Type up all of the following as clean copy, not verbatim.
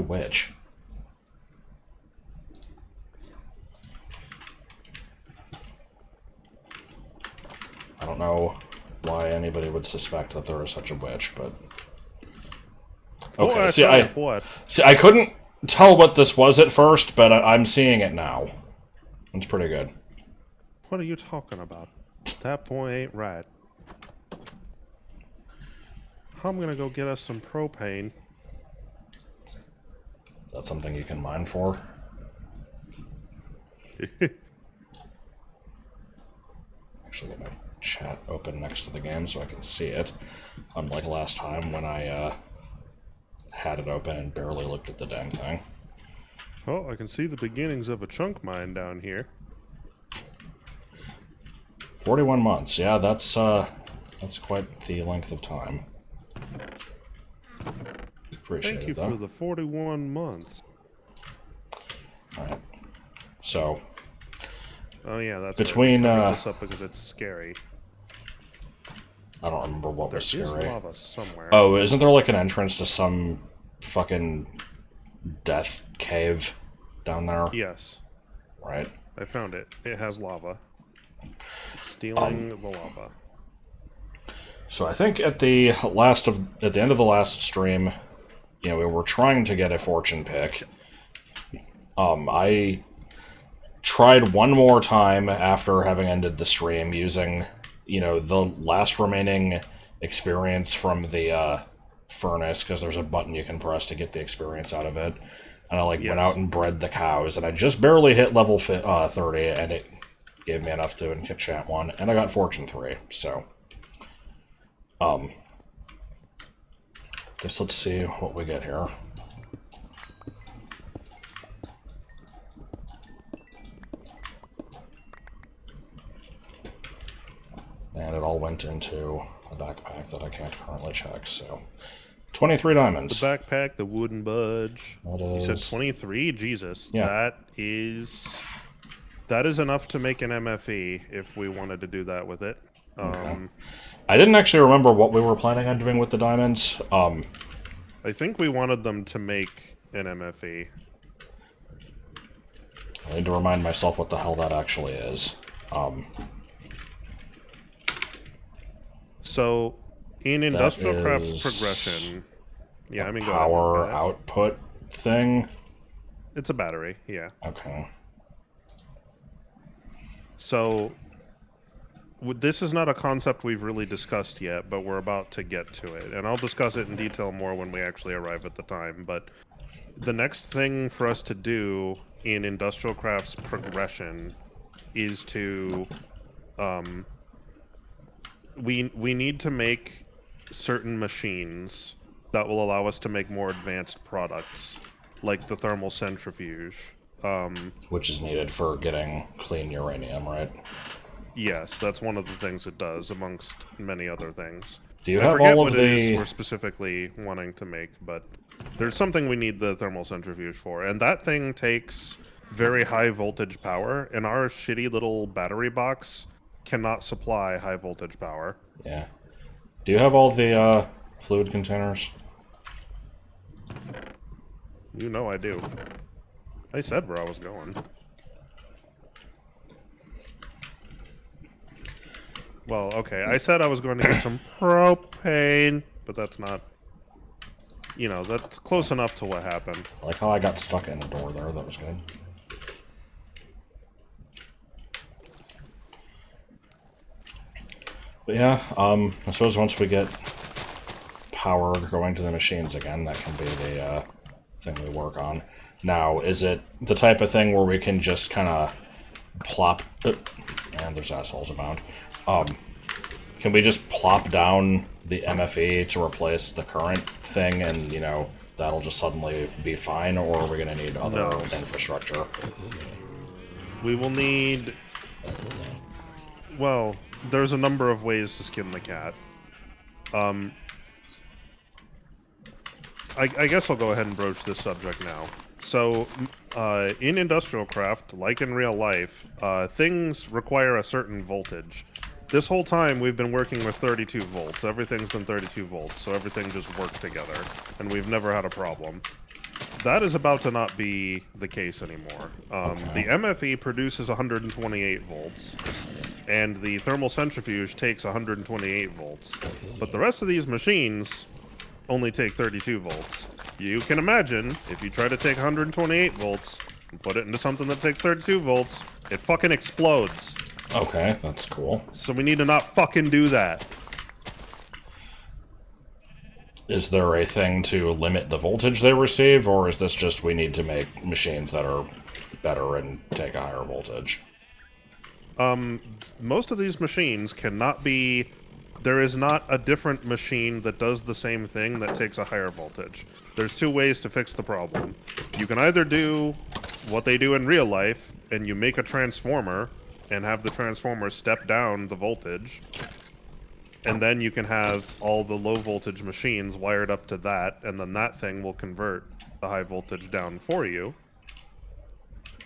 witch. I don't know why anybody would suspect that there is such a witch, but... Okay, see, I couldn't tell what this was at first, but I'm seeing it now. It's pretty good. What are you talking about? That boy ain't right. I'm gonna go get us some propane. Is that something you can mine for? Actually, get my chat open next to the game so I can see it. Unlike last time when I had it open and barely looked at the dang thing. Oh, I can see the beginnings of a chunk mine down here. 41 months. Yeah, that's quite the length of time. Appreciate Thank you it, though. for the 41 months. Alright. So... Oh yeah, that's between this up because it's scary. I don't remember what was scary. There's lava somewhere. Oh, isn't there like an entrance to some fucking death cave down there? Yes. Right. I found it. It has lava. Stealing the lava. So I think at the end of the last stream, you know, we were trying to get a fortune pick. I tried one more time after having ended the stream using, you know, the last remaining experience from the furnace, because there's a button you can press to get the experience out of it. And I went out and bred the cows, and I just barely hit level 30, and it gave me enough to enchant one, and I got fortune 3. So, guess let's see what we get here. And it all went into a backpack that I can't currently check, so... 23 diamonds. The backpack, the wooden budge. That You is... said 23? Jesus. Yeah. That is enough to make an MFE if we wanted to do that with it. Okay. I didn't actually remember what we were planning on doing with the diamonds. I think we wanted them to make an MFE. I need to remind myself what the hell that actually is. So, in Industrial Crafts Progression... Yeah, I mean, go ahead. Power output thing? It's a battery, yeah. Okay. So, this is not a concept we've really discussed yet, but we're about to get to it. And I'll discuss it in detail more when we actually arrive at the time. But the next thing for us to do in Industrial Crafts Progression is to... we need to make certain machines that will allow us to make more advanced products, like the thermal centrifuge. Which is needed for getting clean uranium, right? Yes, that's one of the things it does, amongst many other things. Do you have all of the... it is we're specifically wanting to make, but there's something we need the thermal centrifuge for, and that thing takes very high voltage power, and our shitty little battery box cannot supply high voltage power. Yeah. Do you have all the fluid containers? You know I do. I said where I was going. Well, okay, I said I was going to get some propane, but that's not... You know, that's close enough to what happened. I like how I got stuck in the door there, that was good. But yeah, I suppose once we get power going to the machines again, that can be the thing we work on. Now, is it the type of thing where we can just kind of plop... and there's assholes abound. Can we just plop down the MFE to replace the current thing and, you know, that'll just suddenly be fine, or are we going to need other infrastructure? We will need... Well, there's a number of ways to skin the cat. I guess I'll go ahead and broach this subject now. So, in Industrial Craft, like in real life, things require a certain voltage. This whole time, we've been working with 32 volts. Everything's been 32 volts, so everything just works together. And we've never had a problem. That is about to not be the case anymore. Okay. The MFE produces 128 volts, and the thermal centrifuge takes 128 volts. But the rest of these machines only take 32 volts. You can imagine, if you try to take 128 volts and put it into something that takes 32 volts, it fucking explodes. Okay, that's cool. So we need to not fucking do that. Is there a thing to limit the voltage they receive, or is this just we need to make machines that are better and take a higher voltage? Most of these machines cannot be... There is not a different machine that does the same thing that takes a higher voltage. There's two ways to fix the problem. You can either do what they do in real life, and you make a transformer, and have the transformer step down the voltage, and then you can have all the low voltage machines wired up to that, and then that thing will convert the high voltage down for you.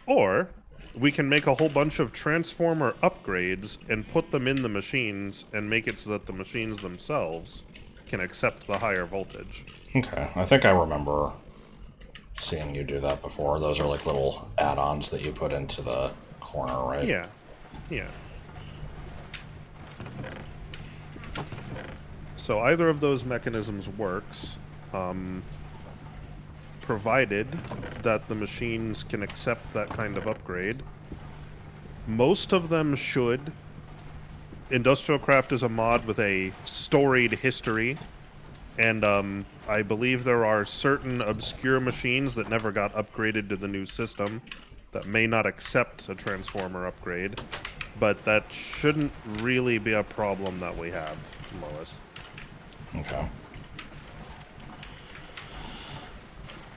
Or we can make a whole bunch of transformer upgrades and put them in the machines and make it so that the machines themselves can accept the higher voltage. Okay, I think I remember seeing you do that before. Those are like little add-ons that you put into the corner, right? Yeah. Yeah. So either of those mechanisms works, provided that the machines can accept that kind of upgrade. Most of them should. Industrial Craft is a mod with a storied history, and I believe there are certain obscure machines that never got upgraded to the new system that may not accept a transformer upgrade, but that shouldn't really be a problem that we have, Lois. Okay.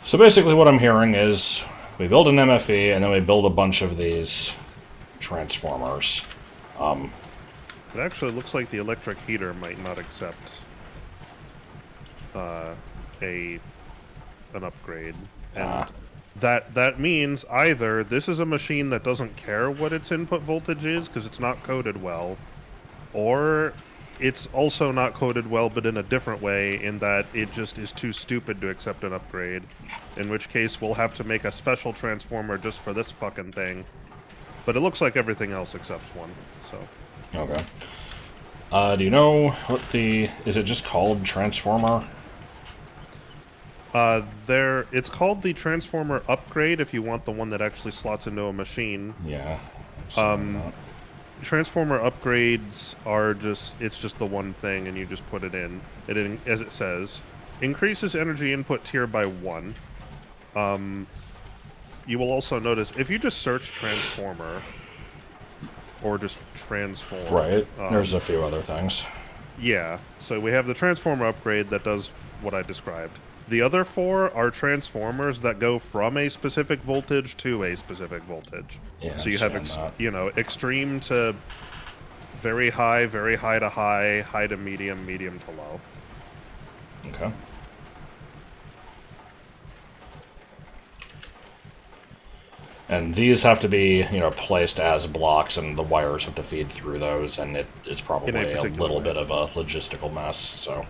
So basically what I'm hearing is we build an MFE and then we build a bunch of these transformers. It actually looks like the electric heater might not accept an upgrade. And that means either this is a machine that doesn't care what its input voltage is because it's not coded well, or it's also not coded well but in a different way in that it just is too stupid to accept an upgrade, in which case we'll have to make a special transformer just for this fucking thing. But it looks like everything else accepts one, so... Okay. Do you know what the... Is it just called Transformer? It's called the Transformer Upgrade if you want the one that actually slots into a machine. Yeah. Transformer upgrades are it's just the one thing, and you just put it in. As it says, increases energy input tier by 1. You will also notice, if you just search Transformer, or just Transform... Right. There's a few other things. Yeah. So we have the Transformer upgrade that does what I described. The other 4 are transformers that go from a specific voltage to a specific voltage. Yeah, so you have, extreme to very high to high, high to medium, medium to low. Okay. And these have to be, placed as blocks, and the wires have to feed through those, and it is probably a little bit of a logistical mess, so...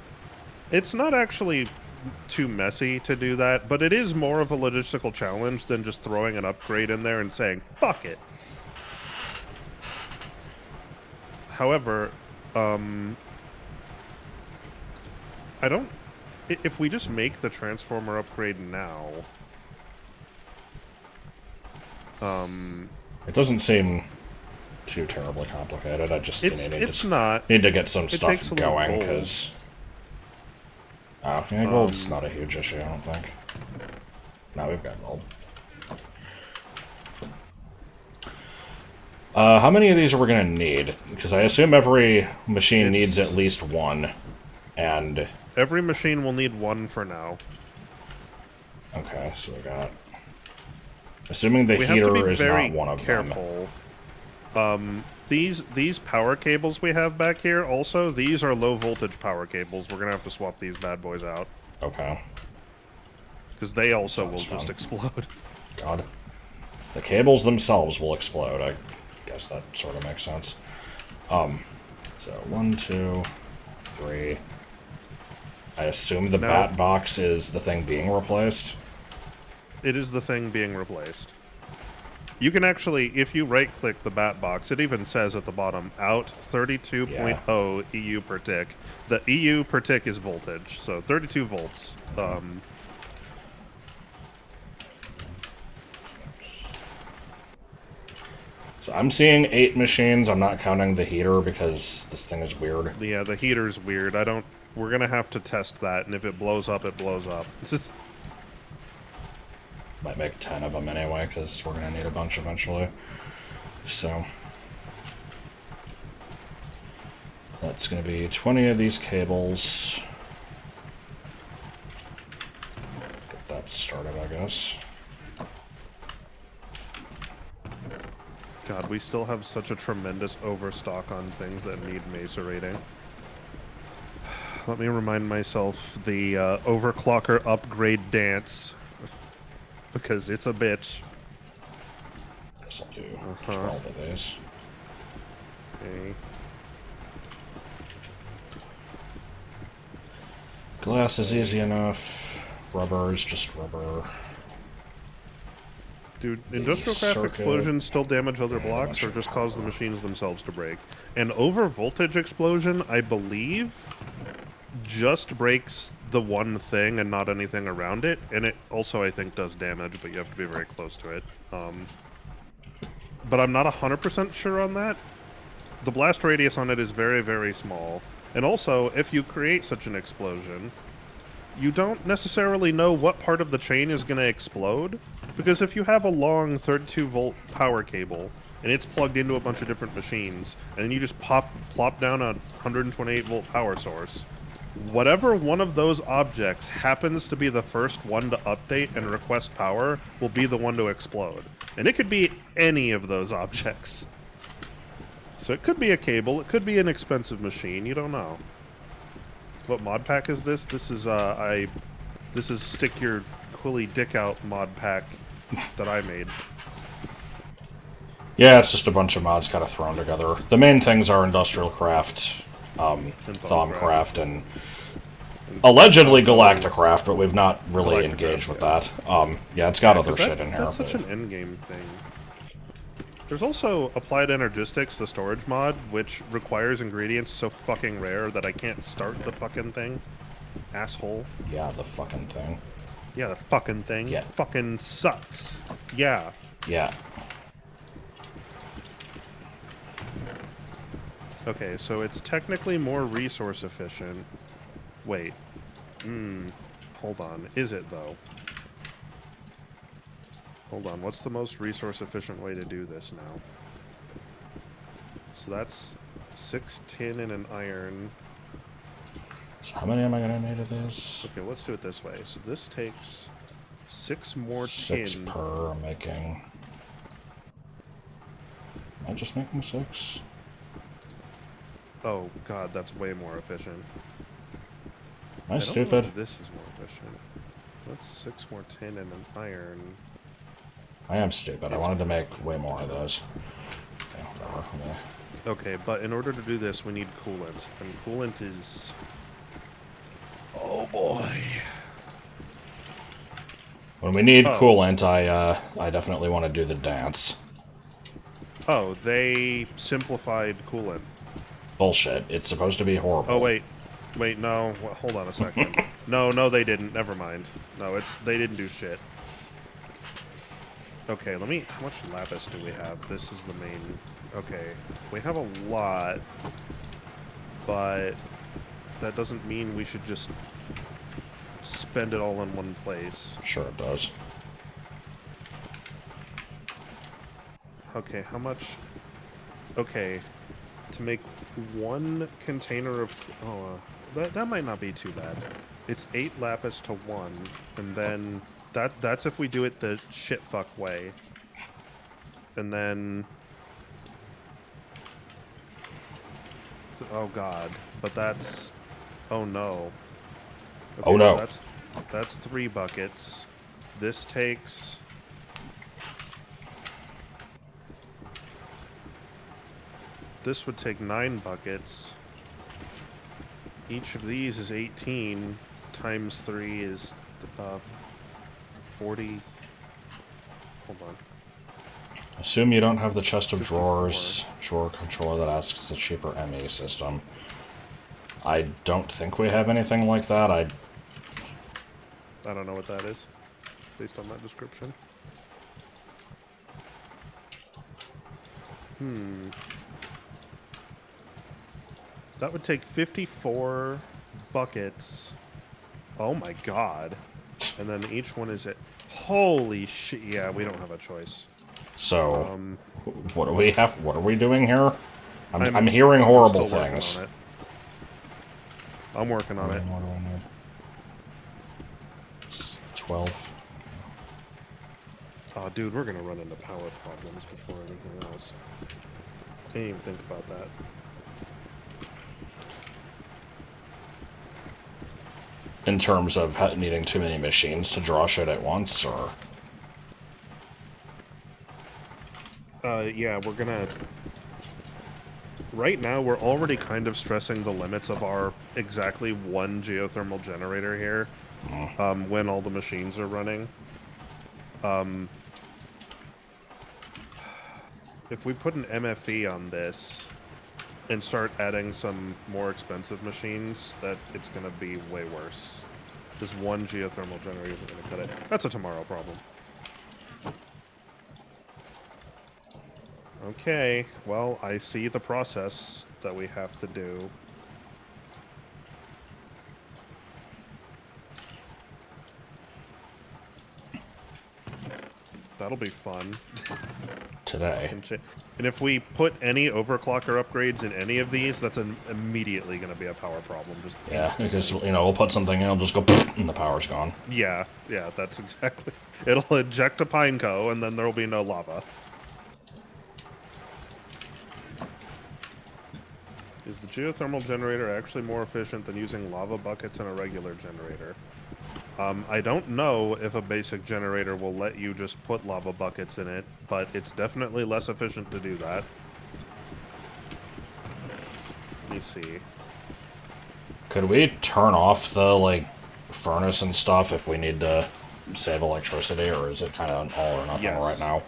It's not actually too messy to do that, but it is more of a logistical challenge than just throwing an upgrade in there and saying, fuck it. However, I don't... If we just make the transformer upgrade now... It doesn't seem too terribly complicated. I just need to get some stuff going, because... gold's not a huge issue, I don't think. Now we've got gold. How many of these are we going to need? Because I assume every machine needs at least one, and... Every machine will need one for now. Okay, so we got... Assuming the heater is not one of them. These power cables we have back here, also, these are low voltage power cables. We're going to have to swap these bad boys out. Okay. Because they also will just explode. God. The cables themselves will explode. I guess that sort of makes sense. So 1, 2, 3. I assume the bat box is the thing being replaced. It is the thing being replaced. You can actually, if you right-click the bat box, it even says at the bottom, out 32.0 EU per tick. The EU per tick is voltage, so 32 volts. So I'm seeing 8 machines. I'm not counting the heater because this thing is weird. Yeah, the heater's weird. We're gonna have to test that, and if it blows up, it blows up. Might make 10 of them anyway, because we're going to need a bunch eventually. So that's going to be 20 of these cables. Get that started, I guess. God, we still have such a tremendous overstock on things that need macerating. Let me remind myself the overclocker upgrade dance. Because it's a bitch. Guess I'll do 12 of these. Okay. Glass is easy enough. Rubber is just rubber. Do industrial craft explosions still damage other blocks or just cause the machines themselves to break? An over voltage explosion, I believe, just breaks the one thing and not anything around it, and it also, I think, does damage, but you have to be very close to it. But I'm not 100% sure on that. The blast radius on it is very, very small. And also, if you create such an explosion, you don't necessarily know what part of the chain is going to explode, because if you have a long 32-volt power cable, and it's plugged into a bunch of different machines, and then you just plop down a 128-volt power source, whatever one of those objects happens to be the first one to update and request power will be the one to explode. And it could be any of those objects. So it could be a cable, it could be an expensive machine, you don't know. What mod pack is this? This is this is stick your quilly dick out mod pack that I made. Yeah, it's just a bunch of mods kind of thrown together. The main things are industrial craft, Thaumcraft, and allegedly Galacticraft, but we've not really engaged with that. Yeah, it's got other shit in here. That's such an endgame thing. There's also Applied Energistics, the storage mod, which requires ingredients so fucking rare that I can't start the fucking thing. Asshole. Yeah, the fucking thing. Yeah, the fucking thing. Yeah. Fucking sucks. Yeah. Yeah. Okay, so it's technically more resource efficient. Wait. Hold on. Is it, though? Hold on. What's the most resource efficient way to do this now? So that's 6 tin and an iron. So how many am I going to need of these? Okay, let's do it this way. So this takes 6 more tin. 6 per making... Am I just making 6? Oh, God, that's way more efficient. Am I stupid? Know if this is more efficient. That's 6 more tin and an iron. I am stupid. I wanted to make way more of those. Okay, whatever. Okay, but in order to do this, we need coolant. And coolant is... Oh, boy. When we need coolant, I definitely want to do the dance. Oh, they simplified coolant. Bullshit. It's supposed to be horrible. Oh, wait. Wait, no. Hold on a second. No, they didn't. Never mind. No, they didn't do shit. Okay, how much lapis do we have? This is the main... Okay, we have a lot, but that doesn't mean we should just spend it all in one place. Sure it does. Okay, how much... Okay, to make one container of... Oh, that might not be too bad. It's 8 lapis to 1, and then... That's if we do it the shitfuck way. And then... Oh god. But that's... Oh no. Okay, oh no. So that's 3 buckets. This takes... This would take 9 buckets. Each of these is 18 times 3 is 40. hold on. Assume you don't have the chest of 54. drawers drawer controller that asks the cheaper ME system. I don't think we have anything like that. I don't know what that is, based on that description. That would take 54 buckets. Oh my god. And then each one is it. Holy shit. Yeah, we don't have a choice. So, what do we have? What are we doing here? I'm hearing I'm horrible still working things. on it. I'm working on it. What do I need? 12. Oh, dude, we're gonna run into power problems before anything else. Didn't even think about that. In terms of needing too many machines to draw shit at once, or... Yeah, we're gonna... Right now, we're already kind of stressing the limits of our exactly one geothermal generator here, when all the machines are running. If we put an MFE on this and start adding some more expensive machines, that it's going to be way worse. This one geothermal generator isn't going to cut it. That's a tomorrow problem. Okay, well, I see the process that we have to do. That'll be fun. Today. And if we put any overclocker upgrades in any of these, that's immediately going to be a power problem. Just Yeah, instantly. because, you know, we'll put something in, it'll just go, and the power's gone. Yeah, that's exactly... It'll eject a pineco, and then there'll be no lava. Is the geothermal generator actually more efficient than using lava buckets in a regular generator? I don't know if a basic generator will let you just put lava buckets in it, but it's definitely less efficient to do that. Let me see. Could we turn off the, like, furnace and stuff if we need to save electricity, or is it kind of all or nothing right now?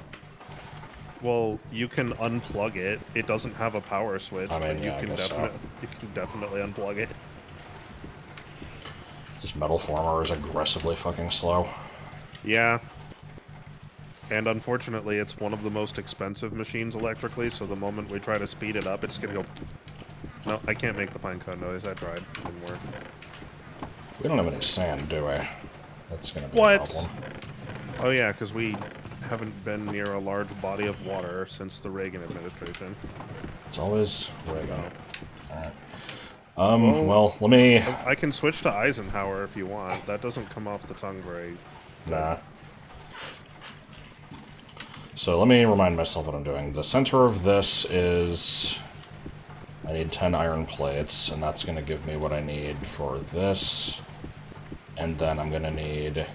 Well, you can unplug it. It doesn't have a power switch, I mean, but yeah, I guess so. you can definitely unplug it. This metal former is aggressively fucking slow. Yeah. And unfortunately, it's one of the most expensive machines electrically, so the moment we try to speed it up, it's gonna go... No, I can't make the pinecone noise. I tried. It didn't work. We don't have any sand, do we? That's gonna be a problem. Oh yeah, because we haven't been near a large body of water since the Reagan administration. It's always Reagan. Alright. Well, let me... I can switch to Eisenhower if you want. That doesn't come off the tongue very... Nah. So let me remind myself what I'm doing. The center of this is... I need 10 iron plates, and that's going to give me what I need for this. And then I'm going to need...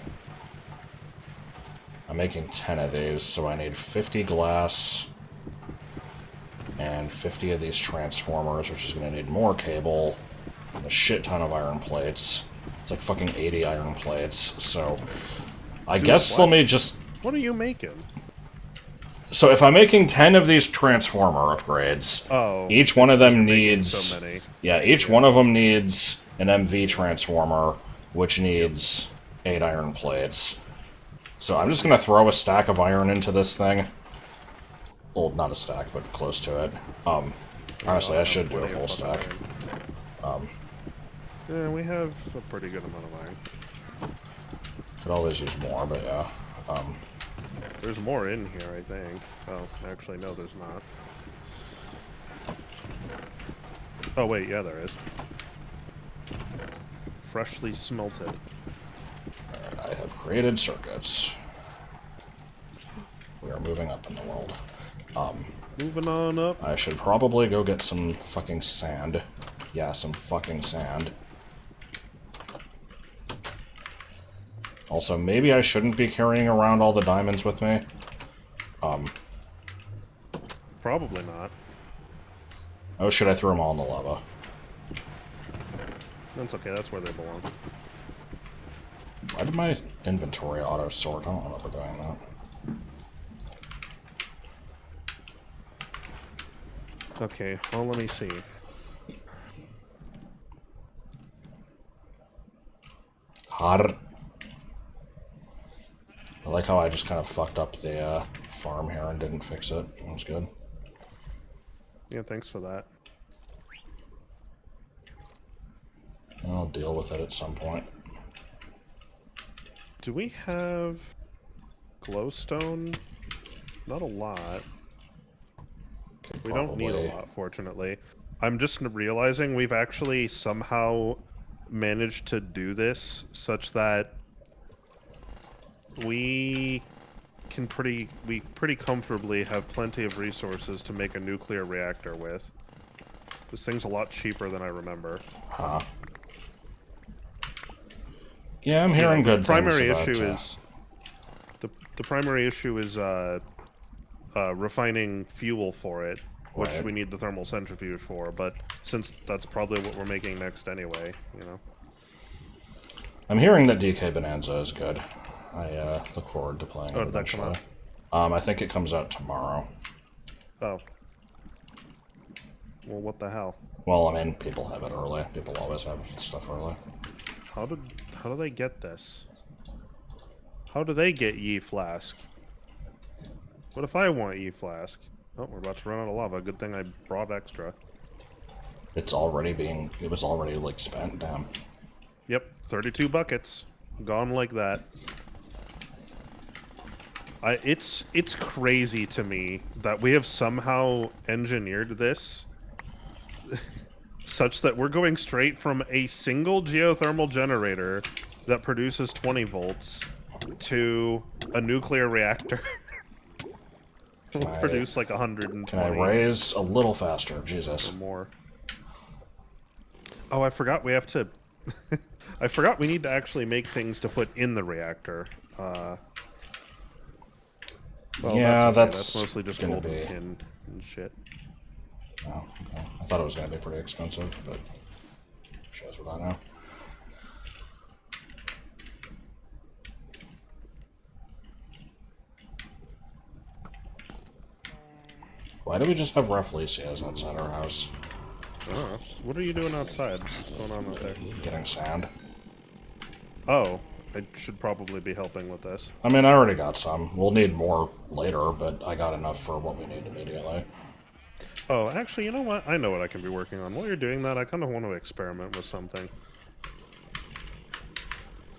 I'm making 10 of these, so I need 50 glass... and 50 of these transformers, which is going to need more cable, and a shit ton of iron plates. It's like fucking 80 iron plates, so... I guess let me just... What are you making? So if I'm making 10 of these transformer upgrades, each one of them needs... So many. Yeah, each one of them needs an MV transformer, which needs 8 iron plates. So I'm just going to throw a stack of iron into this thing. Well, not a stack, but close to it. Honestly, I should do a full stack. Yeah, we have a pretty good amount of iron. Could always use more, but yeah. There's more in here, I think. Oh, actually, no, there's not. Oh, wait, yeah, there is. Freshly smelted. Alright, I have created circuits. We are moving up in the world. Moving on up. I should probably go get some fucking sand. Yeah, some fucking sand. Also, maybe I shouldn't be carrying around all the diamonds with me. Probably not. Oh, should I throw them all in the lava? That's okay, that's where they belong. Why did my inventory auto-sort? I don't remember doing that. Okay, well, let me see. Hard. I like how I just kind of fucked up the farm here and didn't fix it. That was good. Yeah, thanks for that. I'll deal with it at some point. Do we have glowstone? Not a lot. Could We don't need a probably... lot, fortunately. I'm just realizing we've actually somehow managed to do this such that we pretty comfortably have plenty of resources to make a nuclear reactor with. This thing's a lot cheaper than I remember. Huh. Yeah, I'm You hearing know, the good primary things about... issue is the primary issue is refining fuel for it, which Right. we need the thermal centrifuge for. But since that's probably what we're making next anyway, you know. I'm hearing that DK Bonanza is good. I look forward to playing it Oh, did that come eventually. out? I think it comes out tomorrow. Oh. Well, what the hell? Well, I mean, people have it early. People always have stuff early. How do they get this? How do they get Ye Flask? What if I want Ye Flask? Oh, we're about to run out of lava. Good thing I brought extra. It's already being... It was already, like, spent. Damn. Yep, 32 buckets. Gone like that. It's crazy to me that we have somehow engineered this such that we're going straight from a single geothermal generator that produces 20 volts to a nuclear reactor. Will produce like 120. Can I raise a little faster? or Jesus. more. Oh, I forgot we have to... I forgot we need to actually make things to put in the reactor. Well, Yeah, okay. that's mostly just gonna gold and be... tin and shit. Oh, okay. I thought it was going to be pretty expensive, but shows what I know. Why do we just have Rafflesias outside our house? Oh, what are you doing outside? What's going on out there? Getting sand. Oh, I should probably be helping with this. I mean, I already got some. We'll need more later, but I got enough for what we need immediately. Oh, actually, you know what? I know what I can be working on. While you're doing that, I kind of want to experiment with something.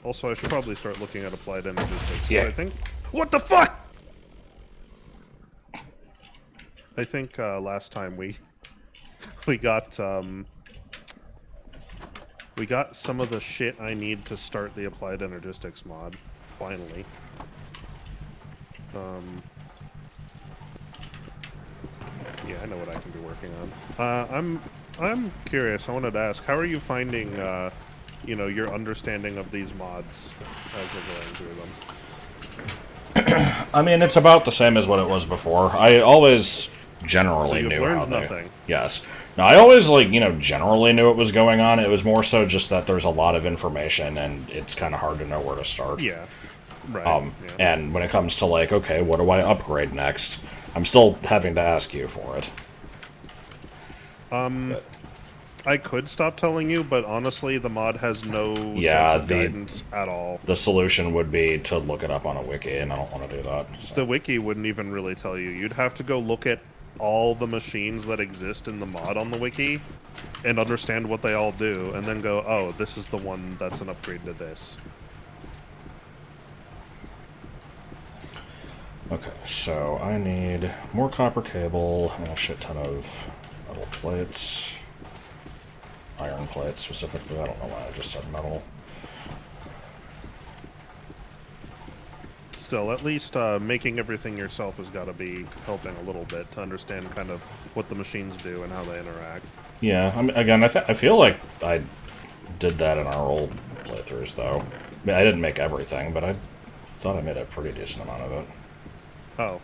Also, I should probably start looking at applied energistics. Yeah. I think... What the fuck?! I think last time we got some of the shit I need to start the applied energistics mod. Finally. Yeah, I know what I can be working on. I'm curious. I wanted to ask, how are you finding, you know, your understanding of these mods as we're going through them? I mean, it's about the same as what it was before. I always generally So you've knew learned how they... nothing. Yes. Now, I always, like, you know, generally knew what was going on. It was more so just that there's a lot of information, and it's kind of hard to know where to start. Yeah. Right. Yeah. And when it comes to, like, okay, what do I upgrade next? I'm still having to ask you for it. But, I could stop telling you, but honestly, the mod has no yeah, sense of guidance at all. the solution would be to look it up on a wiki, and I don't want to do that. So. The wiki wouldn't even really tell you. You'd have to go look at all the machines that exist in the mod on the wiki and understand what they all do, and then go, oh, this is the one that's an upgrade to this. Okay, so I need more copper cable and a shit ton of metal plates. Iron plates, specifically. I don't know why I just said metal. Still, at least making everything yourself has got to be helping a little bit to understand kind of what the machines do and how they interact. Yeah, I mean, again, I feel like I did that in our old playthroughs, though. I mean, I didn't make everything, but I thought I made a pretty decent amount of it. Oh.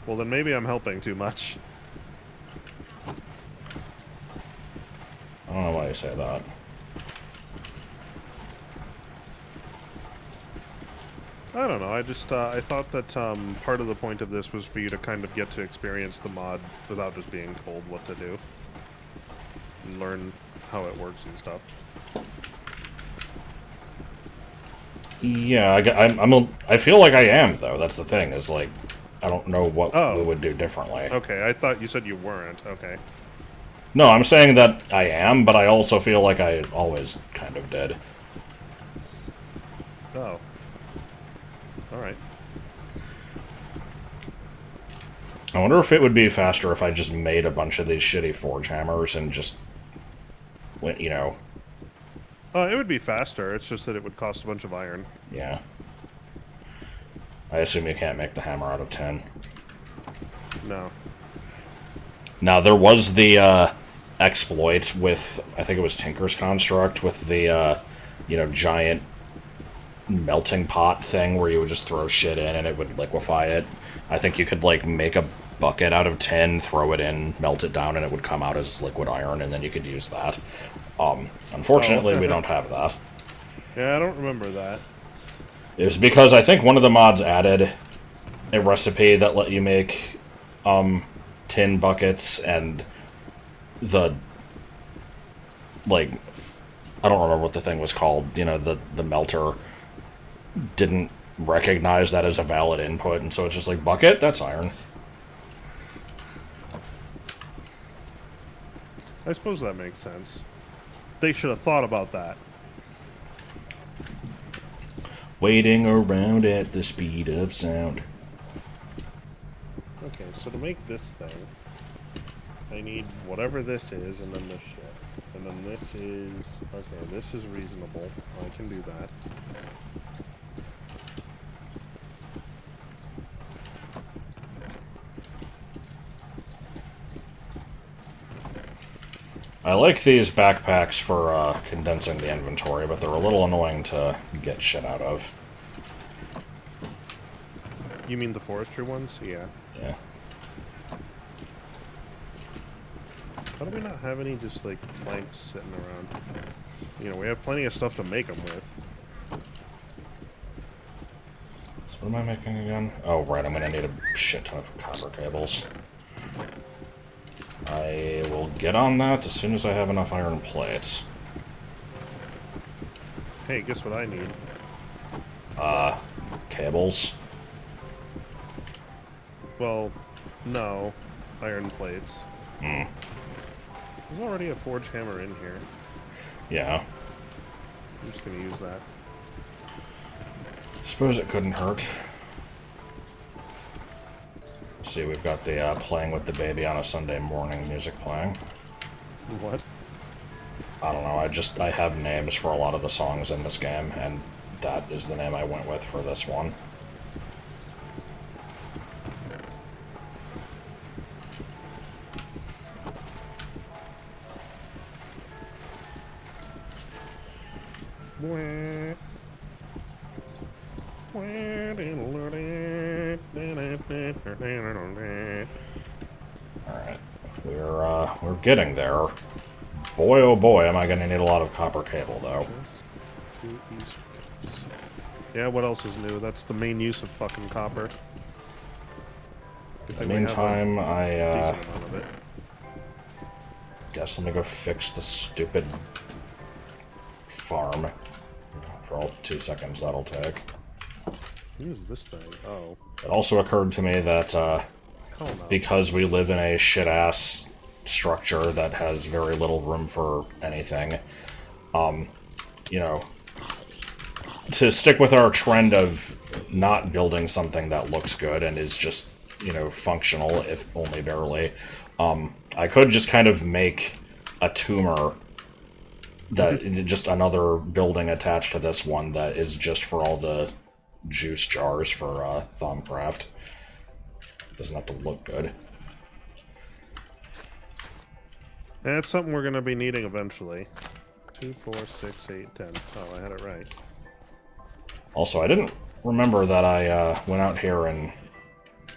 Well, then maybe I'm helping too much. I don't know why you say that. I don't know. I just I thought that part of the point of this was for you to kind of get to experience the mod without just being told what to do, and learn how it works and stuff. Yeah, I feel like I am, though. That's the thing, is, like, I don't know what we would do differently. Okay, I thought you said you weren't. Okay. No, I'm saying that I am, but I also feel like I always kind of did. Oh. Alright. I wonder if it would be faster if I just made a bunch of these shitty forge hammers and just went, you know... It would be faster, it's just that it would cost a bunch of iron. Yeah. I assume you can't make the hammer out of tin. No. Now, there was the, exploit with, I think it was Tinker's Construct, with the, you know, giant melting pot thing where you would just throw shit in and it would liquefy it. I think you could, like, make a bucket out of tin, throw it in, melt it down, and it would come out as liquid iron, and then you could use that. Unfortunately, we don't have that. Yeah, I don't remember that. It was because I think one of the mods added a recipe that let you make, tin buckets, and the, like, I don't remember what the thing was called, you know, the melter didn't recognize that as a valid input, and so it's just like, bucket? That's iron. I suppose that makes sense. They should have thought about that. Waiting around at the speed of sound. Okay, so to make this thing, I need whatever this is, and then this shit. And then this is... Okay, this is reasonable. I can do that. I like these backpacks for condensing the inventory, but they're a little annoying to get shit out of. You mean the forestry ones? Yeah. Yeah. How do we not have any just, like, planks sitting around? You know, we have plenty of stuff to make them with. So what am I making again? Oh, right, I'm gonna need a shit ton of copper cables. I will get on that as soon as I have enough iron plates. Hey, guess what I need? Cables. Well, no. Iron plates. Hmm. There's already a forge hammer in here. Yeah. I'm just gonna use that. Suppose it couldn't hurt. See, we've got the playing with the baby on a Sunday morning music playing. What? I don't know, I have names for a lot of the songs in this game, and that is the name I went with for this one. Alright. We're getting there. Boy, oh boy, am I gonna need a lot of copper cable, though. Yeah, what else is new? That's the main use of fucking copper. In the meantime, I, decent amount of it. guess let me go fix the stupid farm. For all 2 seconds that'll take. What is this thing? Oh. It also occurred to me that, Oh, no. because we live in a shit-ass structure that has very little room for anything, you know, to stick with our trend of not building something that looks good and is just, you know, functional, if only barely, I could just kind of make a tumor that just another building attached to this one that is just for all the juice jars for Thaumcraft. Doesn't have to look good. That's something we're going to be needing eventually. 2, 4, 6, 8, 10. Oh, I had it right. Also, I didn't remember that I went out here and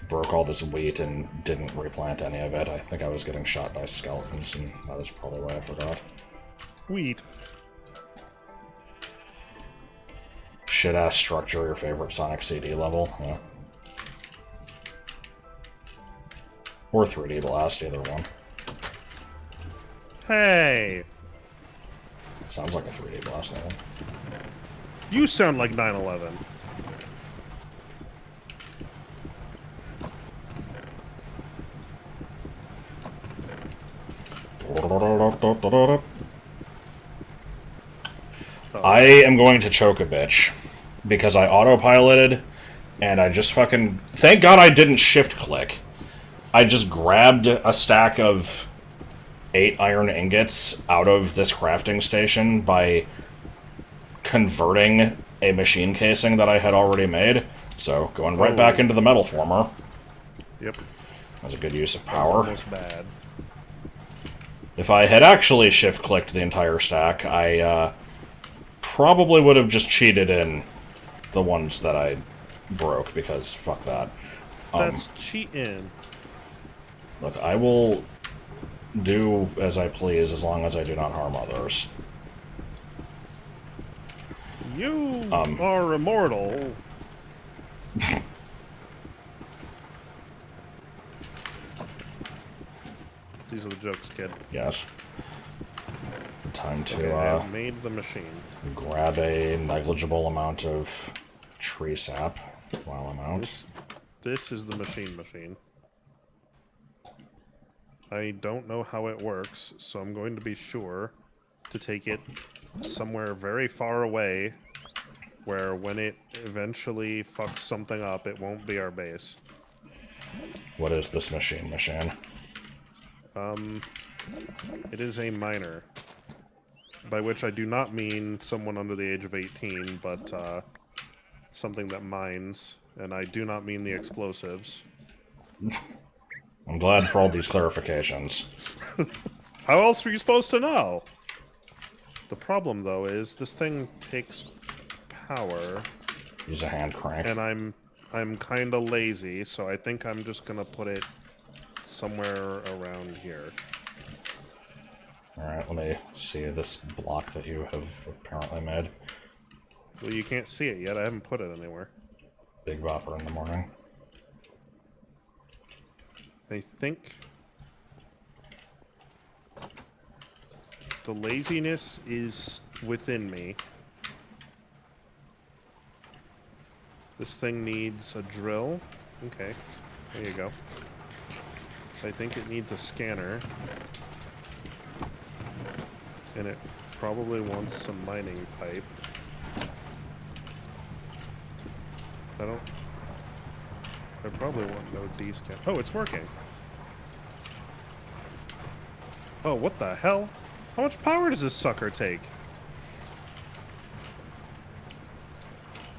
broke all this wheat and didn't replant any of it. I think I was getting shot by skeletons, and that was probably why I forgot. Wheat. shit-ass structure your favorite Sonic CD level. Yeah. Or 3D Blast, either one. Hey! Sounds like a 3D Blast level. You sound like 9/11. I am going to choke a bitch. Because I autopiloted, and I just fucking... Thank God I didn't shift-click. I just grabbed a stack of 8 iron ingots out of this crafting station by converting a machine casing that I had already made. So, going right back into the metal former. Yep. That's a good use of That's power. almost bad. If I had actually shift-clicked the entire stack, I probably would have just cheated in the ones that I broke, because fuck that. That's cheating. Look, I will do as I please as long as I do not harm others. You are immortal. These are the jokes, kid. Yes. Time Okay, to I've made the machine. grab a negligible amount of tree sap while I'm out. This is the machine. I don't know how it works, so I'm going to be sure to take it somewhere very far away where when it eventually fucks something up, it won't be our base. What is this machine? It is a miner. By which I do not mean someone under the age of 18, but something that mines. And I do not mean the explosives. I'm glad for all these clarifications. How else were you supposed to know? The problem, though, is this thing takes power. Use a hand crank. And I'm kind of lazy, so I think I'm just gonna put it somewhere around here. Alright, let me see this block that you have apparently made. Well, you can't see it yet. I haven't put it anywhere. Big Bopper in the morning. I think the laziness is within me. This thing needs a drill. Okay, there you go. I think it needs a scanner. And it probably wants some mining pipe. I probably want no D-scan. Oh, it's working. Oh, what the hell? How much power does this sucker take?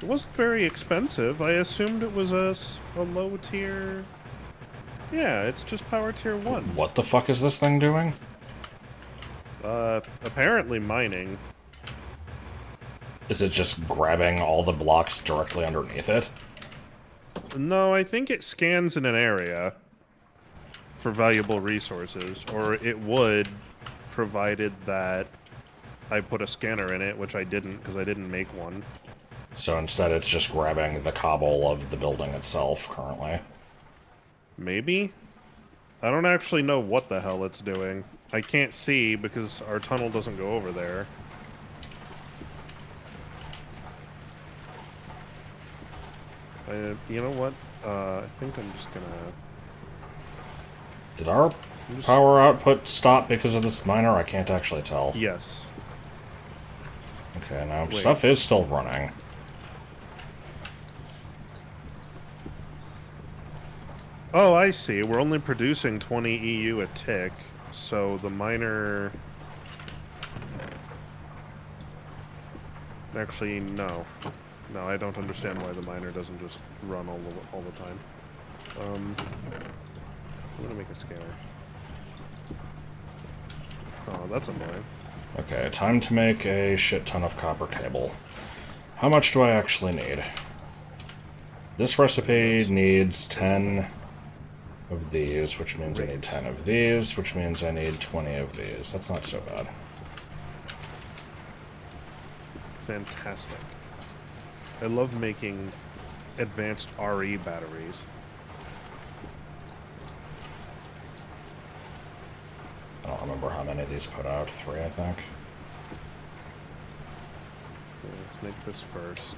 It wasn't very expensive. I assumed it was a low tier... Yeah, it's just power tier 1. What the fuck is this thing doing? Apparently mining. Is it just grabbing all the blocks directly underneath it? No, I think it scans in an area for valuable resources, or it would, provided that I put a scanner in it, which I didn't, because I didn't make one. So instead it's just grabbing the cobble of the building itself, currently. Maybe? I don't actually know what the hell it's doing. I can't see, because our tunnel doesn't go over there. You know what? I think I'm just gonna... Did our power output stop because of this miner? I can't actually tell. Yes. Okay, now Wait. stuff is still running. Oh, I see. We're only producing 20 EU a tick, so the miner... Actually, no. No, I don't understand why the miner doesn't just run all the time. I'm gonna make a scanner. Oh, that's annoying. Okay, time to make a shit ton of copper cable. How much do I actually need? This recipe needs 10 of these, which means I need 10 of these, which means I need 20 of these. That's not so bad. Fantastic. I love making advanced RE batteries. I don't remember how many of these put out. 3, I think. Okay, let's make this first.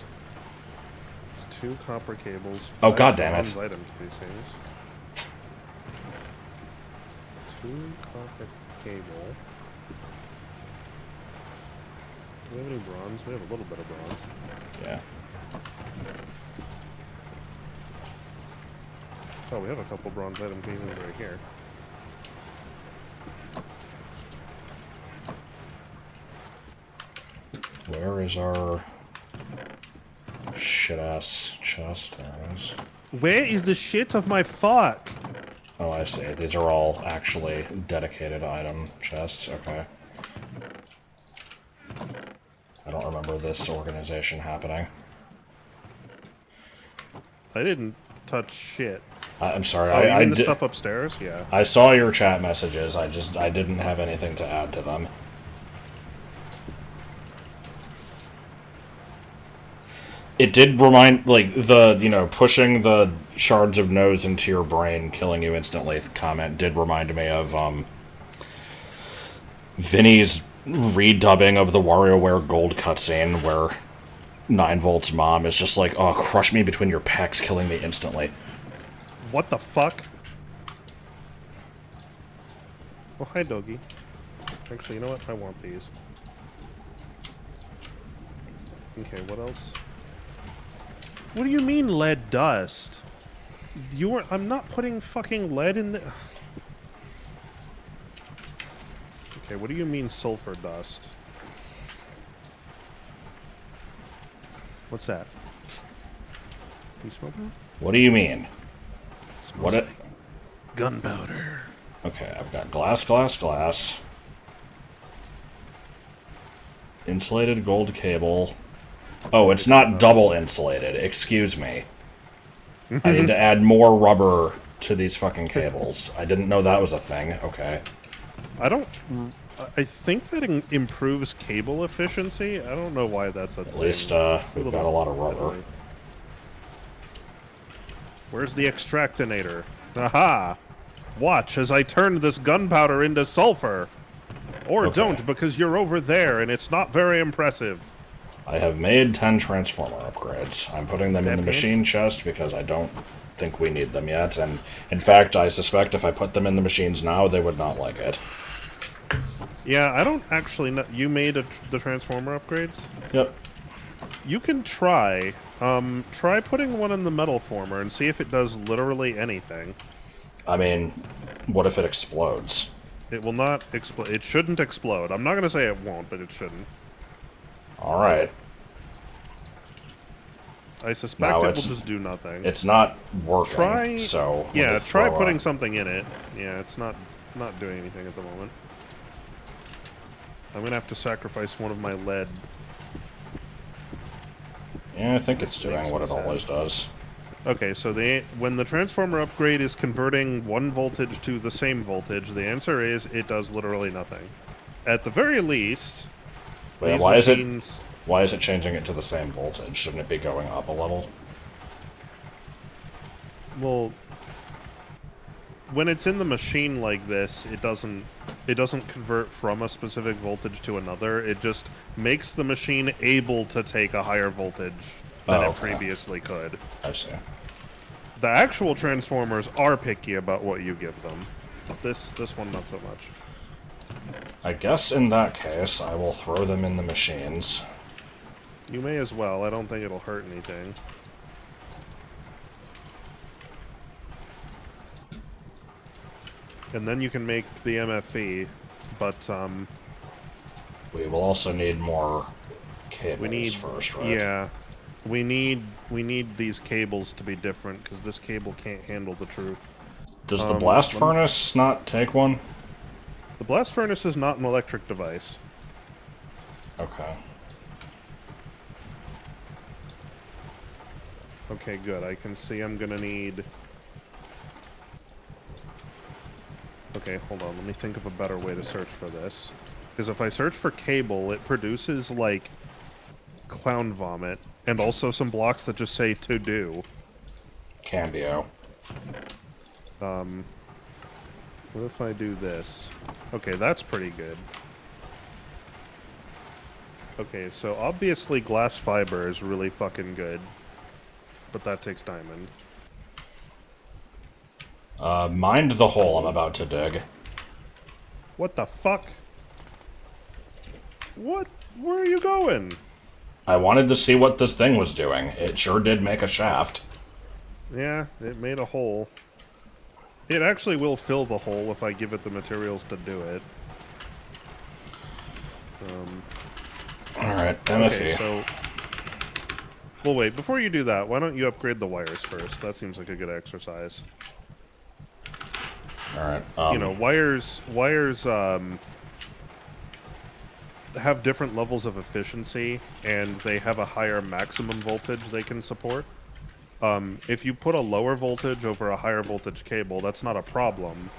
It's 2 copper cables. Oh, 5 God damn it. bronze items, these things. 2 copper cable. Do we have any bronze? We have a little bit of bronze. Yeah. Oh, we have a couple bronze item pieces right here. Where is our shit-ass chest? There it is. Where is the shit of my fuck? Oh, I see. These are all actually dedicated item chests. Okay. I don't remember this organization happening. I didn't touch shit. I'm sorry. Oh, you mean the did- stuff upstairs? Yeah. I saw your chat messages. I didn't have anything to add to them. It did remind, like, pushing the shards of nose into your brain, killing you instantly comment did remind me of, Vinny's redubbing of the WarioWare Gold cutscene, where 9Volt's mom is just like, oh, crush me between your pecs, killing me instantly. What the fuck? Oh, hi, doggy. Actually, you know what? I want these. Okay, what else? What do you mean lead dust? I'm not putting fucking lead in the... Okay, what do you mean sulfur dust? What's that? Can you smell that? What do you mean? It smells like It? gunpowder. Okay, I've got glass. Insulated gold cable. Oh, it's not double insulated. Excuse me. I need to add more rubber to these fucking cables. I didn't know that was a thing. Okay. I think that improves cable efficiency. I don't know why that's a thing. At least we've got a lot of rubber. Where's the extractinator? Aha! Watch as I turn this gunpowder into sulfur. Or Okay. don't, because you're over there and it's not very impressive. I have made 10 transformer upgrades. I'm putting them in the machine chest because I don't think we need them yet, and in fact, I suspect if I put them in the machines now, they would not like it. Yeah, I don't actually know. You made the transformer upgrades? Yep. You can try. Try putting one in the metal former and see if it does literally anything. I mean, what if it explodes? It will not explode. It shouldn't explode. I'm not going to say it won't, but it shouldn't. Alright. I suspect No, it will it's- just do nothing. It's not working, Try. so... let Yeah, me try throw putting a- something in it. Yeah, it's not doing anything at the moment. I'm gonna have to sacrifice one of my lead. Yeah, I think it's doing makes what me it sad. always does. Okay, so when the transformer upgrade is converting one voltage to the same voltage, the answer is it does literally nothing. At the very least, But yeah, these why machines... is it changing it to the same voltage? Shouldn't it be going up a level? Well, when it's in the machine like this, it doesn't convert from a specific voltage to another. It just makes the machine able to take a higher voltage than it okay. previously could. I see. The actual transformers are picky about what you give them. This one not so much. I guess in that case, I will throw them in the machines. You may as well. I don't think it'll hurt anything. And then you can make the MFE, but We will also need more cables we need first, right? Yeah, we need these cables to be different because this cable can't handle the truth. Does the blast furnace not take one? The blast furnace is not an electric device. Okay. Okay, good. I can see I'm gonna need... Okay, hold on. Let me think of a better way to search for this. Because if I search for cable, it produces, like, clown vomit, and also some blocks that just say to do. Cambio. What if I do this? Okay, that's pretty good. Okay, so obviously glass fiber is really fucking good, but that takes diamond. Mind the hole I'm about to dig. What the fuck? What? Where are you going? I wanted to see what this thing was doing. It sure did make a shaft. Yeah, it made a hole. It actually will fill the hole if I give it the materials to do it. Alright, MFE. Okay, so... Well, wait, before you do that, why don't you upgrade the wires first? That seems like a good exercise. Alright, You know, wires, have different levels of efficiency, and they have a higher maximum voltage they can support. If you put a lower voltage over a higher voltage cable, that's not a problem.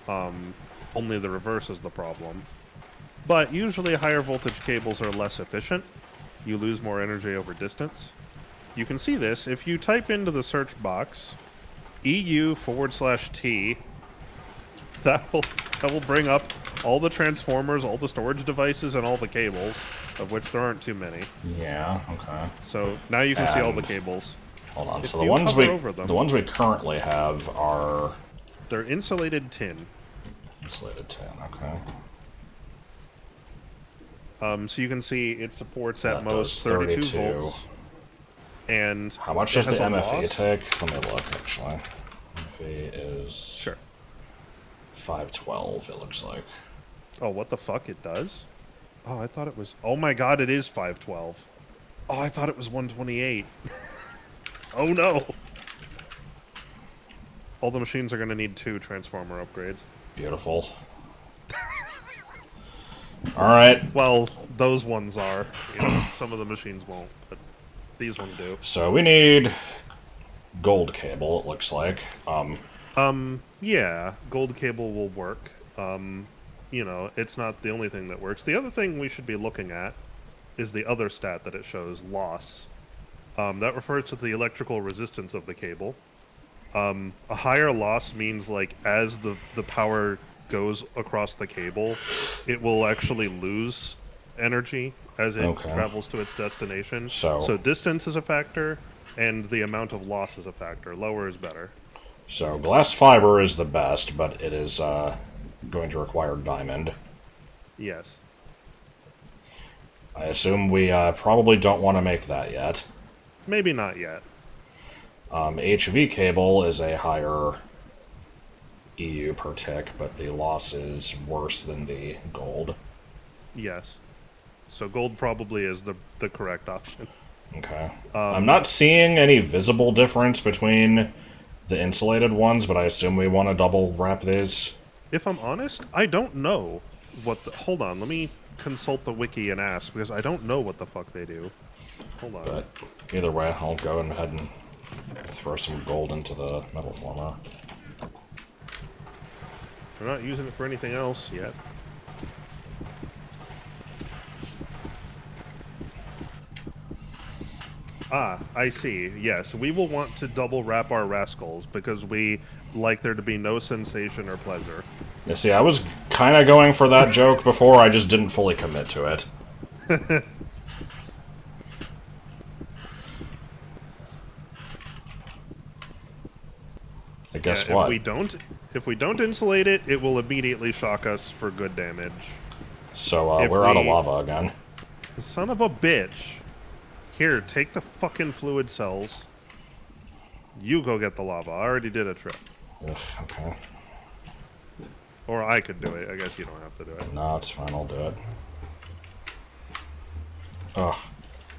Only the reverse is the problem. But usually higher voltage cables are less efficient. You lose more energy over distance. You can see this if you type into the search box EU/T. That will bring up all the transformers, all the storage devices, and all the cables, of which there aren't too many. yeah, okay. So now you can see all the cables. Hold on. If So the you ones hover over them, the ones we currently have are they're insulated tin. insulated tin. Okay. So you can see it supports That at most does 32 32. volts. And How much it does the has a MFE loss. take? Let me look, actually. MFE is Sure. 512, it looks like. Oh, what the fuck? It does? Oh, I thought it was... Oh my god, it is 512. Oh, I thought it was 128. Oh no! All the machines are going to need 2 transformer upgrades. Beautiful. Alright. Well, those ones are. You know, some of the machines won't, but these ones do. So we need gold cable, it looks like. Yeah, gold cable will work. You know, it's not the only thing that works. The other thing we should be looking at is the other stat that it shows, loss. That refers to the electrical resistance of the cable. A higher loss means, like, as the power goes across the cable, it will actually lose energy as it travels to its destination. So distance is a factor, and the amount of loss is a factor. Lower is better. So glass fiber is the best, but it is going to require diamond. Yes. I assume we probably don't want to make that yet. Maybe not yet. HV cable is a higher EU per tick, but the loss is worse than the gold. Yes. So gold probably is the correct option. Okay. I'm not seeing any visible difference between the insulated ones, but I assume we want to double wrap these. If I'm honest, I don't know what the... Hold on, let me consult the wiki and ask, because I don't know what the fuck they do. Hold on. But either way, I'll go ahead and throw some gold into the metal former. We're not using it for anything else yet. Ah, I see. Yes, we will want to double wrap our rascals because we like there to be no sensation or pleasure. You see, I was kind of going for that joke before, I just didn't fully commit to it. I guess what? If we don't insulate it, it will immediately shock us for good damage. So we're out of lava again. Son of a bitch. Here, take the fucking fluid cells. You go get the lava. I already did a trip. Ugh, okay. Or I could do it. I guess you don't have to do it. No, it's fine. I'll do it. Ugh.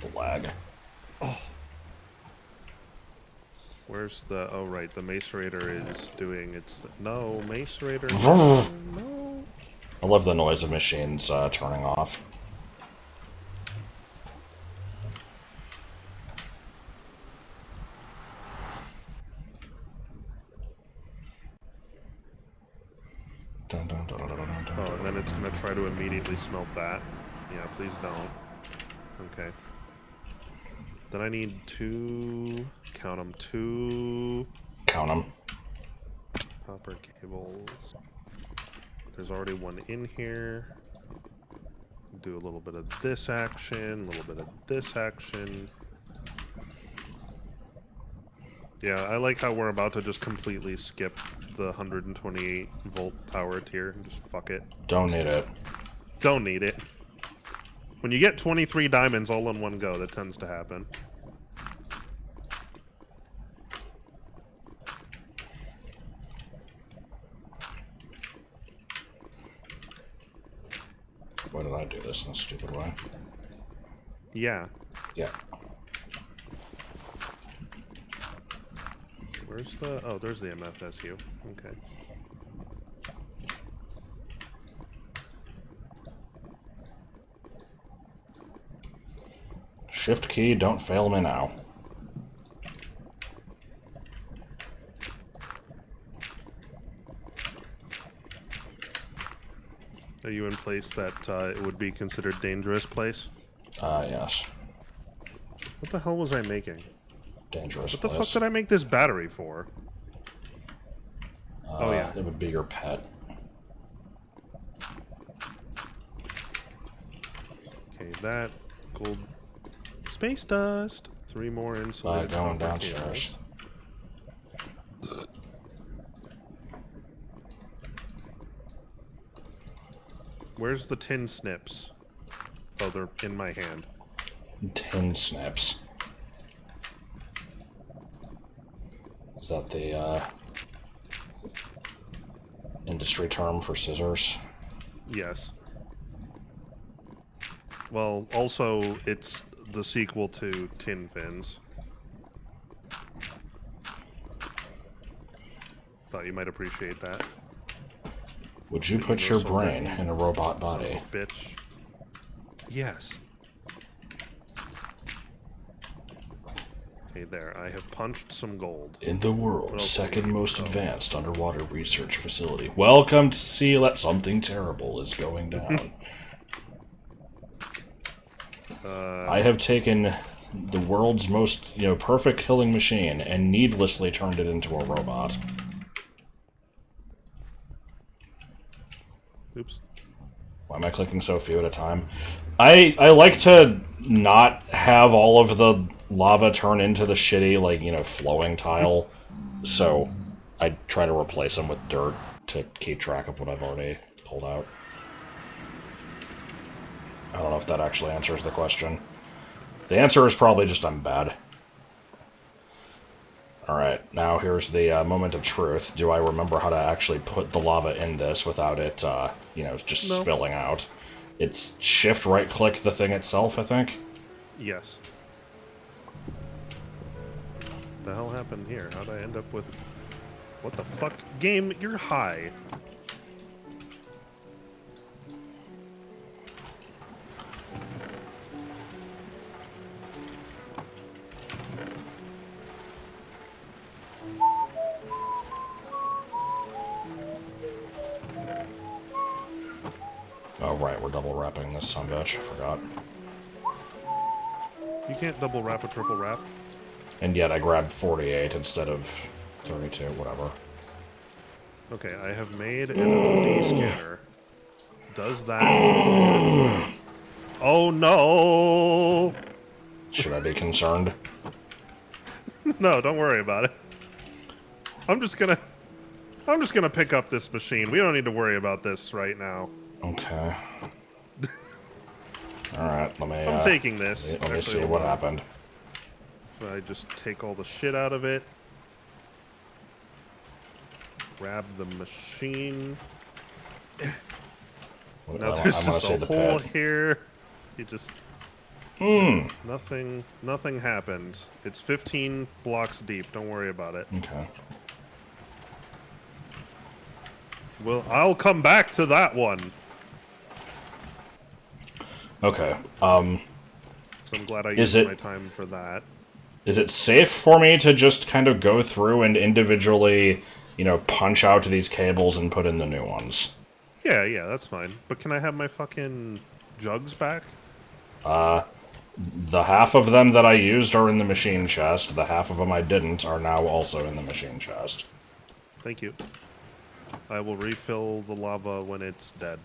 The lag. Oh. Where's the... Oh, right. The Mace Raider is doing its... No, Mace Raider... No. I love the noise of machines turning off. Oh, and then it's going to try to immediately smelt that. Yeah, please don't. Okay. Then I need two... Count them. Two... Count them. Copper cables. There's already one in here. Do a little bit of this action, a little bit of this action. Yeah, I like how we're about to just completely skip the 128 volt power tier and just fuck it. Don't need it. Don't need it. When you get 23 diamonds all in one go, that tends to happen. Why did I do this in a stupid way? Yeah. Yeah. Where's the... Oh, there's the MFSU. Okay. Shift key, don't fail me now. Are you in place that it would be considered dangerous place? Yes. What the hell was I making? Dangerous What the place. fuck did I make this battery for? Oh, yeah. It would be your pet. Okay, that gold space dust. 3 more insulated Going copper downstairs. cables. Where's the tin snips? Oh, they're in my hand. Tin snips. Is that the industry term for scissors? Yes. Well, also, it's the sequel to Tin Fins. Thought you might appreciate that. Would you put your brain in a robot body? Bitch. Yes. Okay, there. I have punched some gold. In the world's second most advanced underwater research facility. Welcome to see that something terrible is going down. I have taken the world's most, perfect killing machine and needlessly turned it into a robot. Oops. Why am I clicking so few at a time? I like to not have all of the lava turn into the shitty, flowing tile. So I try to replace them with dirt to keep track of what I've already pulled out. I don't know if that actually answers the question. The answer is probably just I'm bad. Alright, now here's the moment of truth. Do I remember how to actually put the lava in this without it, just spilling out? It's shift right-click the thing itself, I think? Yes. What the hell happened here? How'd I end up with... What the fuck? Game, you're high. Oh, right, we're double wrapping this sumbitch. I forgot. You can't double wrap a triple wrap. And yet I grabbed 48 instead of 32, whatever. Okay, I have made an OD scanner. Does that... Oh no! Should I be concerned? No, don't worry about it. I'm just gonna pick up this machine. We don't need to worry about this right now. Okay. Alright, let me... I'm taking this. Let me see what happened. If I just take all the shit out of it. Grab the machine. Now there's just a hole here. You just... Nothing happened. It's 15 blocks deep. Don't worry about it. Okay. Well, I'll come back to that one. Okay. So I'm glad I used my time for that. Is it safe for me to just kind of go through and individually, punch out these cables and put in the new ones? Yeah, that's fine. But can I have my fucking jugs back? The half of them that I used are in the machine chest. The half of them I didn't are now also in the machine chest. Thank you. I will refill the lava when it's dead.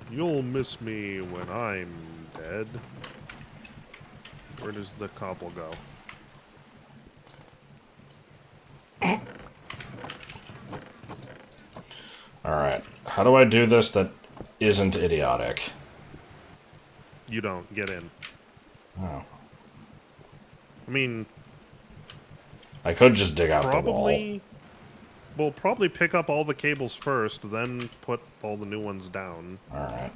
You'll miss me when I'm dead. Where does the cobble go? Alright. How do I do this that isn't idiotic? You don't. Get in. Oh. I mean... I could just dig out the wall. We'll probably pick up all the cables first, then put all the new ones down. Alright.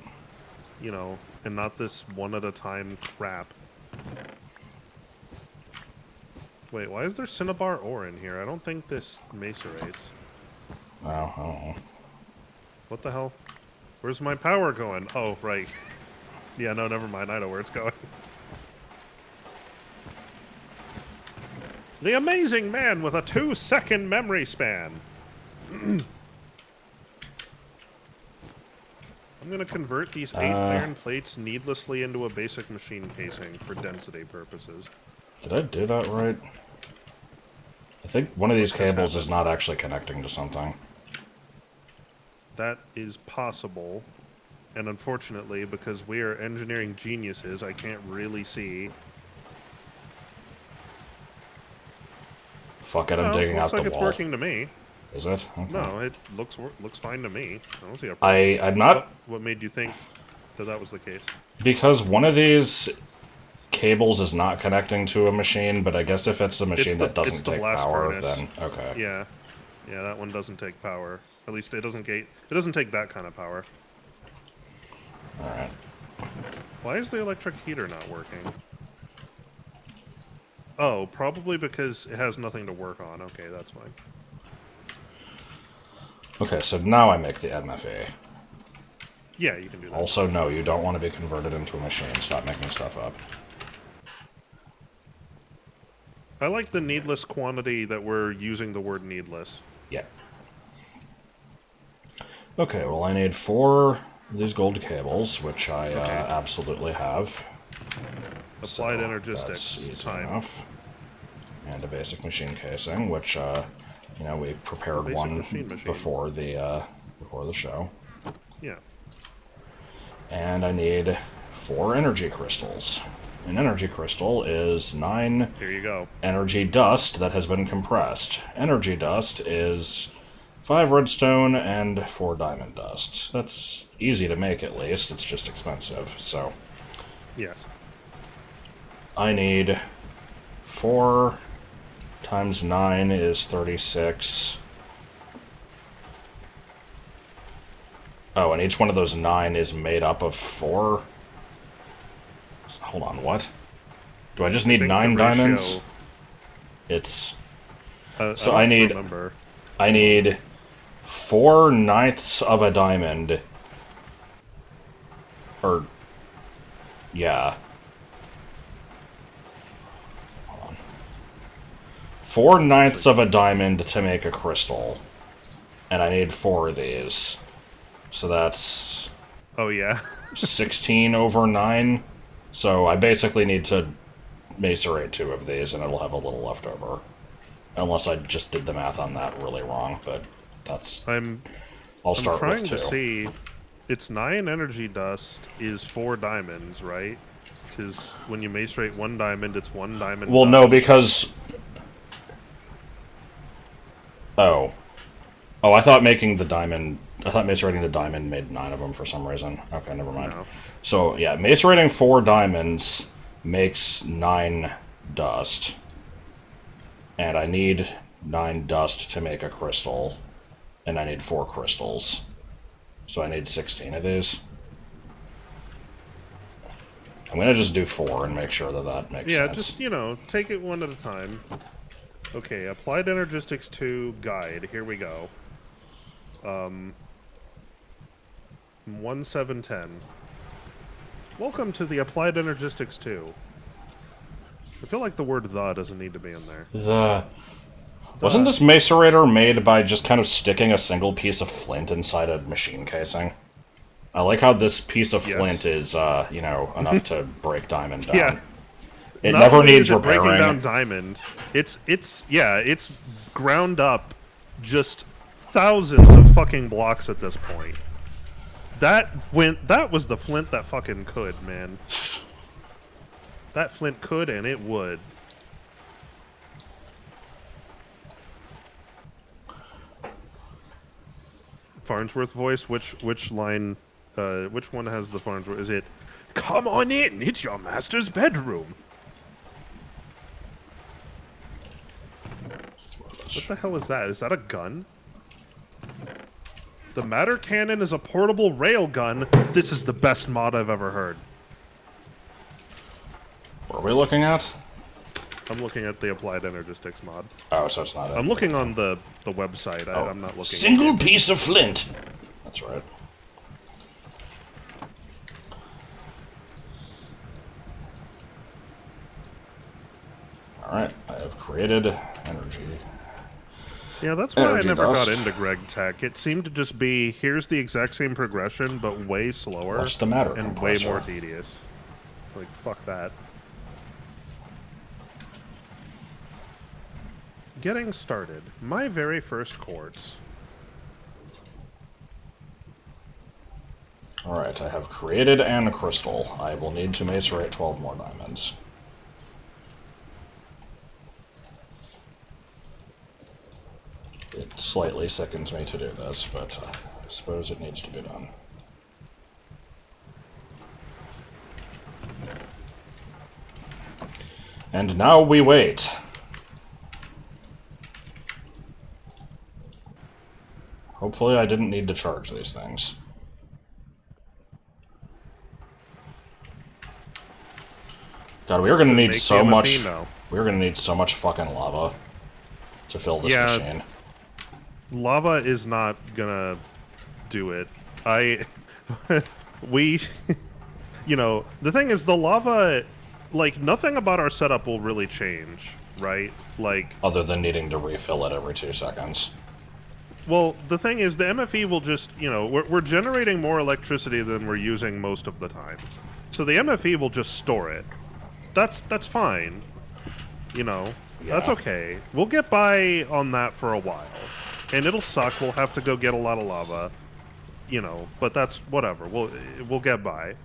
You know, and not this one-at-a-time crap. Wait, why is there cinnabar ore in here? I don't think this macerates. Oh, I don't know. What the hell? Where's my power going? Oh, right. Yeah, no, never mind. I know where it's going. The amazing man with a 2-second memory span. I'm going to convert these 8 iron plates needlessly into a basic machine casing for density purposes. Did I do that right? I think one of these cables is not actually connecting to something. That is possible. And unfortunately, because we are engineering geniuses, I can't really see. Fuck it, I'm digging out the wall. Looks like it's working to me. Is it? Okay. No, it looks fine to me. I don't see a problem. I'm not... What made you think that that was the case? Because one of these cables is not connecting to a machine, but I guess if it's a machine that doesn't take power, then... Okay. Yeah. Yeah, that one doesn't take power. At least it doesn't take that kind of power. Alright. Why is the electric heater not working? Oh, probably because it has nothing to work on. Okay, that's fine. Okay, so now I make the MFA. Yeah, you can do that. Also, no, you don't want to be converted into a machine. Stop making stuff up. I like the needless quantity that we're using the word needless. Yeah. Okay, well, I need 4 of these gold cables, which I absolutely have. Applied so energistics. That's easy time. enough. And a basic machine casing, which, you know, we prepared one machine. before the show. Yeah. And I need 4 energy crystals. An energy crystal is 9 Here you go. energy dust that has been compressed. Energy dust is 5 redstone and 4 diamond dust. That's easy to make, at least. It's just expensive, so... Yes. I need 4 times 9 is 36. Oh, and each one of those 9 is made up of 4? Hold on, what? Do I just need 9 diamonds? It's... so I need... Remember. I need 4/9 of a diamond. Or... yeah. Hold on. 4/9 of a diamond to make a crystal. And I need 4 of these. So that's... Oh, yeah. 16 over 9. So I basically need to macerate 2 of these, and it'll have a little left over. Unless I just did the math on that really wrong, but that's... I'll start with 2. I'm trying to see... It's 9 energy dust is 4 diamonds, right? Because when you macerate 1 diamond, it's 1 diamond Well, dust. no, because... Oh. Oh, I thought making the diamond... I thought macerating the diamond made 9 of them for some reason. Okay, never mind. No. So, yeah, macerating 4 diamonds makes 9 dust. And I need 9 dust to make a crystal. And I need 4 crystals. So I need 16 of these. I'm gonna just do 4 and make sure that that makes sense. Yeah, just, you know, take it one at a time. Okay, Applied Energistics 2 Guide. Here we go. 1710. Welcome to the Applied Energistics 2. I feel like the word "the" doesn't need to be in there. Wasn't this macerator made by just kind of sticking a single piece of flint inside a machine casing? I like how this piece of Yes. flint is, you know, enough to break diamond down. Yeah. It Not never only needs is it breaking repairing. down diamond. It's ground up just thousands of fucking blocks at this point. That was the flint that fucking could, man. That flint could and it would. Farnsworth voice, which line which one has the Farnsworth? Is it "Come on in, it's your master's bedroom"? What the hell is that? Is that a gun? The matter cannon is a portable rail gun. This is the best mod I've ever heard. What are we looking at? I'm looking at the applied energistics mod. Oh, so it's not it. I'm looking on the website. I'm not looking. Single piece of flint. That's right. Alright, I have created energy. Yeah, that's why Energy I never dust. got into Greg Tech. It seemed to just be, here's the exact same progression, but way slower. What's the matter, and compressor? way more tedious. Like, fuck that. Getting started. My very first quartz. Alright, I have created an crystal. I will need to macerate 12 more diamonds. It slightly sickens me to do this, but I suppose it needs to be done. And now we wait. Hopefully I didn't need to charge these things. God, we are gonna need so much. We're gonna need so much fucking lava to fill this machine. Lava is not gonna do it. You know, the thing is, the lava, like, nothing about our setup will really change, right? Like, other than needing to refill it every 2 seconds. Well, the thing is, the MFE will just, you know, we're generating more electricity than we're using most of the time. So the MFE will just store it. That's fine. You know, that's okay. We'll get by on that for a while. And it'll suck. We'll have to go get a lot of lava. You know, but that's whatever. We'll get by.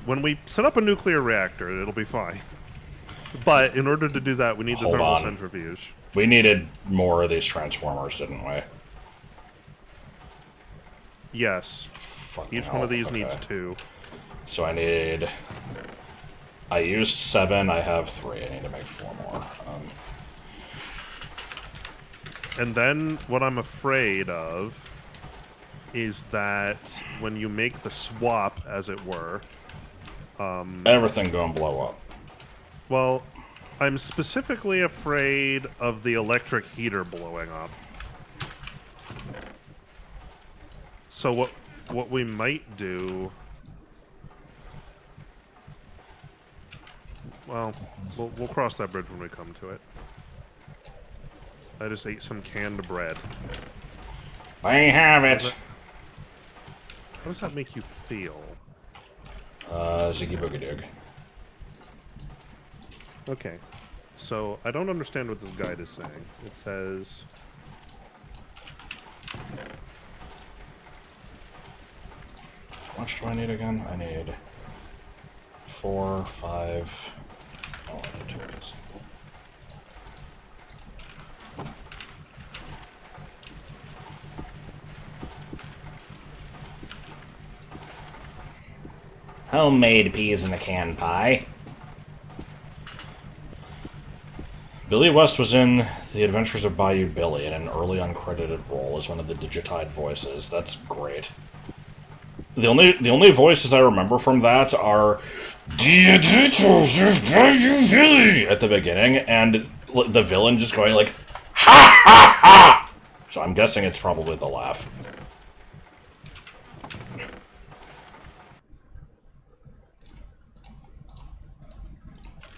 When we set up a nuclear reactor, it'll be fine. But in order to do that, we need the thermal centrifuge. We needed more of these transformers, didn't we? Yes. Fucking Each hell. one of these needs 2. So I need... I used 7, I have 3. I need to make 4 more. And then what I'm afraid of is that when you make the swap, as it were... everything gonna blow up. Well, I'm specifically afraid of the electric heater blowing up. So what we might do... Well, we'll cross that bridge when we come to it. I just ate some canned bread. I have it! How does that make you feel? Ziggy Boogie Doog. Okay. So, I don't understand what this guide is saying. It says... How much do I need again? I need 4, 5... Oh, I need 2 of these. Homemade peas in a can pie. Billy West was in The Adventures of Bayou Billy in an early uncredited role as one of the digitized voices. That's great. The only voices I remember from that are The Adventures of Bayou Billy at the beginning, and the villain just going like ha ha ha. So I'm guessing it's probably the laugh.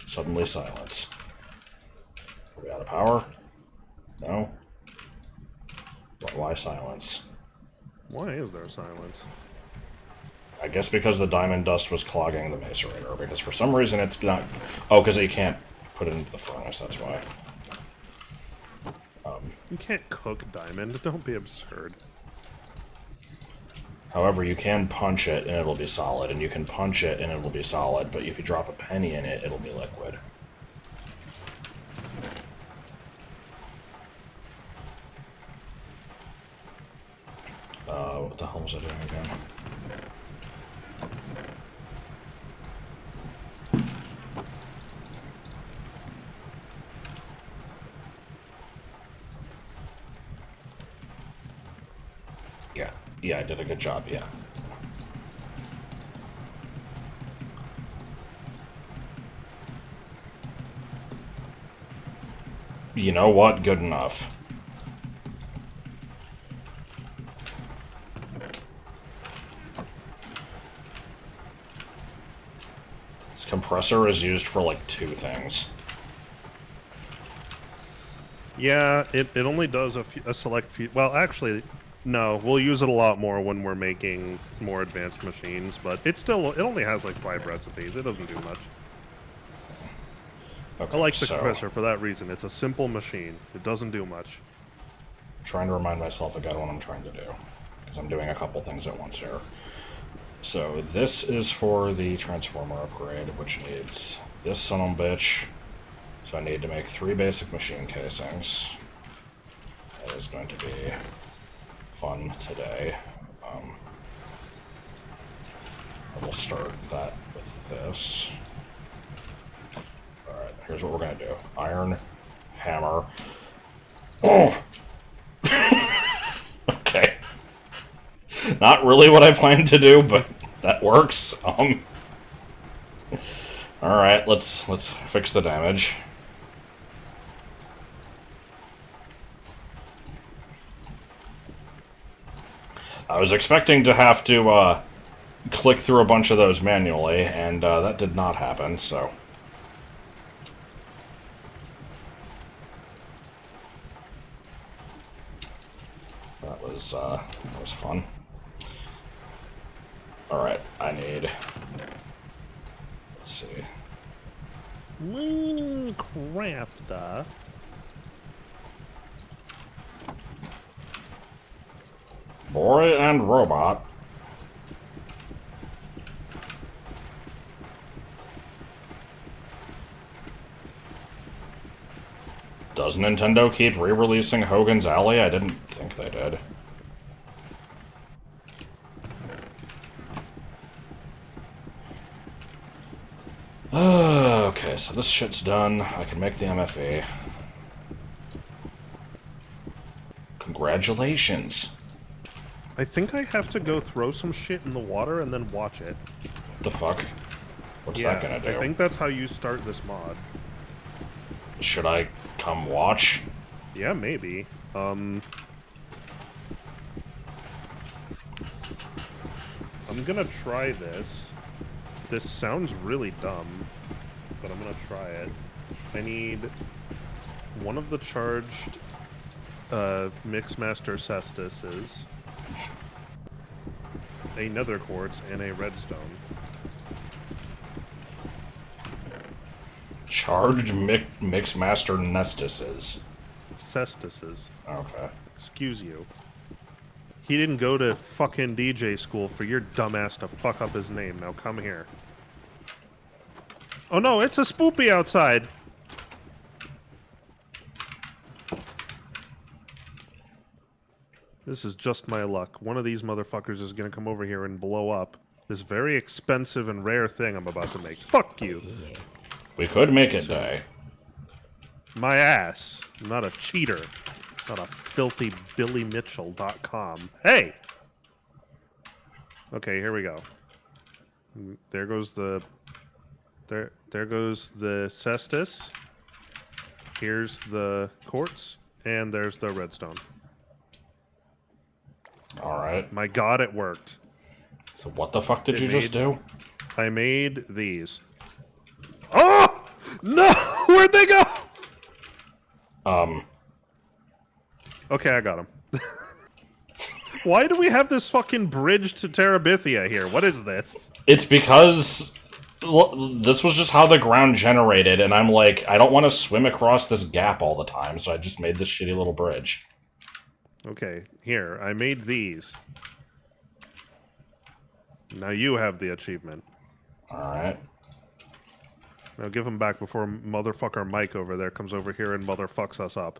Suddenly silence. Are we out of power? No? Why silence? Why is there silence? I guess because the diamond dust was clogging the macerator, because for some reason it's not... Oh, because you can't put it into the furnace, that's why. You can't cook diamond. Don't be absurd. However, you can punch it and it'll be solid, and you can punch it and it'll be solid, but if you drop a penny in it, it'll be liquid. What the hell was I doing again? Yeah, I did a good job, yeah. You know what? Good enough. This compressor is used for, like, 2 things. Yeah, it only does a select few... Well, actually, no. We'll use it a lot more when we're making more advanced machines, but it only has like 5 recipes. It doesn't do much. Okay, I like the compressor for that reason. It's a simple machine. It doesn't do much. I'm trying to remind myself again what I'm trying to do, because I'm doing a couple things at once here. So this is for the transformer upgrade, which needs this son of a bitch. So I need to make 3 basic machine casings. That is going to be fun today. I will start that with this. Alright, here's what we're going to do. Iron, hammer. Oh! Okay. Not really what I planned to do, but that works. Alright, let's fix the damage. I was expecting to have to click through a bunch of those manually, and that did not happen, so... That was fun. Alright, I need... Let's see. Minecrafter. Boy and robot. Does Nintendo keep re-releasing Hogan's Alley? I didn't think they did. Okay, so this shit's done. I can make the MFA. Congratulations. I think I have to go throw some shit in the water and then watch it. What the fuck? What's that gonna do? I think that's how you start this mod. Should I come watch? Yeah, maybe. I'm gonna try this. This sounds really dumb, but I'm gonna try it. I need one of the charged Mixmaster Cestises, a nether quartz, and a redstone. Charged Mixmaster Nestises. Cestises. Okay. Excuse you. He didn't go to fucking DJ school for your dumbass to fuck up his name. Now come here. Oh no, it's a spoopy outside! This is just my luck. One of these motherfuckers is gonna come over here and blow up this very expensive and rare thing I'm about to make. Fuck you! We could make it die. My ass. I'm not a cheater. Not a filthy BillyMitchell.com. Hey! Okay, here we go. There goes the... There goes the cestus. Here's the quartz. And there's the redstone. Alright. My god, it worked. So what the fuck did you just do? I made these. Oh! No! Where'd they go? Um... Okay, I got them. Why do we have this fucking bridge to Terabithia here? What is this? It's because this was just how the ground generated, and I'm like, I don't want to swim across this gap all the time, so I just made this shitty little bridge. Okay, here, I made these. Now you have the achievement. Alright. Now give them back before motherfucker Mike over there comes over here and motherfucks us up.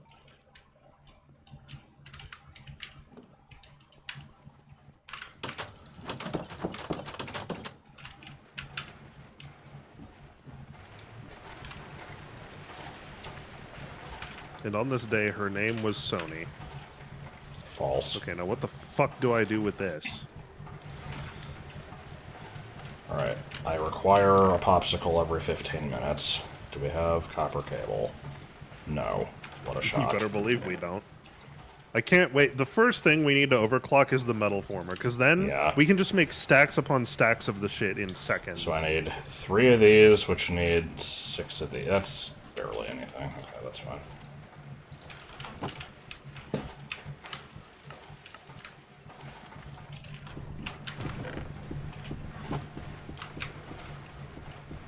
And on this day, her name was Sony. False. Okay, now what the fuck do I do with this? Alright. I require a popsicle every 15 minutes. Do we have copper cable? No. What a shock. You better believe we don't. I can't wait. The first thing we need to overclock is the metal former, because then we can just make stacks upon stacks of the shit in seconds. So I need 3 of these, which need 6 of these. That's barely anything. Okay, that's fine.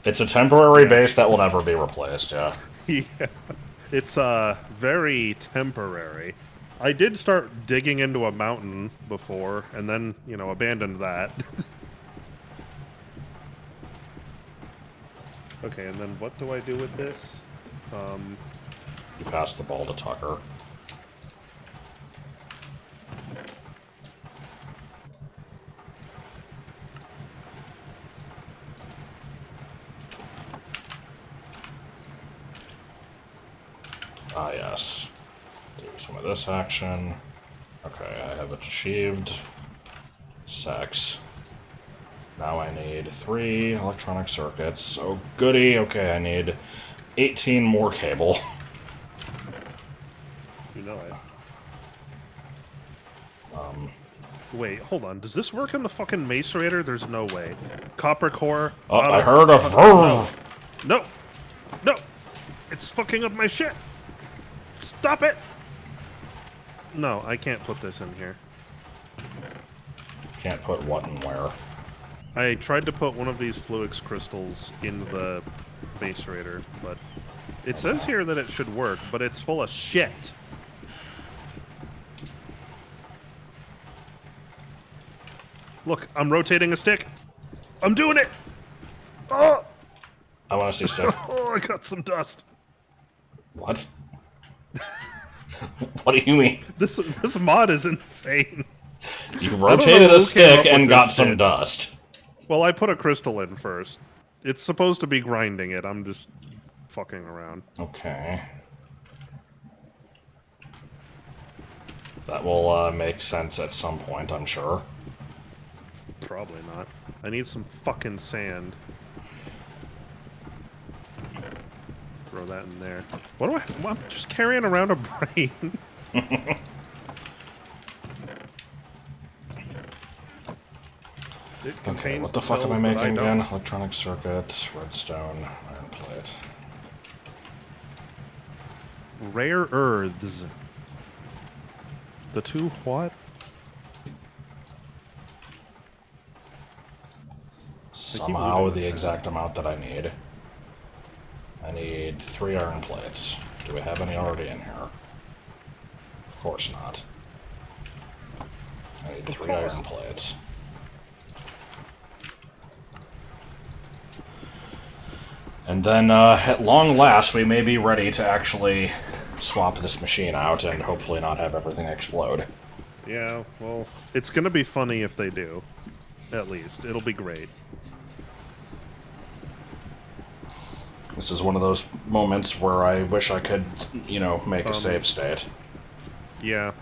It's a temporary base that will never be replaced, yeah. Yeah. It's very temporary. I did start digging into a mountain before, and then, you know, abandoned that. Okay, and then what do I do with this? You pass the ball to Tucker. Ah, yes. Do some of this action. Okay, I have achieved sex. Now I need 3 electronic circuits. Oh, goody. Okay, I need 18 more cable. You know it. Wait, hold on. Does this work in the fucking macerator? There's no way. Copper core. Oh, I heard a verve. No. No. It's fucking up my shit. Stop it. No, I can't put this in here. Can't put what and where. I tried to put one of these Fluix crystals in the macerator, but it says here that it should work, but it's full of shit. Look, I'm rotating a stick. I'm doing it. Oh! I want to see stick. Oh, I got some dust. What? What do you mean? This mod is insane. You rotated a stick and got some shit. dust. Well, I put a crystal in first. It's supposed to be grinding it. I'm just fucking around. Okay. That will make sense at some point, I'm sure. Probably not. I need some fucking sand. Throw that in there. What do I'm just carrying around a brain. Okay, what the fuck am I making again? Electronic circuit, redstone, iron plate. Rare earths. The 2 what? Somehow the exact amount that I need. I need 3 iron plates. Do we have any already in here? Of course not. I need 3 iron plates. And then, at long last, we may be ready to actually swap this machine out and hopefully not have everything explode. Yeah, well, it's gonna be funny if they do. At least. It'll be great. This is one of those moments where I wish I could, you know, make a save state. Yeah.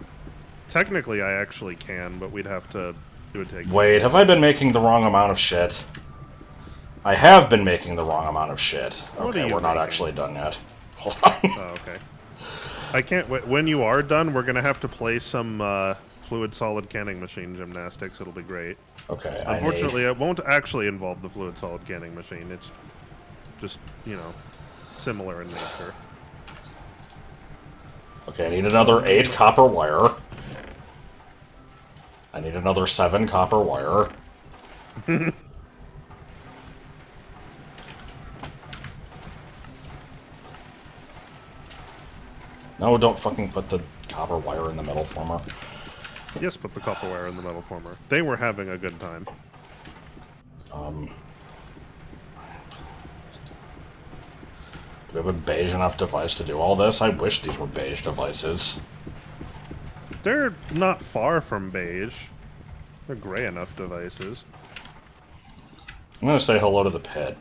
Technically, I actually can, but we'd have to... It would take... Wait, have I been making the wrong amount of shit? I have been making the wrong amount of shit. Okay, we're not actually done yet. Hold on. Oh, okay. I can't... When you are done, we're gonna have to play some fluid solid canning machine gymnastics. It'll be great. Okay, Unfortunately, it won't actually involve the fluid solid canning machine. It's just, you know, similar in nature. Okay, I need another 8 copper wire. I need another 7 copper wire. No, don't fucking put the copper wire in the metal former. Yes, put the copper wire in the metal former. They were having a good time. Do we have a beige enough device to do all this? I wish these were beige devices. They're not far from beige. They're gray enough devices. I'm gonna say hello to the pit.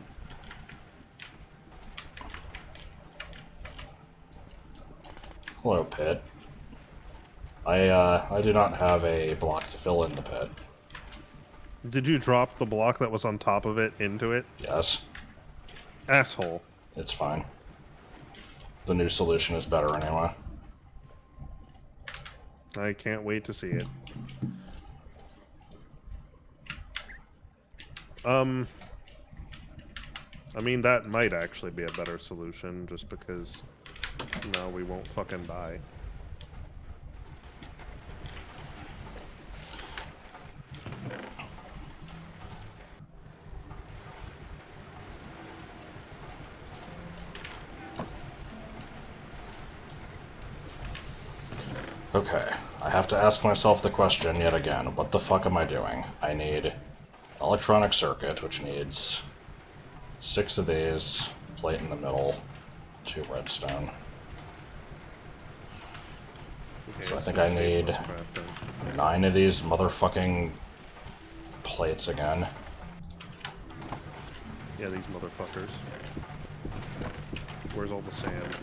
Hello, pit. I do not have a block to fill in the pit. Did you drop the block that was on top of it into it? Yes. Asshole. It's fine. The new solution is better anyway. I can't wait to see it. I mean, that might actually be a better solution, just because now we won't fucking die. Okay, I have to ask myself the question yet again. What the fuck am I doing? I need an electronic circuit, which needs 6 of these, plate in the middle, 2 redstone. Okay, So I think I need 9 of these motherfucking plates again. Yeah, these motherfuckers. Where's all the sand?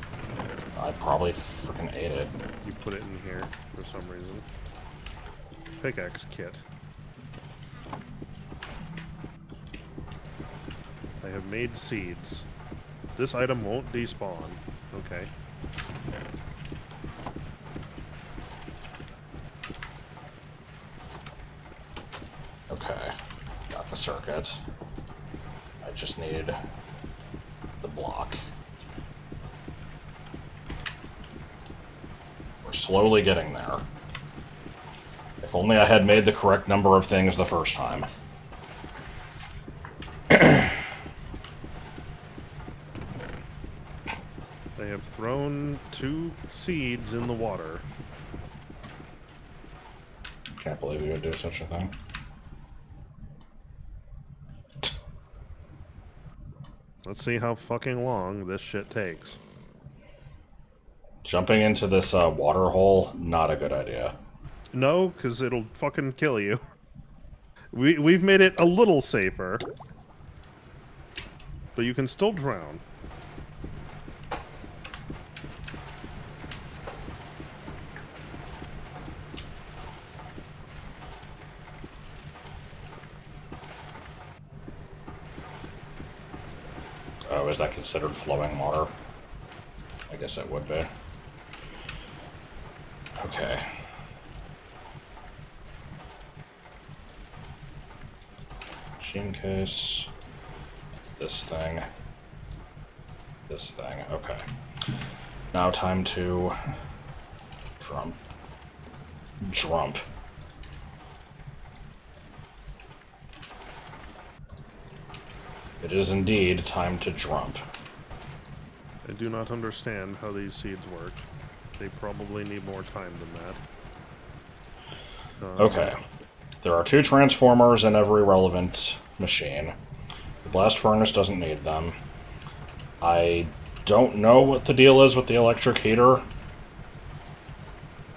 I probably freaking ate it. You put it in here for some reason. Pickaxe kit. I have made seeds. This item won't despawn. Okay. Okay, got the circuit. I just need the block. We're slowly getting there. If only I had made the correct number of things the first time. They have thrown 2 seeds in the water. Can't believe you would do such a thing. Let's see how fucking long this shit takes. Jumping into this water hole, not a good idea. No, because it'll fucking kill you. We've made it a little safer. But you can still drown. Oh, is that considered flowing water? I guess it would be. Okay. Machine case. This thing. This thing. Okay. Now time to jump. It is indeed time to jump. I do not understand how these seeds work. They probably need more time than that. Okay. There are 2 transformers in every relevant machine. The blast furnace doesn't need them. I don't know what the deal is with the electric heater.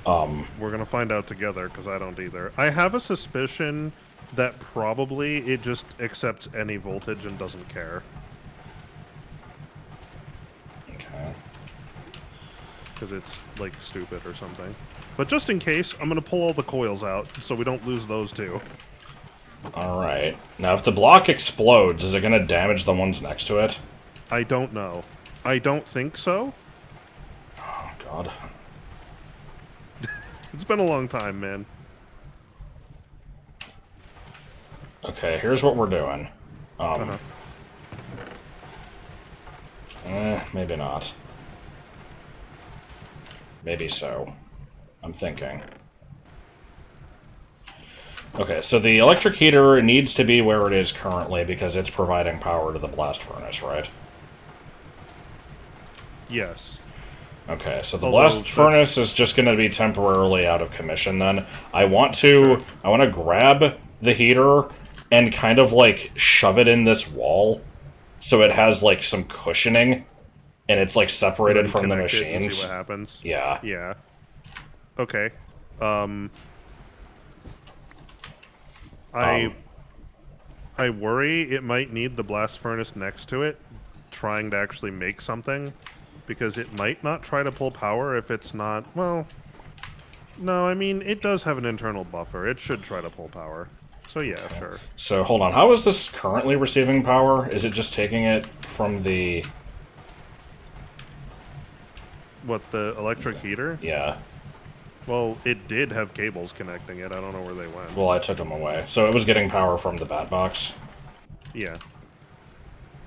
We're gonna find out together, because I don't either. I have a suspicion that probably it just accepts any voltage and doesn't care. Okay. Because it's, like, stupid or something. But just in case, I'm gonna pull all the coils out, so we don't lose those 2. Alright. Now, if the block explodes, is it going to damage the ones next to it? I don't know. I don't think so. Oh, God. It's been a long time, man. Okay, here's what we're doing. Maybe not. Maybe so. I'm thinking. Okay, so the electric heater needs to be where it is currently because it's providing power to the blast furnace, right? Yes. Okay, so the Although blast furnace is just going to be temporarily out of commission then. I want Sure. to grab the heater and kind of like shove it in this wall so it has like some cushioning and it's like And separated then from the connect it and see what machines. happens. Yeah. Yeah. Okay. Um, I Um, I worry it might need the blast furnace next to it, trying to actually make something, because it might not try to pull power if it's not. Well, no, I mean it does have an internal buffer. It should try to pull power. So yeah, okay. sure. So hold on, how is this currently receiving power? Is it just taking it from the... What, the electric heater? Yeah. Well, it did have cables connecting it. I don't know where they went. Well, I took them away. So it was getting power from the bat box? Yeah.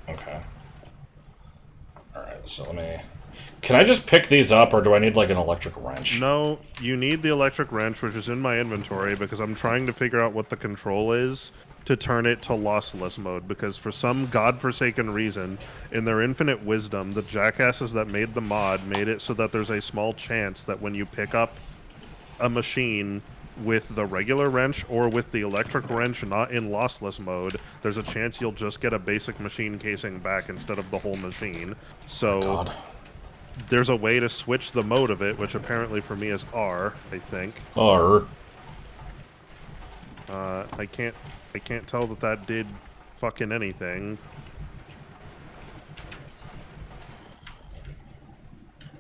Okay. Alright, so let me... Can I just pick these up, or do I need, like, an electric wrench? No, you need the electric wrench, which is in my inventory, because I'm trying to figure out what the control is to turn it to lossless mode, because for some godforsaken reason, in their infinite wisdom, the jackasses that made the mod made it so that there's a small chance that when you pick up a machine with the regular wrench or with the electric wrench not in lossless mode, there's a chance you'll just get a basic machine casing back instead of the whole machine. Oh, So God. there's a way to switch the mode of it, which apparently for me is R, I think. Or... I can't tell that that did fucking anything.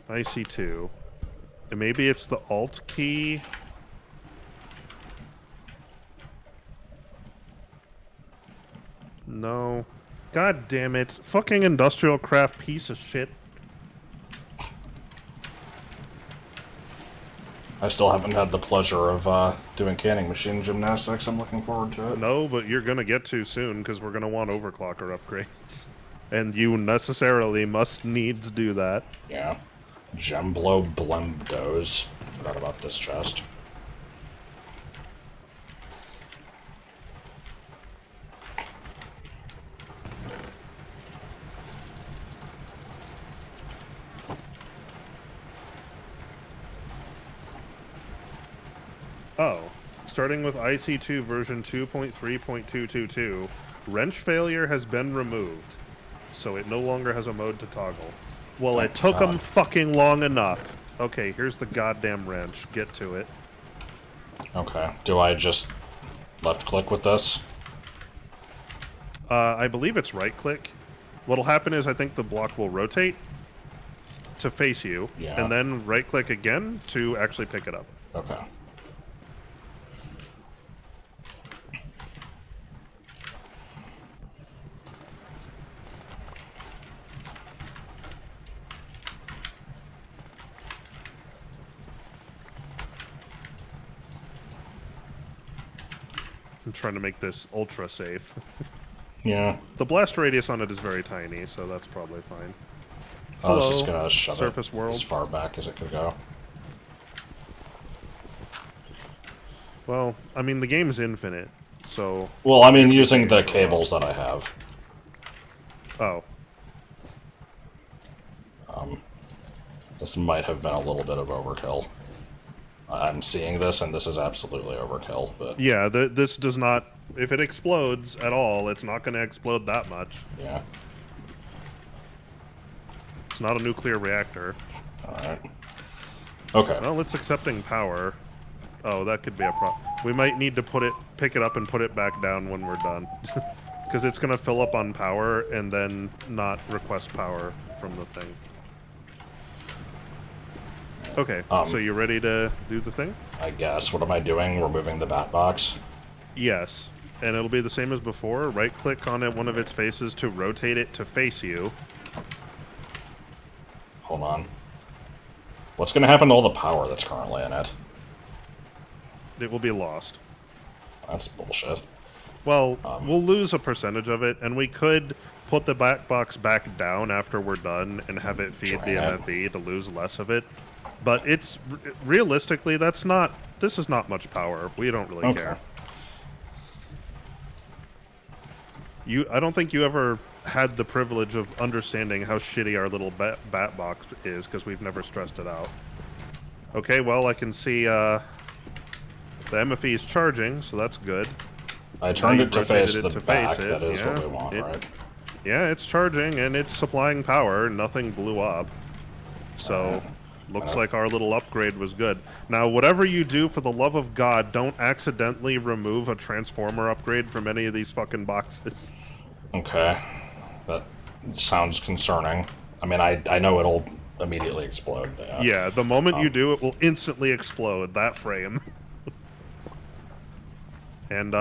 IC2. And maybe it's the Alt key. No. God damn it. Fucking industrial craft piece of shit. I still haven't had the pleasure of doing canning machine gymnastics. I'm looking forward to it. No, but you're gonna get to soon, because we're gonna want overclocker upgrades. And you necessarily must needs do that. Yeah. Gemblow Blembdos. Forgot about this chest. Oh. Starting with IC2 version 2.3.222, wrench failure has been removed, so it no longer has a mode to toggle. Well, it took them fucking long enough. Okay, here's the goddamn wrench. Get to it. Okay. Do I just left-click with this? I believe it's right-click. What'll happen is I think the block will rotate to face you, Yeah. and then right-click again to actually pick it up. Okay. I'm trying to make this ultra safe. Yeah. The blast radius on it is very tiny, so that's probably fine. I was just Hello, gonna shove surface it world. as far back as it could go. Well, I mean, the game's infinite, so... Well, I mean, using the cables that I have. Oh. This might have been a little bit of overkill. I'm seeing this, and this is absolutely overkill, but... Yeah, this does not... If it explodes at all, it's not going to explode that much. Yeah. It's not a nuclear reactor. Alright. Okay. Well, it's accepting power. Oh, that could be a problem. We might need to pick it up and put it back down when we're done. Because it's going to fill up on power and then not request power from the thing. Okay, so you ready to do the thing? I guess. What am I doing? Removing the bat box? Yes. And it'll be the same as before. Right-click on one of its faces to rotate it to face you. Hold on. What's gonna happen to all the power that's currently in it? It will be lost. That's bullshit. Well, we'll lose a percentage of it, and we could put the back box back down after we're done and have it feed the Drain it. MFE to lose less of it. But it's realistically, this is not much power. We don't really care. I don't think you ever had the privilege of understanding how shitty our little bat box is, because we've never stressed it out. Okay, well, I can see the MFE is charging, so that's good. I turned it to face the back. It. That is Yeah, what we want, right? Yeah, it's charging, and it's supplying power. Nothing blew up. So, looks like our little upgrade was good. Now, whatever you do, for the love of God, don't accidentally remove a transformer upgrade from any of these fucking boxes. Okay. That sounds concerning. I mean, I know it'll immediately explode. But, yeah, the moment you do, it will instantly explode, that frame. And,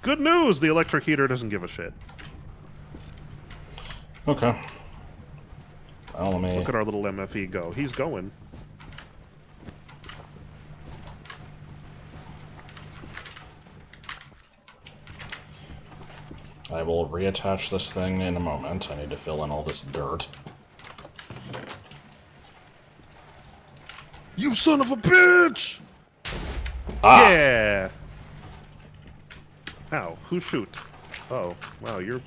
good news! The electric heater doesn't give a shit. Okay. Well, let me... Look at our little MFE go. He's going. I will reattach this thing in a moment. I need to fill in all this dirt. You son of a bitch! Ah! Yeah! Ow, who shoot? Oh, wow, you're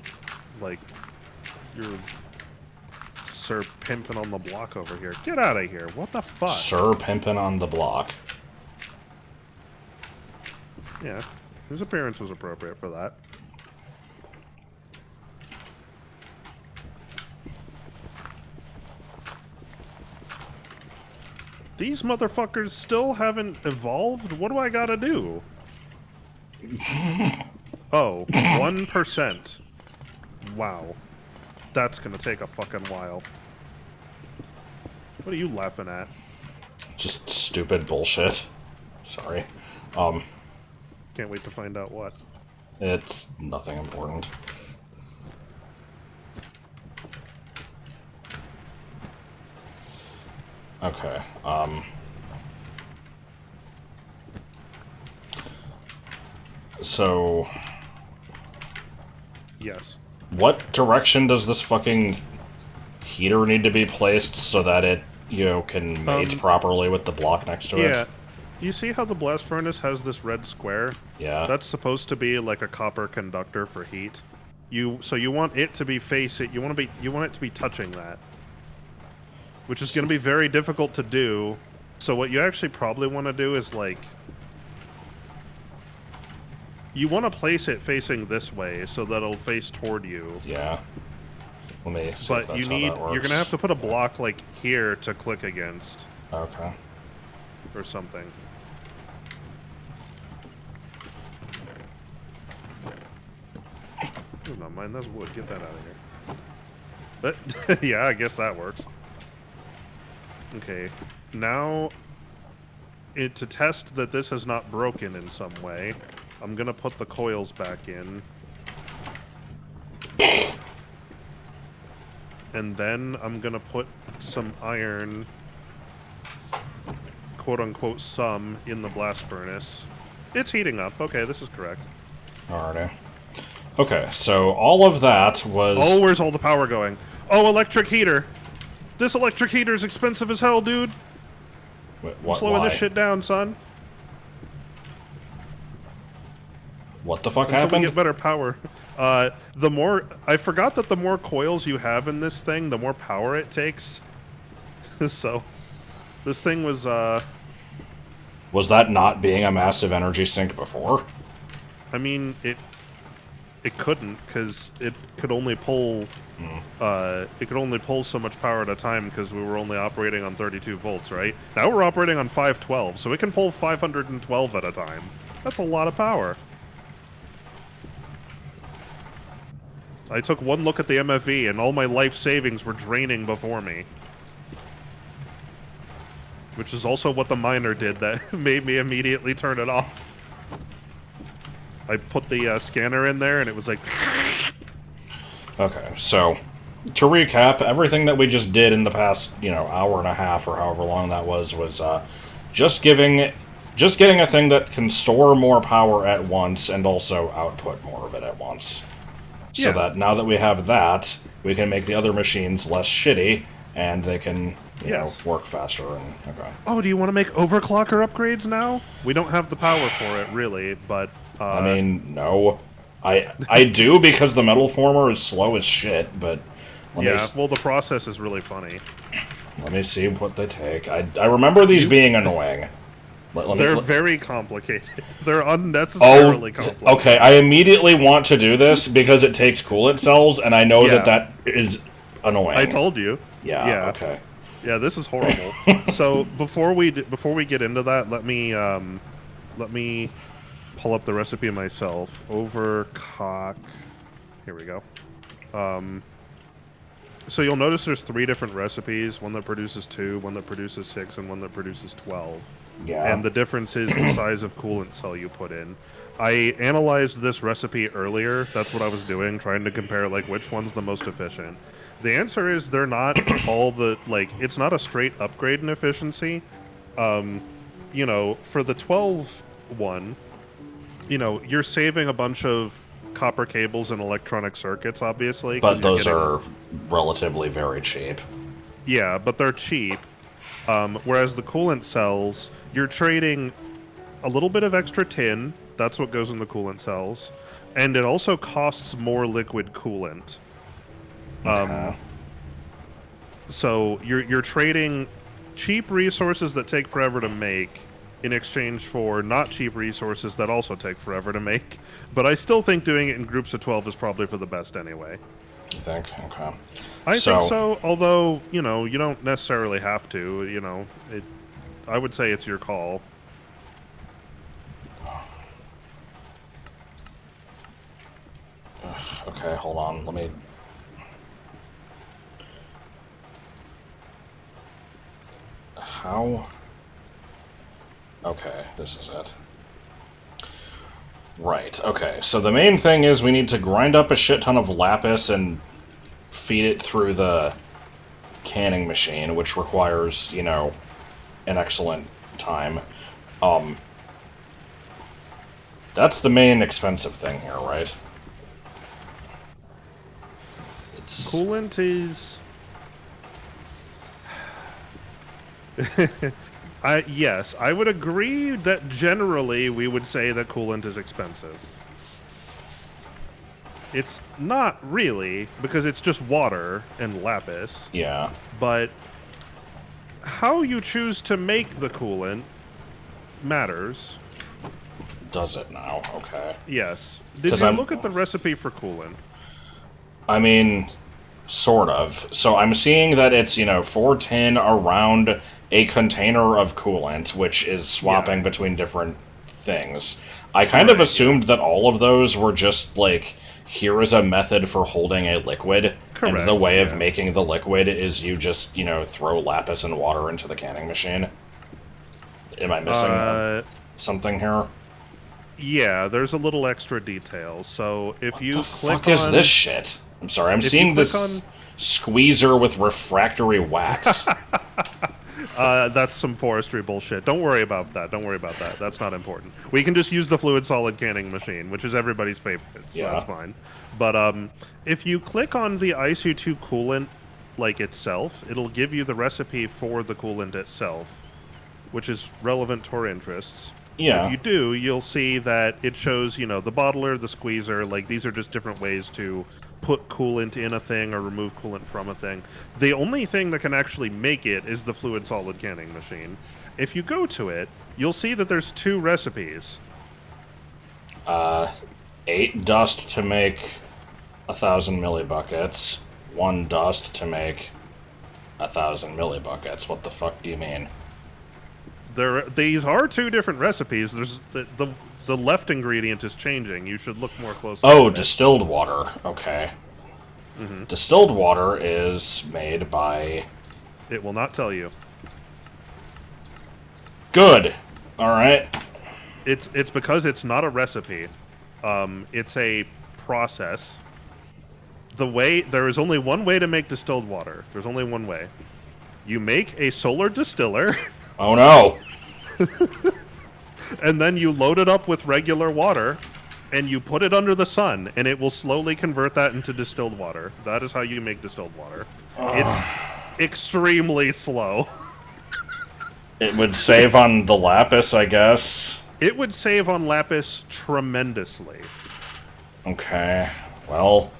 Sir Pimpin' on the block over here. Get out of here. What the fuck? Sir Pimpin' on the block. Yeah, his appearance was appropriate for that. These motherfuckers still haven't evolved? What do I gotta do? Oh, 1%. Wow. That's gonna take a fucking while. What are you laughing at? Just stupid bullshit. Sorry. Can't wait to find out what. It's nothing important. Okay, so... Yes. What direction does this fucking heater need to be placed so that it, you know, can mate properly with the block next to it? Yeah. You see how the blast furnace has this red square? Yeah. That's supposed to be like a copper conductor for heat. So you want it to be you want it to be touching that. Which is going to be very difficult to do. So what you actually probably want to do is, like... You want to place it facing this way so that it'll face toward you. Yeah. Let me see but if that's you how need... that works. You're going to have to put a block, like, here to click against. Okay. Or something. Oh, not mine, that's wood. Get that out of here. But, yeah, I guess that works. Okay, now, to test that this has not broken in some way, I'm gonna put the coils back in. And then I'm gonna put some iron, quote-unquote some, in the blast furnace. It's heating up. Okay, this is correct. Alrighty. Okay, so all of that was... Oh, where's all the power going? Oh, electric heater! This electric heater is expensive as hell, dude! Wait, I'm slowing this shit down, son. What the fuck Until happened? we get better power. The more... I forgot that the more coils you have in this thing, the more power it takes. So, this thing was, Was that not being a massive energy sink before? I mean, it couldn't, because it could only pull... it could only pull so much power at a time because we were only operating on 32 volts, right? Now we're operating on 512, so it can pull 512 at a time. That's a lot of power. I took one look at the MFE, and all my life savings were draining before me. Which is also what the miner did that made me immediately turn it off. I put the scanner in there, and it was like... Okay, so, to recap, everything that we just did in the past, you know, hour and a half or however long that was just getting a thing that can store more power at once and also output more of it at once. So that now that we have that, we can make the other machines less shitty, and they can, you know, work faster. And okay. Oh, do you want to make overclocker upgrades now? We don't have the power for it, really, but... I mean, no. I do because the metal former is slow as shit, but Yeah, well, the process is really funny. let me see what they take. I remember these being annoying. They're very complicated. They're Oh, unnecessarily complicated. okay. I immediately want to do this because it takes coolant cells, and I know Yeah. that is annoying. I told you. Yeah. Okay. Yeah, this is horrible. So before we get into that, let me pull up the recipe myself. Overcock. Here we go. So you'll notice there's 3 different recipes: one that produces 2, one that produces 6, and one that produces 12. Yeah. And the difference is the size of coolant cell you put in. I analyzed this recipe earlier. That's what I was doing, trying to compare like which one's the most efficient. The answer is they're not all the like. It's not a straight upgrade in efficiency. You know, for the 12 one, you know, you're saving a bunch of copper cables and electronic circuits, obviously. 'Cause But you're those getting, are relatively very cheap. yeah, but they're cheap. Whereas the coolant cells, you're trading a little bit of extra tin. That's what goes in the coolant cells, and it also costs more liquid coolant. Okay. So you're trading cheap resources that take forever to make in exchange for not cheap resources that also take forever to make. But I still think doing it in groups of 12 is probably for the best anyway. You think? Okay. I think so, although, you know, you don't necessarily have to, you know. I would say it's your call. Okay, hold on. Let me... How... Okay, this is it. Right, okay. So the main thing is we need to grind up a shit ton of lapis and feed it through the canning machine, which requires, you know, an excellent time. That's the main expensive thing here, right? It's... Coolant is... yes, I would agree that generally we would say that coolant is expensive. It's not really, because it's just water and lapis. Yeah. But how you choose to make the coolant matters. Does it now? Okay. Yes. Did you look at the recipe for coolant? I mean, sort of. So I'm seeing that it's, you know, 4 tin around a container of coolant, which is swapping between different things. I kind of assumed that all of those were just, like, here is a method for holding a liquid, Correct, and the way of making the liquid is you just, you know, throw lapis and water into the canning machine. Am I missing something here? Yeah, there's a little extra detail. So if you click fuck is this shit? I'm sorry, I'm seeing this squeezer with refractory wax. That's some forestry bullshit. Don't worry about that. Don't worry about that. That's not important. We can just use the fluid solid canning machine, which is everybody's favorite, so that's fine. But if you click on the ISU2 coolant, like, itself, it'll give you the recipe for the coolant itself, which is relevant to our interests. Yeah. If you do, you'll see that it shows, you know, the bottler, the squeezer, like, these are just different ways to put coolant in a thing or remove coolant from a thing. The only thing that can actually make it is the fluid solid canning machine. If you go to it, you'll see that there's 2 recipes. 8 dust to make 1,000 millibuckets. 1 dust to make 1,000 millibuckets. What the fuck do you mean? These are 2 different recipes. There's the left ingredient is changing. You should look more closely. Oh, distilled water. Okay. Distilled water is made by... It will not tell you. Good. All right. It's because it's not a recipe. It's a process. There is only one way to make distilled water. There's only one way. You make a solar distiller. Oh no. And then you load it up with regular water, and you put it under the sun, and it will slowly convert that into distilled water. That is how you make distilled water. It's extremely slow. It would save on the lapis, I guess. It would save on lapis tremendously. Okay, well,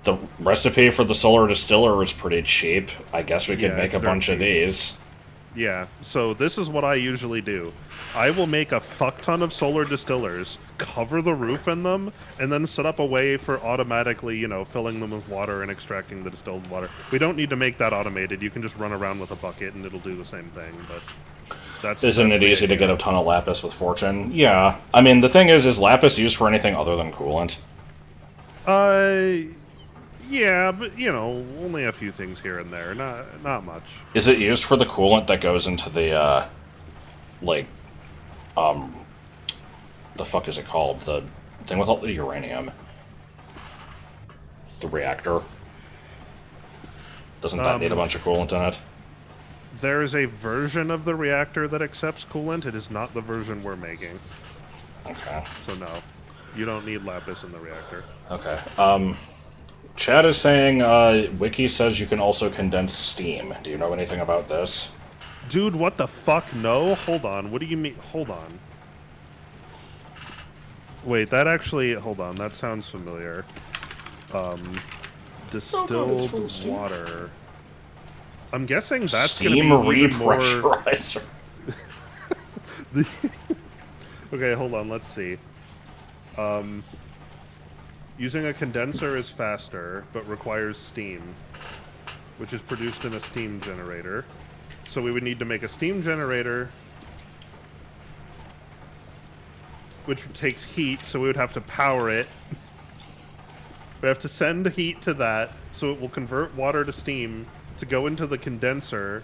the recipe for the solar distiller is pretty cheap. I guess we could Yeah, make it's a dirt bunch of cheap. these. Yeah, so this is what I usually do. I will make a fuck ton of solar distillers, cover the roof in them, and then set up a way for automatically, filling them with water and extracting the distilled water. We don't need to make that automated. You can just run around with a bucket and it'll do the same thing, but Isn't that's it the easy to get idea. a ton of lapis with fortune? Yeah. I mean, the thing is lapis used for anything other than coolant? Uh, yeah, but only a few things here and there, not much. Is it used for the coolant that goes into the, like, the fuck is it called? The thing with all the uranium. The reactor. Doesn't that need a bunch of coolant in it? There is a version of the reactor that accepts coolant. It is not the version we're making. Okay. So no, you don't need lapis in the reactor. Okay. Chad is saying, Wiki says you can also condense steam. Do you know anything about this? Dude, what the fuck? No, hold on. What do you mean? Hold on. Wait, that actually. Hold on. That sounds familiar. Distilled water. I'm guessing that's going Steam to be even more. repressurizer. Okay, hold on. Let's see. Using a condenser is faster, but requires steam, which is produced in a steam generator. So we would need to make a steam generator, which takes heat, so we would have to power it. We have to send heat to that, so it will convert water to steam to go into the condenser,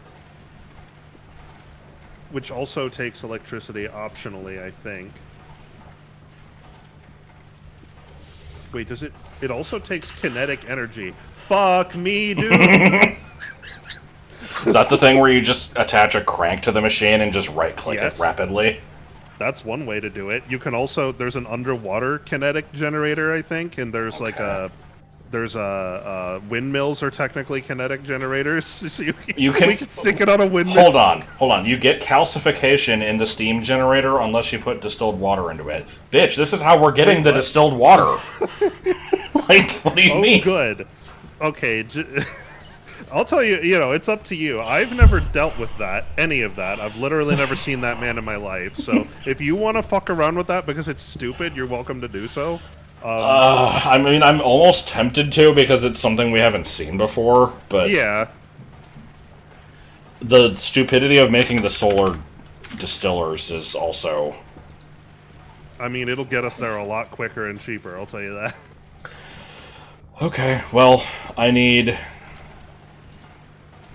which also takes electricity optionally, I think. Wait, does it? It also takes kinetic energy. Fuck me, dude! Is that the thing where you just attach a crank to the machine and just right-click Yes. it rapidly? That's one way to do it. You can also there's an underwater kinetic generator, I think, and there's windmills are technically kinetic generators. So we can stick it on a windmill. Hold on. You get calcification in the steam generator unless you put distilled water into it. Bitch, this is how we're getting the distilled water. Like, what do you mean? Good. Okay. I'll tell you, it's up to you. I've never dealt with any of that. I've literally never seen that man in my life. So if you want to fuck around with that because it's stupid, you're welcome to do so. I mean, I'm almost tempted to because it's something we haven't seen before, but... Yeah. The stupidity of making the solar distillers is also... I mean, it'll get us there a lot quicker and cheaper, I'll tell you that. Okay, well, I need...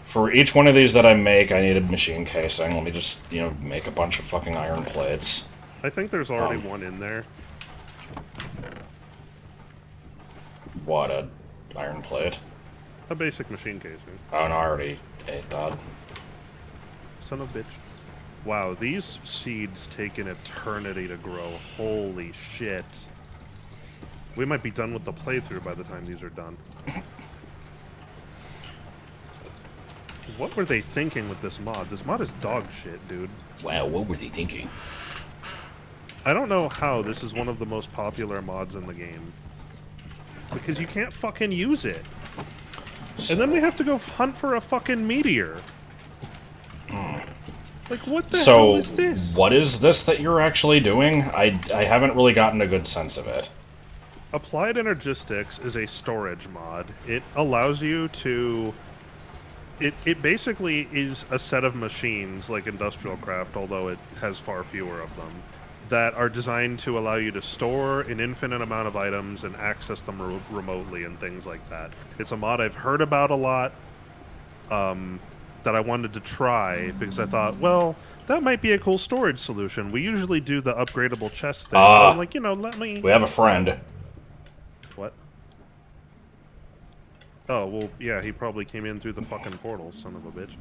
For each one of these that I make, I need a machine casing. Let me just, make a bunch of fucking iron plates. I think there's already one in there. What, a iron plate? A basic machine casing. Oh, no, I already ate that. Son of a bitch. Wow, these seeds take an eternity to grow. Holy shit. We might be done with the playthrough by the time these are done. What were they thinking with this mod? This mod is dog shit, dude. Wow, what were they thinking? I don't know how this is one of the most popular mods in the game. Because you can't fucking use it. And then we have to go hunt for a fucking meteor. Like, what the hell is this? What is this that you're actually doing? I haven't really gotten a good sense of it. Applied Energistics is a storage mod. It allows you to... It basically is a set of machines like Industrial Craft, although it has far fewer of them, that are designed to allow you to store an infinite amount of items and access them remotely and things like that. It's a mod I've heard about a lot, that I wanted to try because I thought, well, that might be a cool storage solution. We usually do the upgradable chest thing. I'm like, let me... We have a friend. What? Oh, well, yeah, he probably came in through the fucking portal, son of a bitch.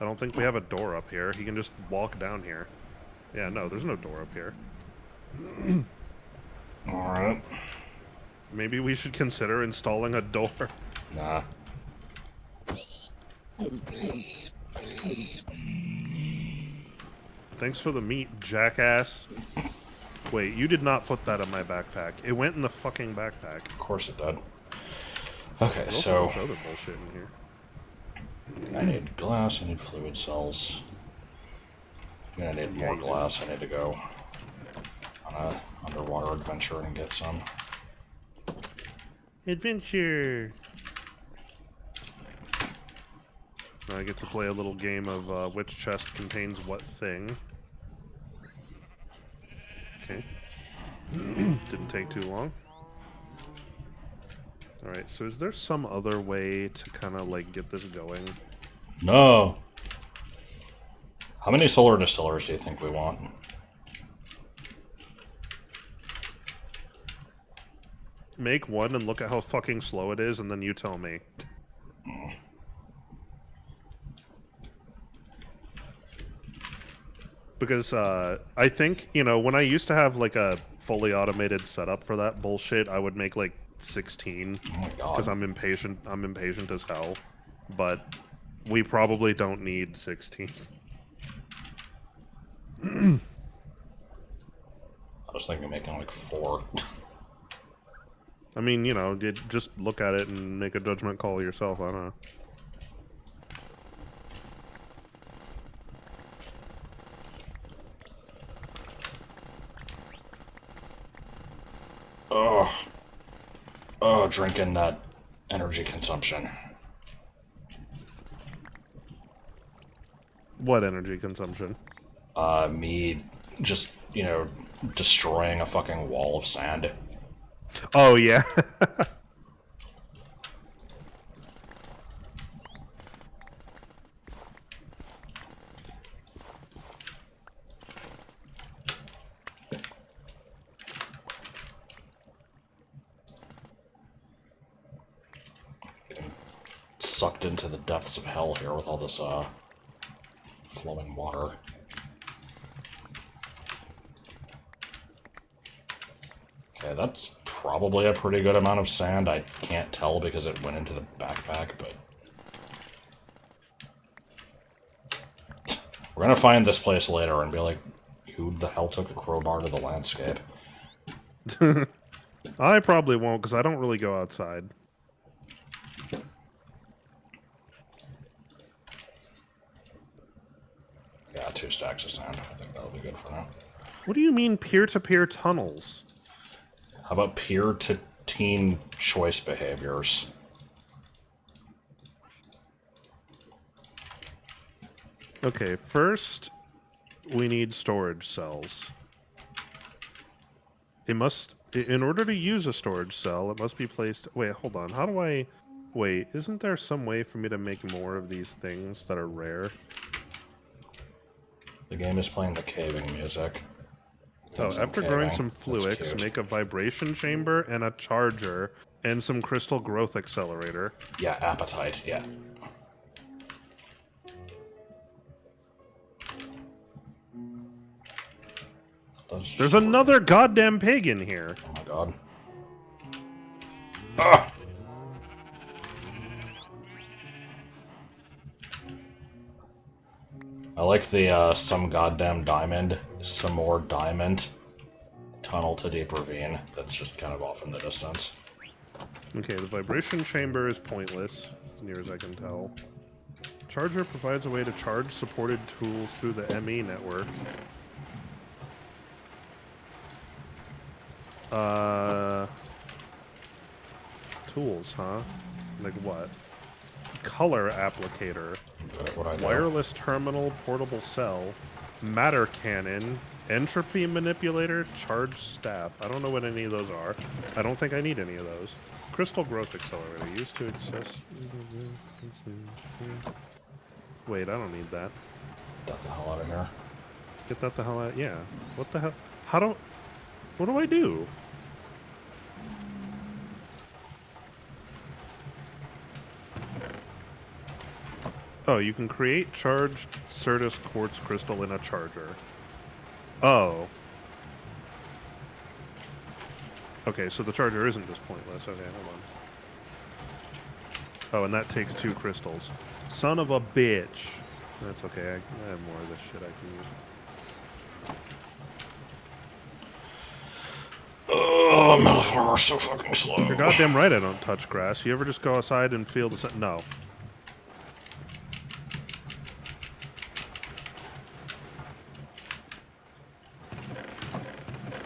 I don't think we have a door up here. He can just walk down here. Yeah, no, there's no door up here. Alright. Maybe we should consider installing a door. Nah. Thanks for the meat, jackass. Wait, you did not put that in my backpack. It went in the fucking backpack. Of course it did. Okay, There's also so... a bunch of other bullshit in here. I need glass, I need fluid cells. I'm gonna need more glass, I need to go on a underwater adventure and get some. Adventure! Now I get to play a little game of which chest contains what thing. Okay. Didn't take too long. Alright, so is there some other way to kind of, like, get this going? No! How many solar distillers do you think we want? Make one and look at how fucking slow it is, and then you tell me. Because, I think, you know, when I used to have, like, a fully automated setup for that bullshit, I would make, like, 16. Oh my god. Because I'm impatient as hell. But we probably don't need 16. I was thinking of making like 4. I mean, you know, just look at it and make a judgment call yourself. I don't know. Oh, drinking that energy consumption. What energy consumption? Me just, you know, destroying a fucking wall of sand. Oh, yeah. Sucked into the depths of hell here with all this, flowing water. Okay, that's probably a pretty good amount of sand. I can't tell because it went into the backpack, but... We're gonna find this place later and be like, who the hell took a crowbar to the landscape? I probably won't, because I don't really go outside. Yeah, 2 stacks of sand. I think that'll be good for now. What do you mean peer-to-peer tunnels? How about peer-to-teen choice behaviors? Okay, first, we need storage cells. It must... In order to use a storage cell, it must be placed... Wait, hold on. How do I... Wait, isn't there some way for me to make more of these things that are rare? The game is playing the caving music. Oh, Things after I'm growing caving. some That's fluix, cute. make a vibration chamber and a charger and some crystal growth accelerator. Yeah, appetite, yeah. There's another goddamn pig in here. Oh my god. Ah! I like the, some goddamn diamond, some more diamond, tunnel to deep ravine. That's just kind of off in the distance. Okay, the vibration chamber is pointless, as near as I can tell. Charger provides a way to charge supported tools through the ME network. Tools, huh? Like what? Color applicator. What I do. Wireless terminal portable cell. Matter cannon. Entropy manipulator. Charge staff. I don't know what any of those are. I don't think I need any of those. Crystal growth accelerator. Used to access... Wait, I don't need that. Get the hell out of here. Get that the hell out. Yeah. What the hell? How do... What do I do? Oh, you can create charged Certus quartz crystal in a charger. Oh. Okay, so the charger isn't just pointless. Okay, hold on. Oh, and that takes 2 crystals. Son of a bitch. That's okay. I have more of this shit I can use. Oh, metal farmer's so fucking slow. You're goddamn right I don't touch grass. You ever just go outside and feel the sun? No.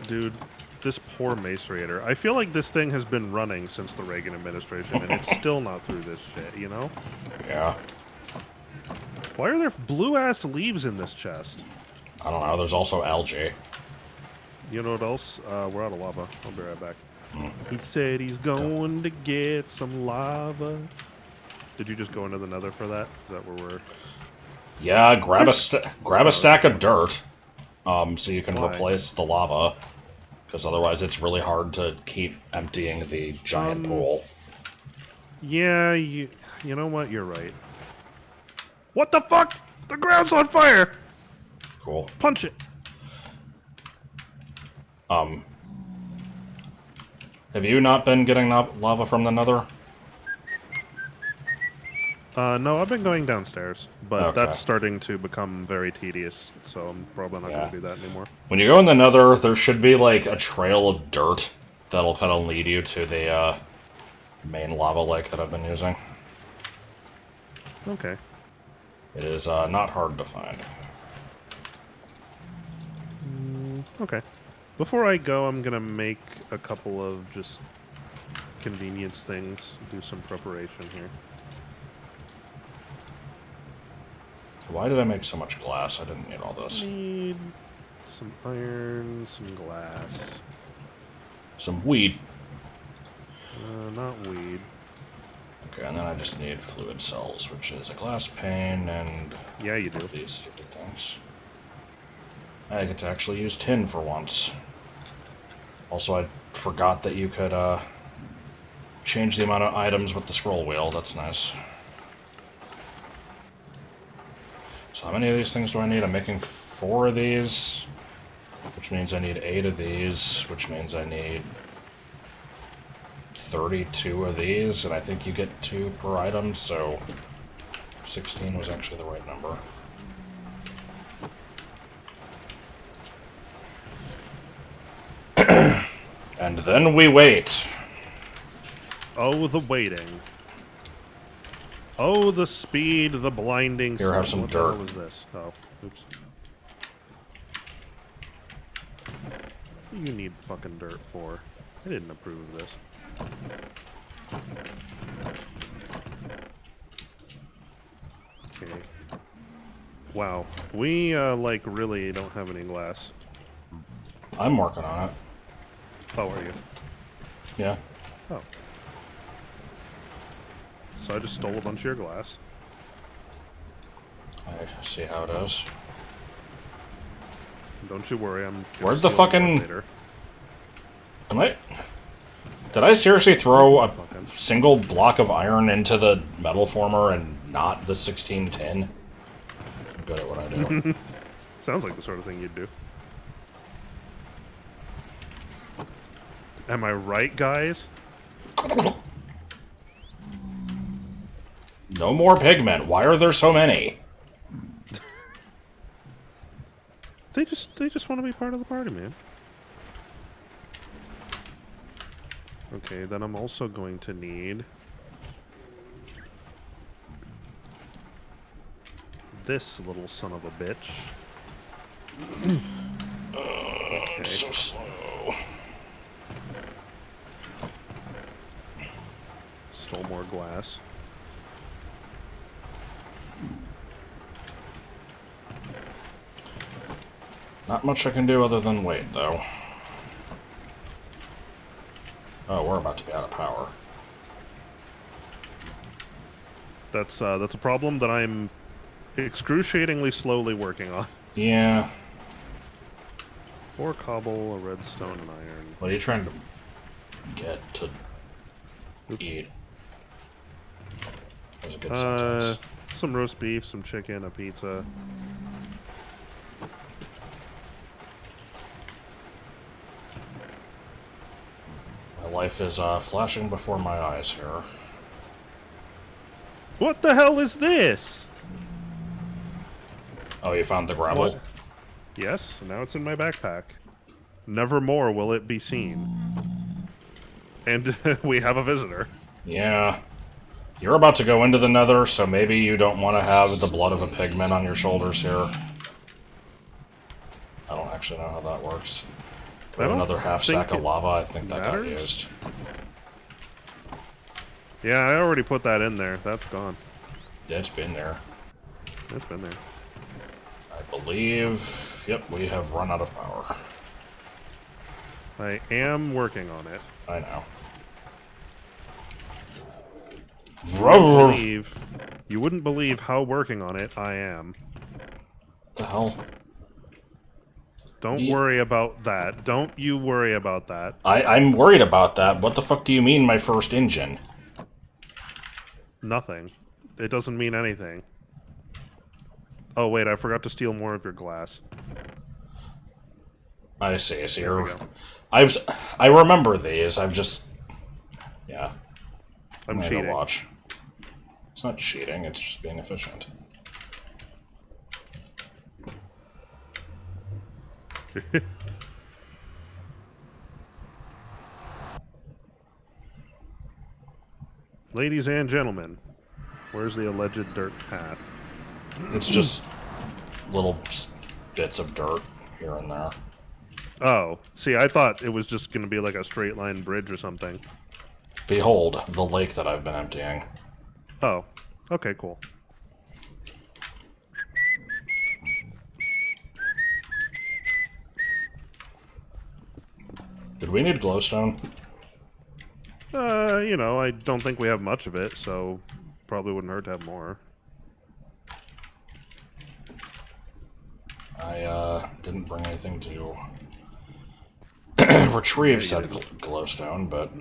Dude, this poor macerator. I feel like this thing has been running since the Reagan administration, and it's still not through this shit, you know? Yeah. Why are there blue-ass leaves in this chest? I don't know. There's also algae. You know what else? We're out of lava. I'll be right back. Mm. He said he's going to get some lava. Did you just go into the nether for that? Is that where we're... Yeah, grab a stack of dirt, so you can Why? replace the lava. Because otherwise it's really hard to keep emptying the giant pool. Yeah, you know what? You're right. What the fuck? The ground's on fire! Cool. Punch it! Have you not been getting lava from the nether? No, I've been going downstairs, but Okay. that's starting to become very tedious, so I'm probably not going to do that anymore. When you go in the nether, there should be, like, a trail of dirt that'll kind of lead you to the, main lava lake that I've been using. Okay. It is, not hard to find. Okay. Before I go, I'm going to make a couple of just convenience things, do some preparation here. Why did I make so much glass? I didn't need all this. Need some iron, some glass. Some weed. Not weed. Okay, and then I just need fluid cells, which is a glass pane and... Yeah, you do. These stupid things. I get to actually use tin for once. Also, I forgot that you could, change the amount of items with the scroll wheel. That's nice. So how many of these things do I need? I'm making 4 of these, which means I need 8 of these, which means I need 32 of these, and I think you get 2 per item, so 16 was actually the right number. And then we wait. Oh, the waiting. Oh, the speed, the blinding Here, have some What dirt. the hell is this? Oh, oops. What do you need fucking dirt for? I didn't approve of this. Okay. Wow. We, like, really don't have any glass. I'm working on it. How are you? Yeah. Oh. So I just stole a bunch of your glass. I see how it is. Don't you worry, I'm gonna Where's the steal more fucking... later. Did I seriously throw a Fucking... single block of iron into the metal former and not the 16 tin? I'm good at what I do. Sounds like the sort of thing you'd do. Am I right, guys? No more pigmen. Why are there so many? They just want to be part of the party, man. Okay, then I'm also going to need this little son of a bitch. Okay. So slow. Stole more glass. Not much I can do other than wait, though. Oh, we're about to be out of power. That's a problem that I'm excruciatingly slowly working on. Yeah. 4 cobble, a redstone, and iron. What are you trying to get to eat? That was a good sentence. Some roast beef, some chicken, a pizza. My life is flashing before my eyes here. What the hell is this? Oh, you found the gravel? What? Yes, now it's in my backpack. Nevermore will it be seen. And we have a visitor. Yeah. You're about to go into the nether, so maybe you don't want to have the blood of a pigman on your shoulders here. I don't actually know how that works. We have another half stack of lava. I think that got used. Yeah, I already put that in there. That's gone. Yeah, it's been there. It's been there. I believe... Yep, we have run out of power. I am working on it. I know. You wouldn't believe how working on it I am. What the hell? Don't worry about that. Don't you worry about that. I'm worried about that. What the fuck do you mean, my first engine? Nothing. It doesn't mean anything. Oh, wait, I forgot to steal more of your glass. I see. So I remember these. I've just... Yeah. I'm cheating. To watch. It's not cheating, it's just being efficient. Ladies and gentlemen, where's the alleged dirt path? It's just little bits of dirt here and there. Oh, see, I thought it was just going to be like a straight line bridge or something. Behold, the lake that I've been emptying. Oh, okay, cool. Did we need glowstone? You know, I don't think we have much of it, so probably wouldn't hurt to have more. I, didn't bring anything to retrieve said glowstone, but...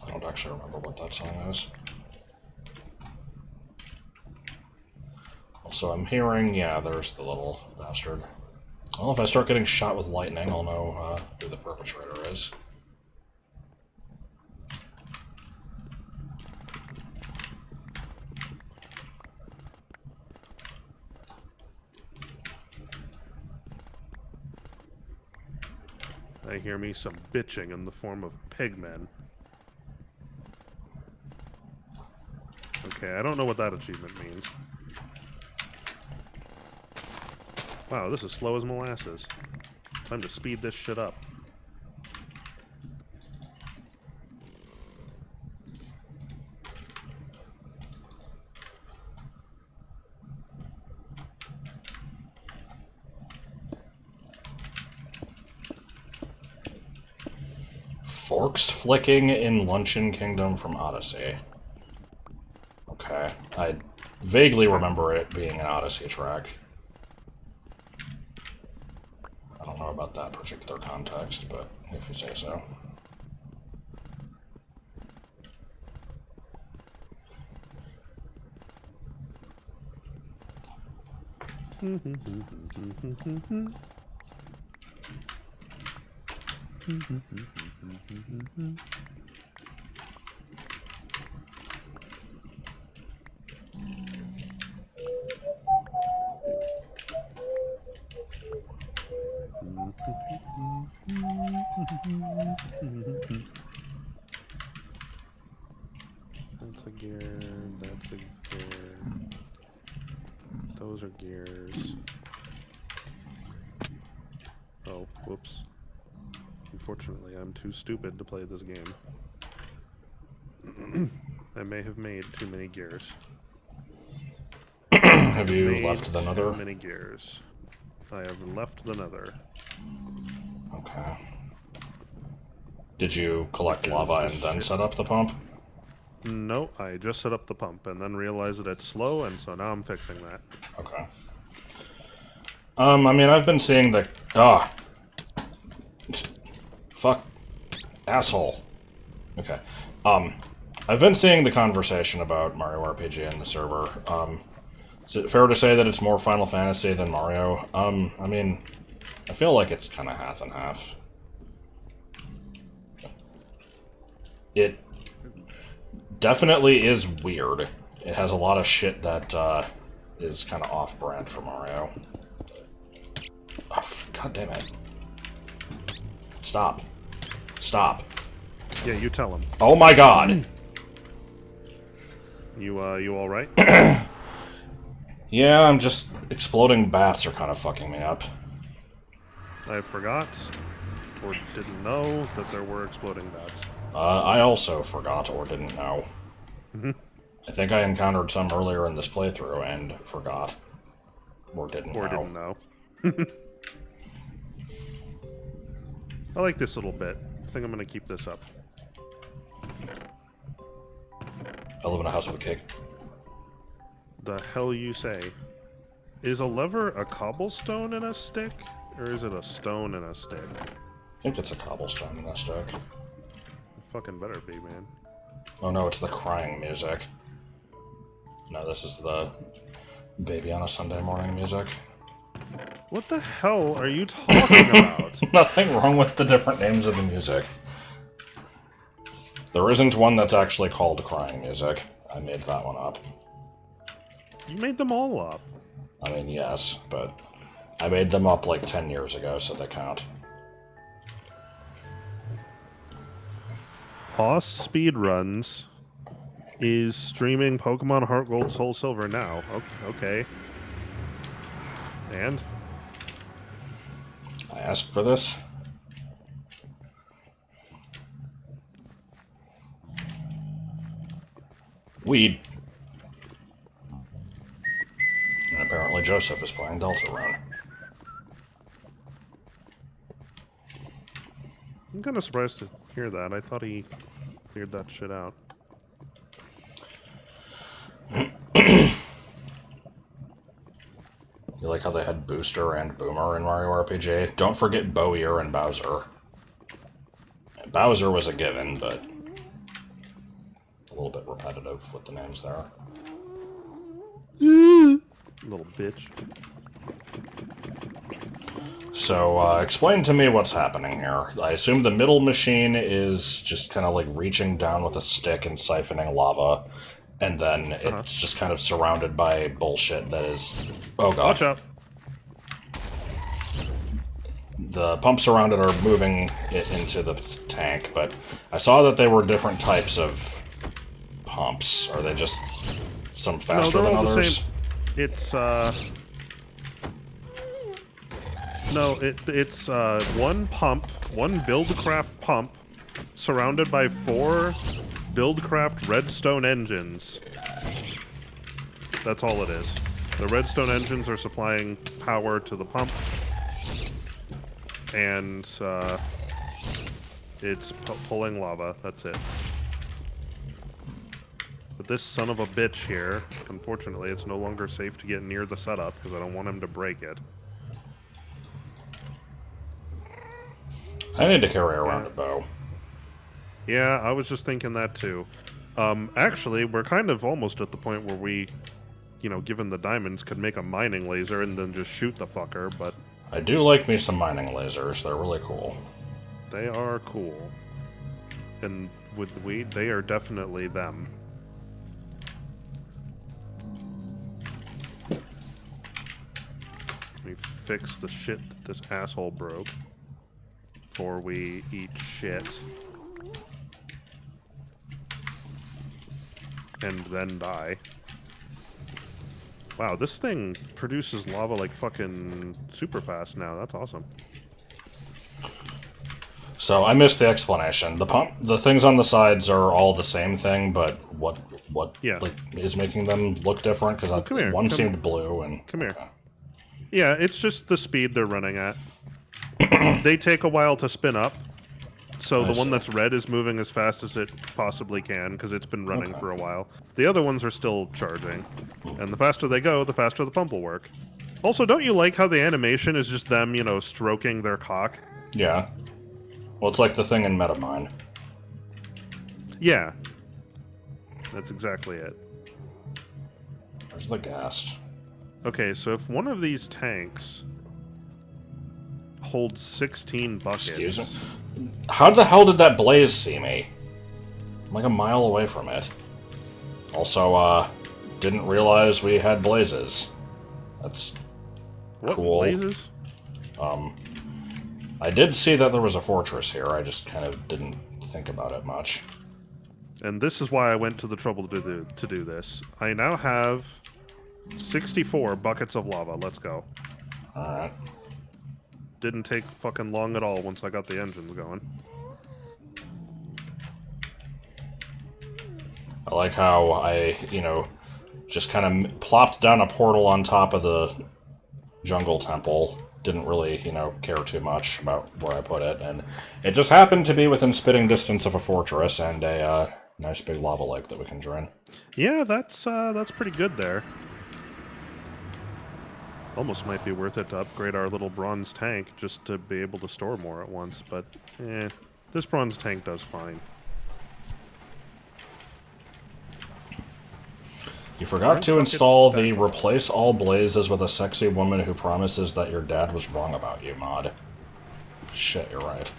I don't actually remember what that song is. Also, I'm hearing, yeah, there's the little bastard. Well, if I start getting shot with lightning, I'll know who the perpetrator is. I hear me some bitching in the form of pigmen. Okay, I don't know what that achievement means. Wow, this is slow as molasses. Time to speed this shit up. Forks flicking in Luncheon Kingdom from Odyssey. Okay. I vaguely remember it being an Odyssey track. I don't know about that particular context, but if you say so. That's a gear, that's a gear. Those are gears. Oh, whoops. Unfortunately, I'm too stupid to play this game. I may have made too many gears. Have you left the nether? Too many gears. I have left the nether. Okay. Did you collect lava and then set up the pump? No, I just set up the pump and then realized that it's slow, and so now I'm fixing that. Okay. I mean, I've been seeing the... Fuck. Asshole. Okay. I've been seeing the conversation about Mario RPG in the server. Is it fair to say that it's more Final Fantasy than Mario? I mean, I feel like it's kind of half and half. It definitely is weird. It has a lot of shit that is kind of off-brand for Mario. Oh, God damn it. Stop. Stop. Yeah, you tell him. Oh my god! You all right? Yeah, I'm just... Exploding bats are kind of fucking me up. I forgot, or didn't know, that there were exploding bats. I also forgot or didn't know. I think I encountered some earlier in this playthrough and forgot. Or didn't know. I like this little bit. I think I'm gonna keep this up. I live in a house with a cake. The hell you say? Is a lever a cobblestone in a stick? Or is it a stone in a stick? I think it's a cobblestone in that stick. It fucking better be, man. Oh no, it's the crying music. No, this is the baby on a Sunday morning music. What the hell are you talking about? Nothing wrong with the different names of the music. There isn't one that's actually called crying music. I made that one up. You made them all up. I mean, yes, but I made them up like 10 years ago, so they count. Hoss Speedruns is streaming Pokemon Heart Gold Soul Silver now. Okay. And? I asked for this. Weed. And apparently Joseph is playing Deltarune. I'm kind of surprised to hear that. I thought he cleared that shit out. You like how they had Booster and Boomer in Mario RPG? Don't forget Bowyer and Bowser. Bowser was a given, but a little bit repetitive with the names there. Little bitch. So, explain to me what's happening here. I assume the middle machine is just kind of like reaching down with a stick and siphoning lava, and then it's just kind of surrounded by bullshit that is... Oh god. Watch out. The pumps around it are moving it into the tank, but I saw that they were different types of pumps. Are they just some faster than others? The same. It's no, it's one pump, one Buildcraft pump, surrounded by 4 Buildcraft redstone engines. That's all it is. The redstone engines are supplying power to the pump, and it's pulling lava. That's it. But this son of a bitch here, unfortunately, it's no longer safe to get near the setup because I don't want him to break it. I need to carry around a bow. Yeah, I was just thinking that too. Actually, we're kind of almost at the point where we, given the diamonds, could make a mining laser and then just shoot the fucker, but... I do like me some mining lasers. They're really cool. They are cool. And with they are definitely them. Let me fix the shit that this asshole broke before we eat shit. And then die. Wow, this thing produces lava like fucking super fast now. That's awesome. So I missed the explanation. The things on the sides are all the same thing, but what is making them look different? Because one seemed blue and... Come here. Yeah, it's just the speed they're running at. They take a while to spin up, So I the one see. that's red is moving as fast as it possibly can because it's been running Okay. for a while. The other ones are still charging. And the faster they go, the faster the pump will work. Also, don't you like how the animation is just them, stroking their cock? Yeah. Well, it's like the thing in Metamine. Yeah. That's exactly it. Where's the gas? Okay, so if one of these tanks holds 16 buckets... Excuse me? How the hell did that blaze see me? I'm like a mile away from it. Also, didn't realize we had blazes. That's What, cool. blazes? I did see that there was a fortress here, I just kind of didn't think about it much. And this is why I went to the trouble to do this. I now have 64 buckets of lava. Let's go. Alright. Didn't take fucking long at all once I got the engines going. I like how I, just kind of plopped down a portal on top of the jungle temple. Didn't really, care too much about where I put it, and it just happened to be within spitting distance of a fortress and a nice big lava lake that we can drain. Yeah, that's pretty good there. Almost might be worth it to upgrade our little bronze tank just to be able to store more at once, but this bronze tank does fine. You forgot to install the replace all blazes with a sexy woman who promises that your dad was wrong about you mod. Shit, you're right.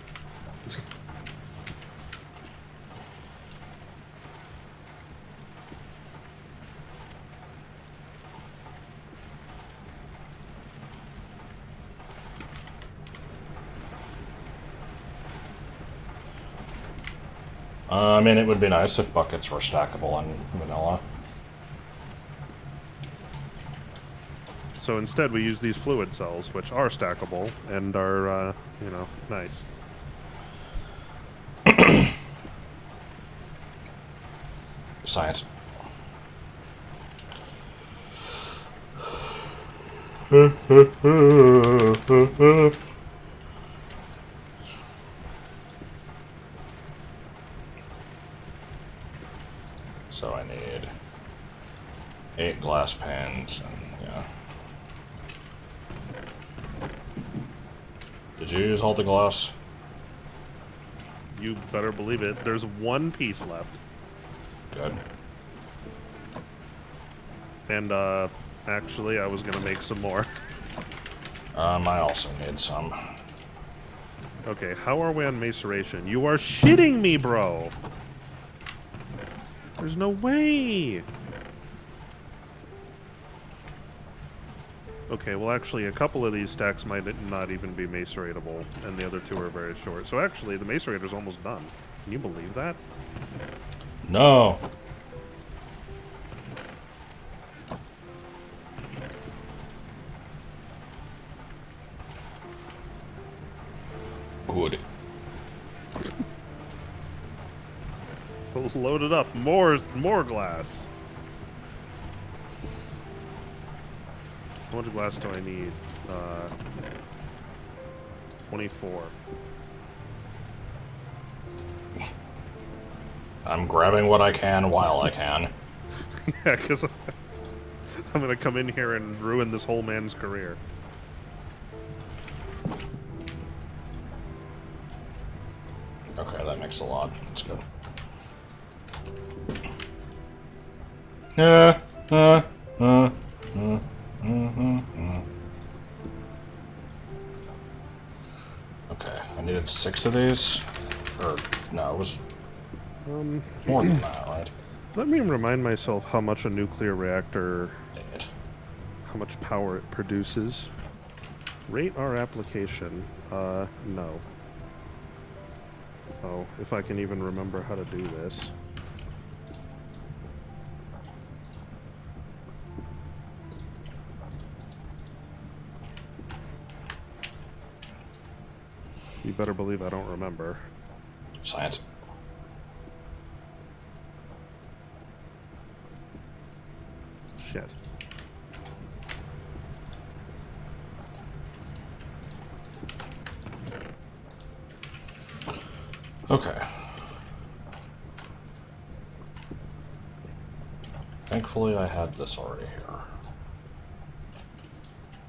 I mean, it would be nice if buckets were stackable in vanilla. So instead we use these fluid cells, which are stackable and are, nice. Science. So I need 8 glass pans, and yeah. Did you use all the glass? You better believe it. There's one piece left. Good. And, actually, I was gonna make some more. I also need some. Okay, how are we on maceration? You are shitting me, bro! There's no way! Okay, well actually a couple of these stacks might not even be maceratable, and the other two are very short. So actually, the macerator's almost done. Can you believe that? No! Good. Load it up. More glass. How much glass do I need? 24. I'm grabbing what I can while I can. Yeah, because I'm going to come in here and ruin this whole man's career. Okay, that makes a lot. That's good. Okay, I needed 6 of these. Or, no, it was more than that, right? Let me remind myself how much a nuclear reactor, Dang it. how much power it produces. Rate our application. No. Oh, if I can even remember how to do this. You better believe I don't remember. Science. Shit. Okay. Thankfully, I had this already here.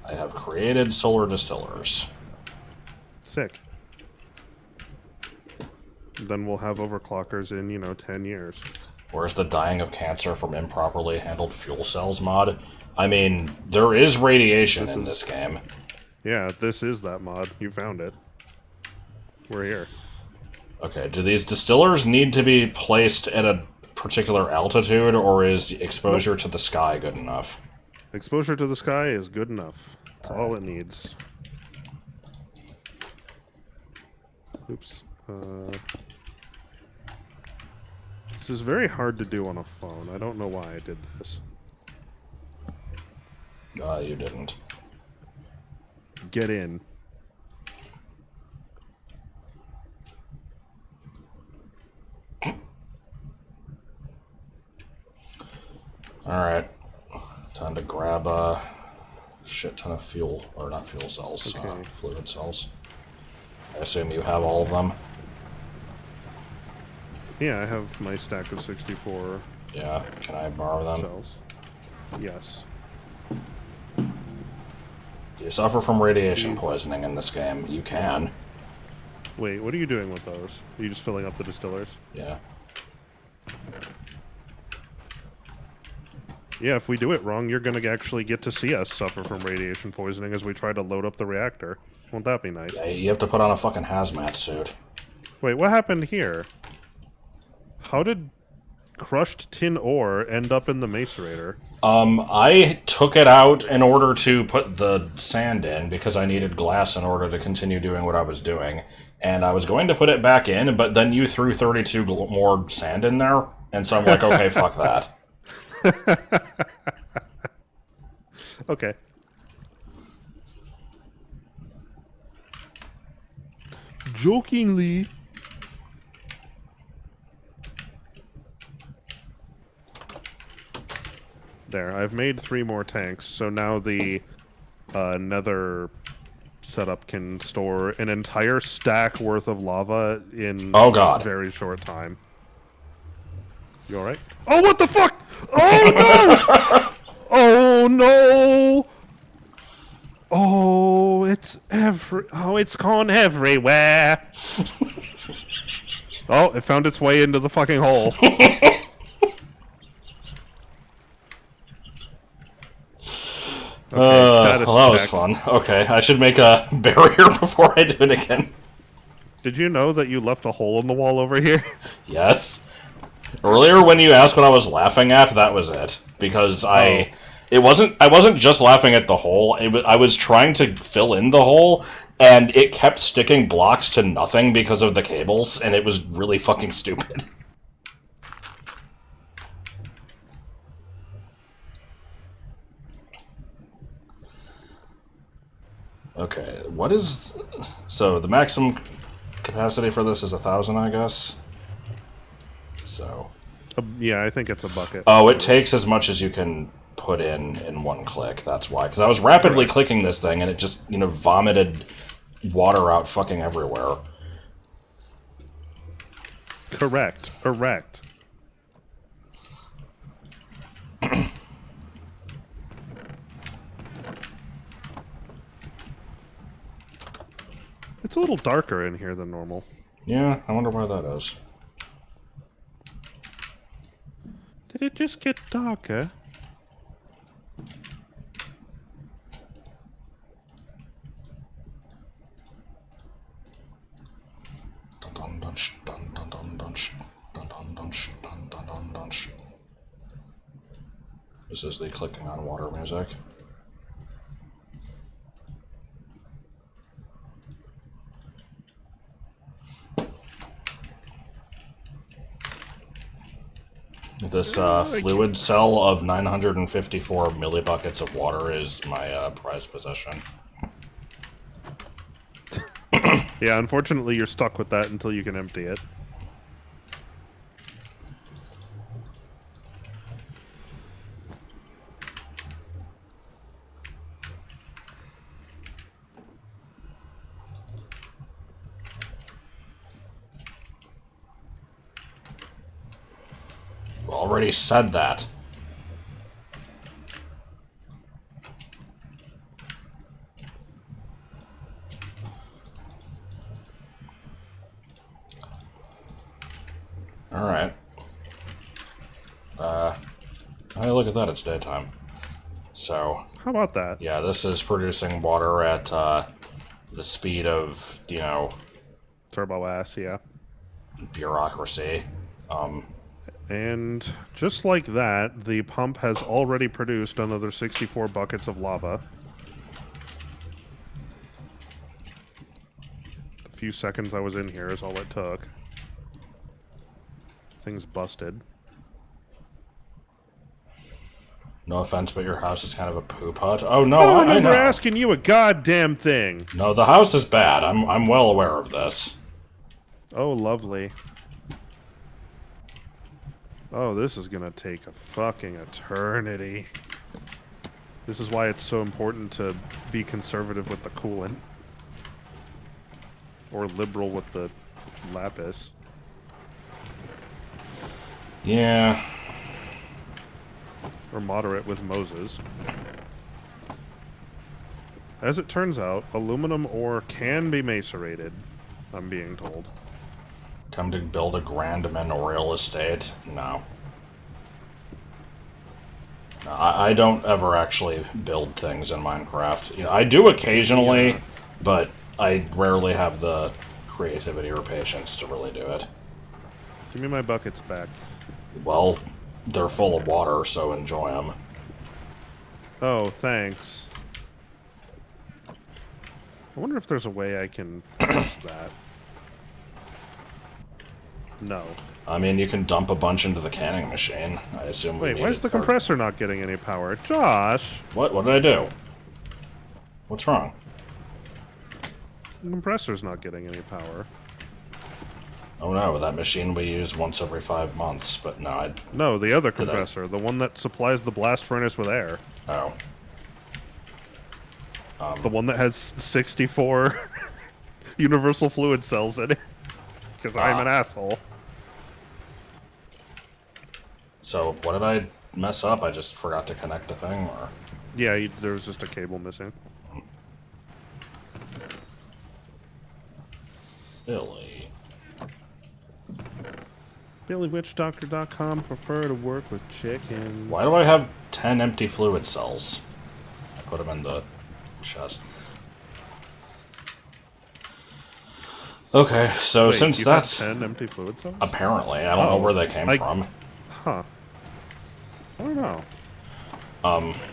I have created solar distillers. Sick. Then we'll have overclockers in, 10 years. Where's the dying of cancer from improperly handled fuel cells mod? I mean, there is radiation in this game. Yeah, this is that mod. You found it. We're here. Okay, do these distillers need to be placed at a particular altitude, or is exposure to the sky good enough? Exposure to the sky is good enough. That's all it needs. Oops. This is very hard to do on a phone. I don't know why I did this. You didn't. Get in. Alright. Time to grab a shit ton of fuel, or not fuel cells, Okay. fluid cells. I assume you have all of them? Yeah, I have my stack of 64 Yeah, can I borrow them? cells. Yes. Do you suffer from radiation poisoning in this game? You can. Wait, what are you doing with those? Are you just filling up the distillers? Yeah. Yeah, if we do it wrong, you're going to actually get to see us suffer from radiation poisoning as we try to load up the reactor. Won't that be nice? Yeah, you have to put on a fucking hazmat suit. Wait, what happened here? How did crushed tin ore end up in the macerator? I took it out in order to put the sand in because I needed glass in order to continue doing what I was doing. And I was going to put it back in, but then you threw 32 more sand in there, and so I'm like, okay, fuck that. Okay. Jokingly. There, I've made 3 more tanks, so now the nether setup can store an entire stack worth of lava in God. a very short time. You alright? Oh, what the fuck? Oh, no! Oh, no! Oh, it's gone everywhere! Oh, it found its way into the fucking hole. Okay, well, that was fun. Okay, I should make a barrier before I do it again. Did you know that you left a hole in the wall over here? Yes. Earlier, when you asked what I was laughing at, that was it. Because I wasn't just laughing at the hole. I was trying to fill in the hole, and it kept sticking blocks to nothing because of the cables, and it was really fucking stupid. Okay, what is... So, the maximum capacity for this is 1,000, I guess? So... Yeah, I think it's a bucket. Oh, it takes as much as you can put in one click, that's why. Because I was rapidly clicking this thing, and it just, vomited water out fucking everywhere. Correct. It's a little darker in here than normal. Yeah, I wonder why that is. Did it just get darker? This is the clicking on water music. This fluid cell of 954 millibuckets of water is my prized possession. Yeah, unfortunately you're stuck with that until you can empty it. already said that. Alright. Hey, look at that, it's daytime. So... How about that? Yeah, this is producing water at, the speed of, you know... Turbo ass, yeah. Bureaucracy. And just like that, the pump has already produced another 64 buckets of lava. The few seconds I was in here is all it took. Thing's busted. No offense, but your house is kind of a poop hut. Oh, no, I don't remember know. asking you a goddamn thing. No, the house is bad. I'm well aware of this. Oh, lovely. Oh, this is gonna take a fucking eternity. This is why it's so important to be conservative with the coolant. Or liberal with the lapis. Yeah. Or moderate with Moses. As it turns out, aluminum ore can be macerated, I'm being told. Time to build a grand manorial estate? No. No, I don't ever actually build things in Minecraft. You know, I do occasionally, Yeah. but I rarely have the creativity or patience to really do it. Give me my buckets back. Well, they're full of water, so enjoy them. Oh, thanks. I wonder if there's a way I can fix that. No. I mean, you can dump a bunch into the canning machine. I assume we Wait, need why is it the for- compressor not getting any power? Josh! What? What did I do? What's wrong? The compressor's not getting any power. Oh no, that machine we use once every 5 months, but no, I... No, the other compressor. The one that supplies the blast furnace with air. Oh. The one that has 64 universal fluid cells in it. Because I'm an asshole. So, what did I mess up? I just forgot to connect the thing, or... Yeah, there was just a cable missing. Billy. BillyWitchDoctor.com prefer to work with chicken. Why do I have 10 empty fluid cells? I put them in the chest. Okay, so Wait, since you that's... have 10 empty fluid cells? Apparently, I don't know where they came from. Huh. I don't know.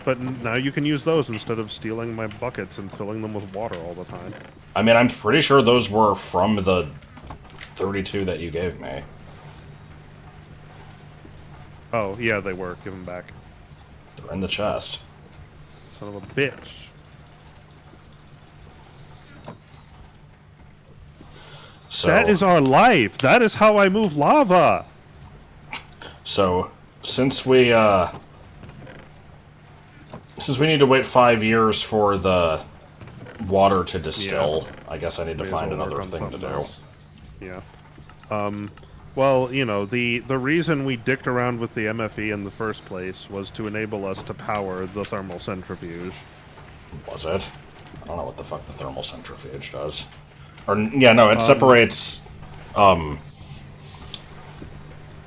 But now you can use those instead of stealing my buckets and filling them with water all the time. I mean, I'm pretty sure those were from the 32 that you gave me. Oh, yeah, they were. Give them back. They're in the chest. Son of a bitch. So, That is our life. That is how I move lava. So, since we need to wait 5 years for the water to distill, I guess I need to May as find well work another on thing to something do. else. Yeah. Well, you know, the reason we dicked around with the MFE in the first place was to enable us to power the thermal centrifuge. Was it? I don't know what the fuck the thermal centrifuge does. Or, yeah, no, it separates,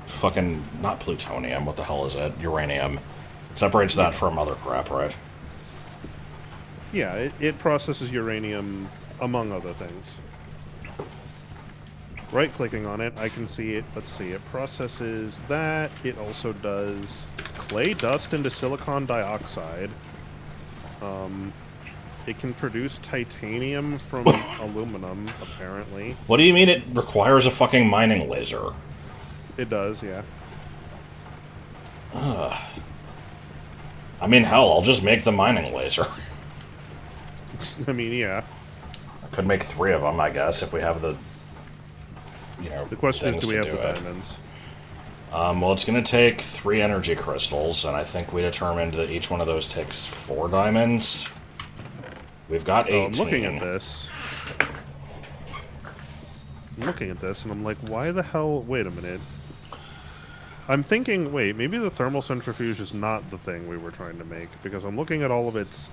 fucking, not plutonium, what the hell is it? Uranium. It separates that from other crap, right? Yeah, it processes uranium, among other things. Right-clicking on it, I can see it. Let's see, it processes that. It also does clay dust into silicon dioxide. It can produce titanium from aluminum, apparently. What do you mean it requires a fucking mining laser? It does, yeah. I mean, hell, I'll just make the mining laser. I mean, yeah. I could make 3 of them, I guess, if we have the, you know, The question is, things do we to have the do it. diamonds? Well, it's going to take 3 energy crystals, and I think we determined that each one of those takes 4 diamonds. We've got 18. Oh, I'm looking at this. I'm looking at this, and I'm like, why the hell... Wait a minute. I'm thinking, wait, maybe the thermal centrifuge is not the thing we were trying to make, because I'm looking at all of its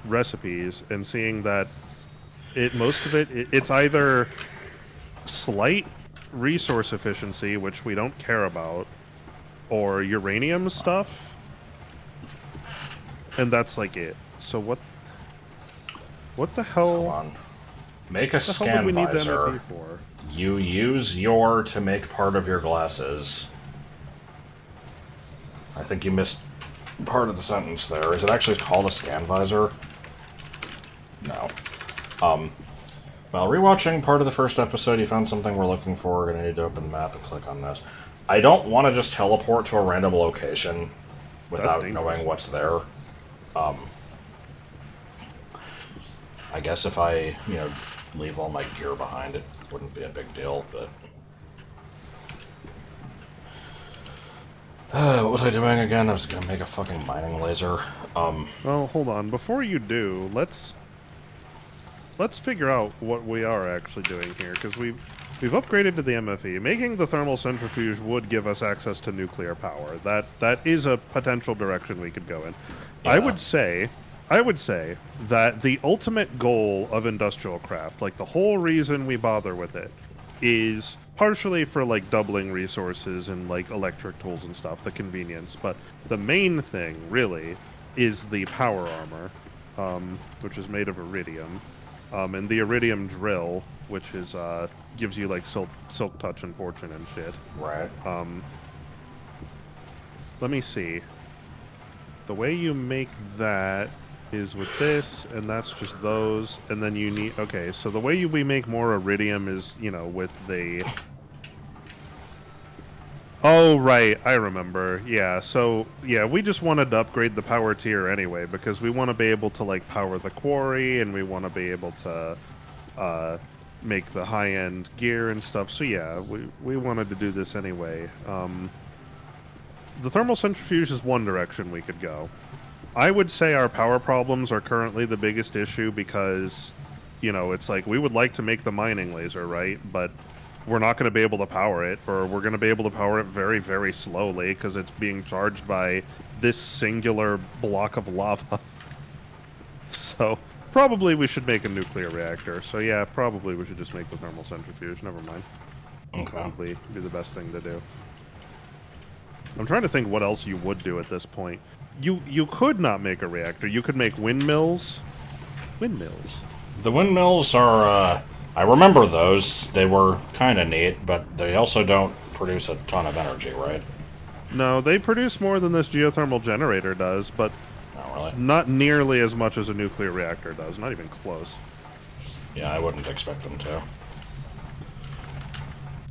recipes and seeing that most of it's either slight resource efficiency, which we don't care about, or uranium stuff, and that's like it. So what the hell? Come on. Make a What the hell did scan we need the visor. MFE for? You use your to make part of your glasses. I think you missed part of the sentence there. Is it actually called a scan visor? No. While rewatching part of the first episode, you found something we're looking for. We're gonna need to open the map and click on this. I don't want to just teleport to a random location without knowing what's there. I guess if I, leave all my gear behind, it wouldn't be a big deal, but... what was I doing again? I was gonna make a fucking mining laser. Well, hold on. Before you do, let's figure out what we are actually doing here, because we've upgraded to the MFE. Making the thermal centrifuge would give us access to nuclear power. That is a potential direction we could go in. Yeah. I would say that the ultimate goal of industrial craft, like the whole reason we bother with it, is partially for like doubling resources and like electric tools and stuff, the convenience. But the main thing really is the power armor, which is made of iridium. And the iridium drill, which is gives you like silk touch and fortune and shit. Right. Let me see. The way you make that is with this, and that's just those, and then you need... Okay, so the way we make more iridium is, with the... Oh, right, I remember. Yeah, so, yeah, we just wanted to upgrade the power tier anyway, because we want to be able to, like, power the quarry, and we want to be able to, make the high-end gear and stuff. So, yeah, we wanted to do this anyway. The thermal centrifuge is one direction we could go. I would say our power problems are currently the biggest issue because, it's like we would like to make the mining laser, right? But we're not going to be able to power it, or we're going to be able to power it very, very slowly because it's being charged by this singular block of lava. So probably we should make a nuclear reactor. So yeah, probably we should just make the thermal centrifuge. Never mind. Okay. Probably be the best thing to do. I'm trying to think what else you would do at this point. You could not make a reactor. You could make windmills. Windmills. The windmills are, I remember those. They were kind of neat, but they also don't produce a ton of energy, right? No, they produce more than this geothermal generator does, but really? Not nearly as much as a nuclear reactor does. Not even close. Yeah, I wouldn't expect them to.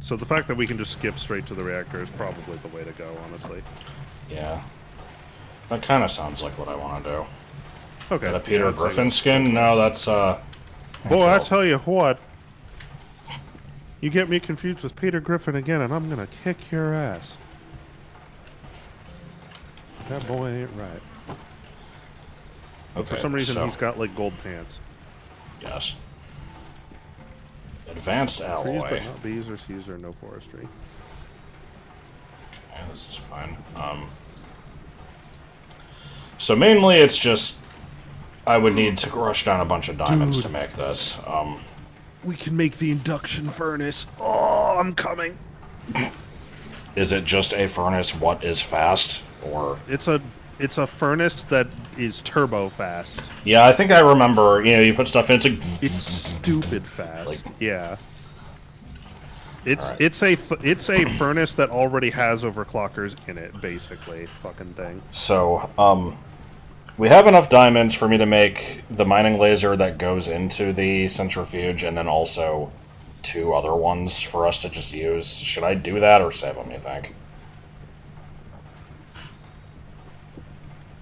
So the fact that we can just skip straight to the reactor is probably the way to go, honestly. Yeah. That kind of sounds like what I want to do. Okay. Got a Peter Griffin skin? No, that's, Boy, I tell you what. You get me confused with Peter Griffin again, and I'm gonna kick your ass. That boy ain't right. Okay, for some reason, so, he's got, like, gold pants. Yes. Advanced alloy. Trees, but not bees or seas or no forestry. Okay, this is fine. So mainly it's just... I would need to crush down a bunch of diamonds to make this. We can make the induction furnace. Oh, I'm coming. Is it just a furnace what is fast? Or... It's a furnace that is turbo fast. Yeah, I think I remember, you put stuff in, it's like... It's stupid fast. Like, yeah. It's right. it's a furnace that already has overclockers in it, basically. Fucking thing. So, we have enough diamonds for me to make the mining laser that goes into the centrifuge, and then also 2 other ones for us to just use. Should I do that or save them, you think?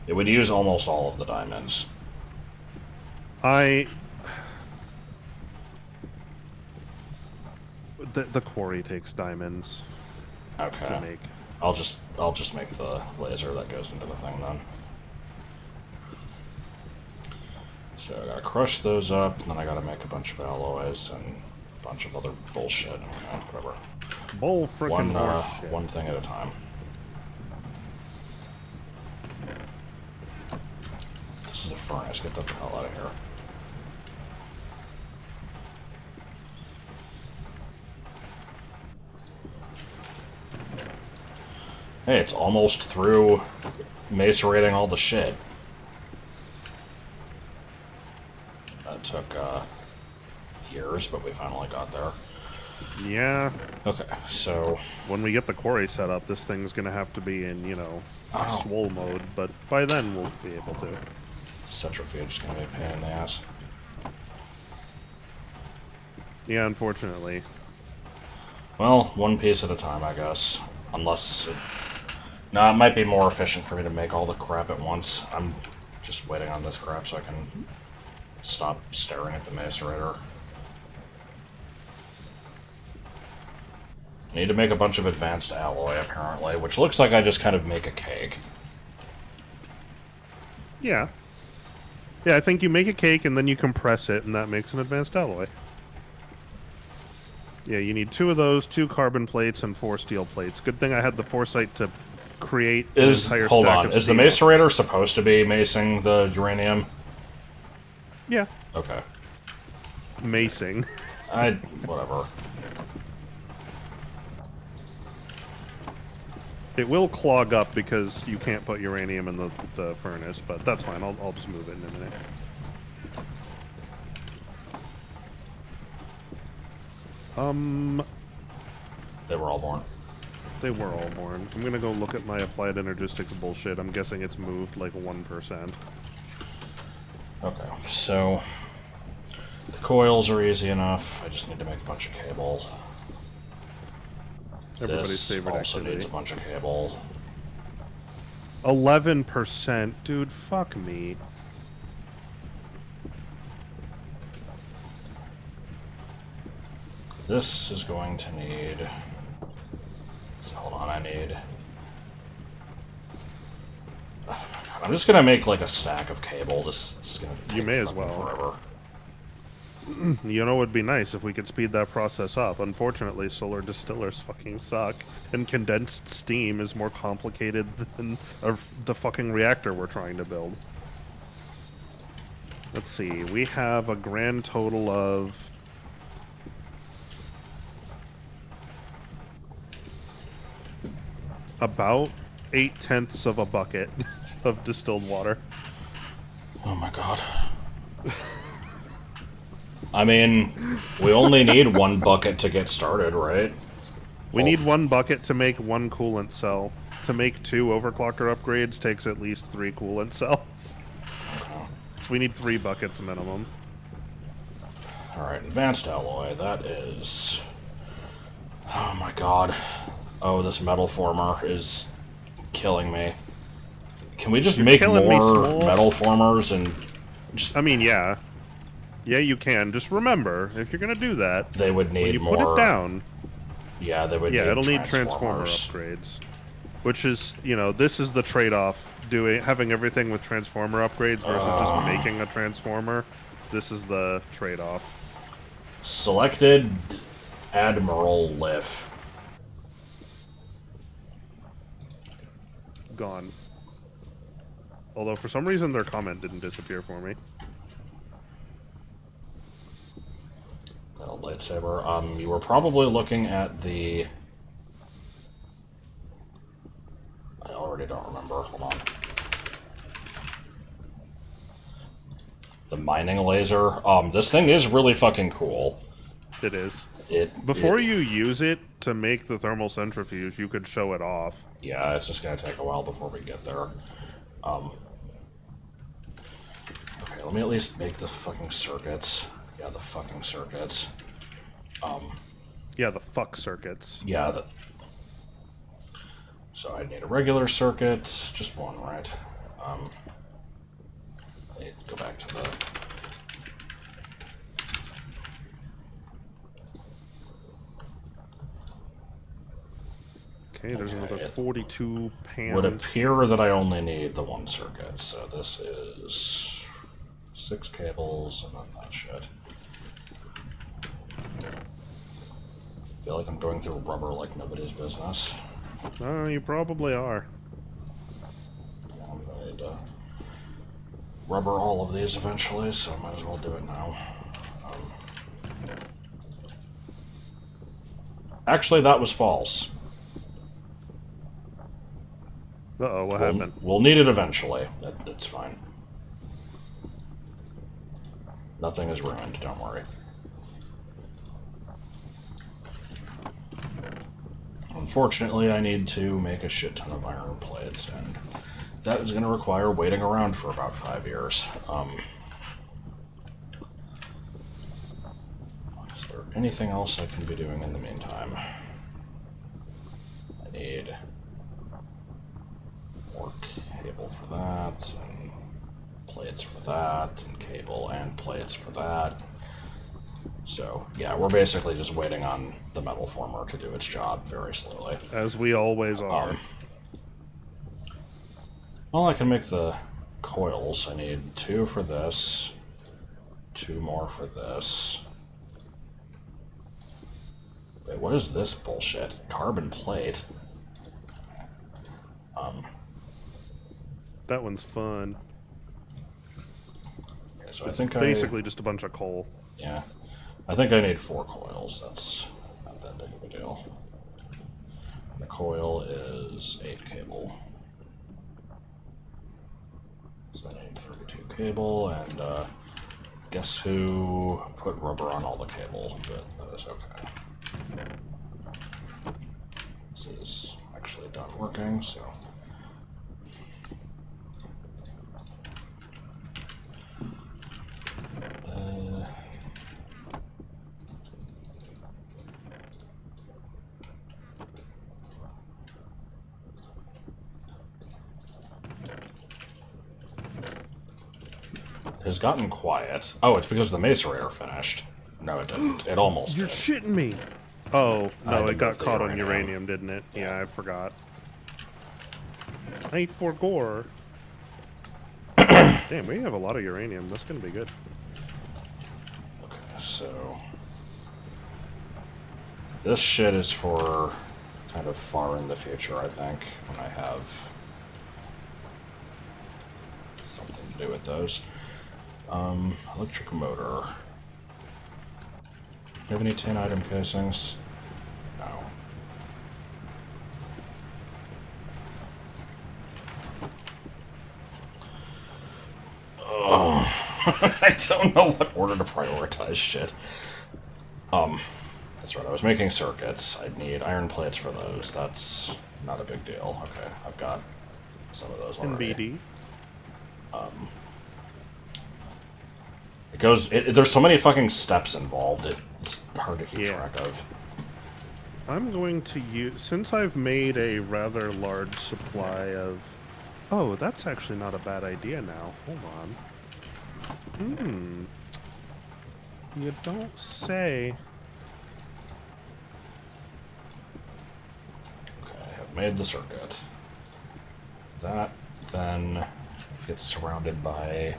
It would use almost all of the diamonds. The quarry takes diamonds. Okay. To make. I'll just make the laser that goes into the thing then. So I gotta crush those up, and then I gotta make a bunch of alloys and a bunch of other bullshit. Okay, whatever. Bull frickin' horse shit. One thing at a time. This is a furnace. Get the hell out of here. Hey, it's almost through macerating all the shit. That took years, but we finally got there. Yeah. Okay, so... When we get the quarry set up, this thing's gonna have to be in, you know, swole mode, but by then we'll be able to. Centrifuge is gonna be a pain in the ass. Yeah, unfortunately. Well, one piece at a time, I guess. Unless... No, it might be more efficient for me to make all the crap at once. I'm just waiting on this crap so I can stop staring at the macerator. I need to make a bunch of advanced alloy, apparently, which looks like I just kind of make a cake. Yeah. Yeah, I think you make a cake and then you compress it, and that makes an advanced alloy. Yeah, you need 2 of those, 2 carbon plates, and 4 steel plates. Good thing I had the foresight to create an entire Hold stack on, of is the steel. macerator supposed to be macing the uranium? Yeah. Okay. Macing. Whatever. It will clog up because you can't put uranium in the furnace, but that's fine. I'll just move it in a minute. They were all born. They were all born. I'm gonna go look at my applied energistics bullshit. I'm guessing it's moved like 1%. Okay, so... The coils are easy enough. I just need to make a bunch of cable. Everybody's This favorite also activity. needs a bunch of cable. 11%. Dude, fuck me. This is going to need... So hold on, I need... Oh my God, I'm just gonna make like a stack of cable. This is gonna take You may as fucking well. forever. You know, it would be nice if we could speed that process up. Unfortunately, solar distillers fucking suck, and condensed steam is more complicated than the fucking reactor we're trying to build. Let's see, we have a grand total of... about 8/10 of a bucket of distilled water. Oh my God. I mean, we only need 1 bucket to get started, right? We need 1 bucket to make 1 coolant cell. To make 2 overclocker upgrades takes at least 3 coolant cells. Okay. So we need 3 buckets minimum. Alright, advanced alloy, that is... Oh my God. Oh, this metal former is killing me. Can we just make killing me, more Smalls. metal formers and just... I mean, yeah. Yeah, you can. Just remember, if you're gonna do that, They would when need you more... put it down, Yeah, they would need it'll need transformer transformers. upgrades. Which is, you know, this is the trade-off. Having everything with transformer upgrades versus just making a transformer. This is the trade-off. Selected Admiral Liff. Gone. Although, for some reason, their comment didn't disappear for me. That old lightsaber. You were probably looking at the... I already don't remember. Hold on. The mining laser. This thing is really fucking cool. It is. Before you use it to make the thermal centrifuge, you could show it off. Yeah, it's just gonna take a while before we get there. Okay, let me at least make the fucking circuits. Yeah, the fucking circuits. Yeah, the fuck circuits. Yeah, so I need a regular circuit, just one, right? Go back to the... Okay, there's Okay, another 42 pounds. Would appear that I only need the 1 circuit, so this is 6 cables and then that shit. feel like I'm going through rubber like nobody's business. Oh, you probably are. Yeah, I'm going to need to rubber all of these eventually, so I might as well do it now. Actually, that was false. Uh-oh, what happened? We'll need it eventually. It's fine. Nothing is ruined, don't worry. Unfortunately, I need to make a shit ton of iron plates, and that is going to require waiting around for about 5 years. Is there anything else I can be doing in the meantime? I need more cable for that, and plates for that, and cable and plates for that. So, yeah, we're basically just waiting on the metal former to do its job very slowly. As we always are. Well, I can make the coils. I need 2 for this, 2 more for this. Wait, what is this bullshit? Carbon plate? That one's fun. Okay, so I think basically just a bunch of coal. Yeah. I think I need 4 coils. That's not that big of a deal. The coil is 8 cable. So I need 32 cable, and guess who put rubber on all the cable, but that is okay. This is actually done working, so... It has gotten quiet. Oh, it's because the macerator finished. No, it didn't. It almost You're did. shitting me! Oh, no, it got caught on uranium. uranium, didn't it? Yeah, I forgot. I ate 4 gore. Damn, we have a lot of uranium. That's gonna be good. Okay, so... This shit is for kind of far in the future, I think, when I have something to do with those. Electric motor. Do you have any tin item casings? No. Oh, I don't know what order to prioritize shit. That's right, I was making circuits. I'd need iron plates for those. That's not a big deal. Okay, I've got some of those already. NBD. It goes. There's so many fucking steps involved. It's hard to keep track of. I'm going to use, since I've made a rather large supply of... Oh, that's actually not a bad idea now. Hold on. You don't say. Okay, I have made the circuit. That then gets surrounded by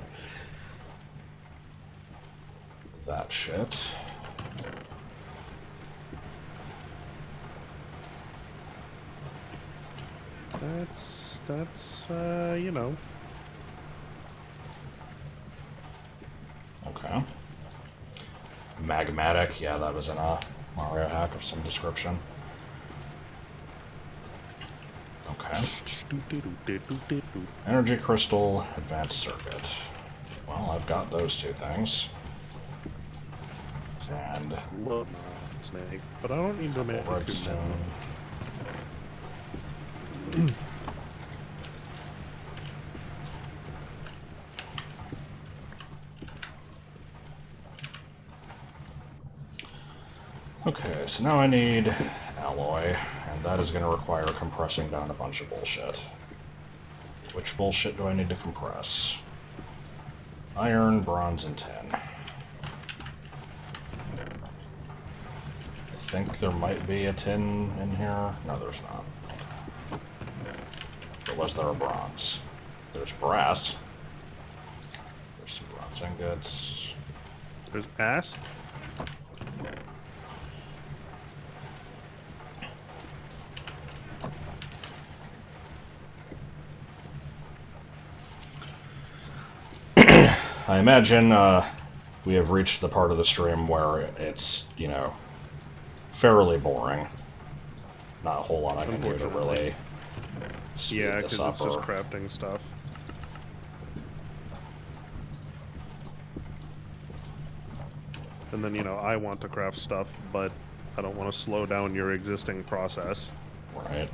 that shit. That's you know. Okay. Magmatic, yeah, that was in a Mario hack of some description. Okay. Energy crystal, advanced circuit. Well, I've got those 2 things. And Love snake, but I don't need to make redstone. Okay, so now I need alloy, and that is going to require compressing down a bunch of bullshit. Which bullshit do I need to compress? Iron, bronze, and tin. I think there might be a tin in here. No, there's not. Or was there a bronze? There's brass. There's some bronze ingots. There's ass. I imagine we have reached the part of the stream where it's, you know, fairly boring. Not a whole lot I can do to really speed Yeah, this because up. it's just crafting stuff. And then, you know, I want to craft stuff, but I don't want to slow down your existing process. Right.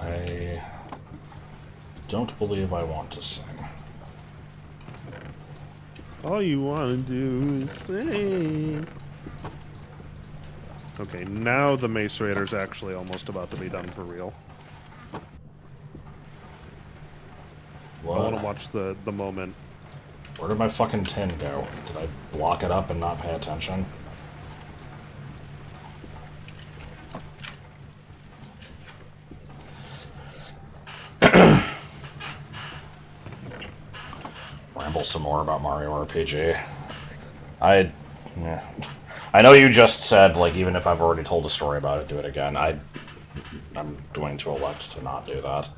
I don't believe I want to sing. All you want to do is sing. Okay, now the Mace Raider's actually almost about to be done for real. What? I want to watch the moment. Where did my fucking tin go? Did I block it up and not pay attention? Ramble some more about Mario RPG. I know you just said, like, even if I've already told a story about it, do it again. I'm going to elect to not do that.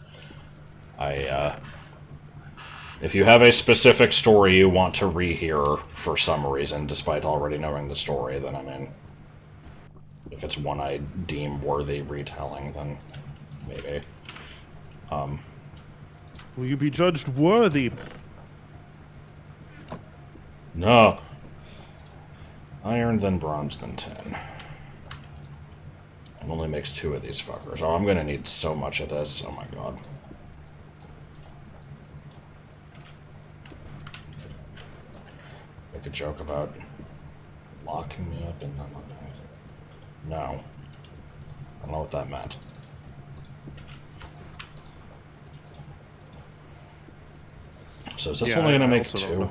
If you have a specific story you want to rehear for some reason, despite already knowing the story, then I'm in. If it's one I deem worthy retelling, then maybe. Will you be judged worthy? No. Iron, then bronze, then tin. It only makes 2 of these fuckers. Oh, I'm gonna need so much of this. Oh my god. Make a joke about locking me up and not letting me. No. I don't know what that meant. So is this only gonna make 2?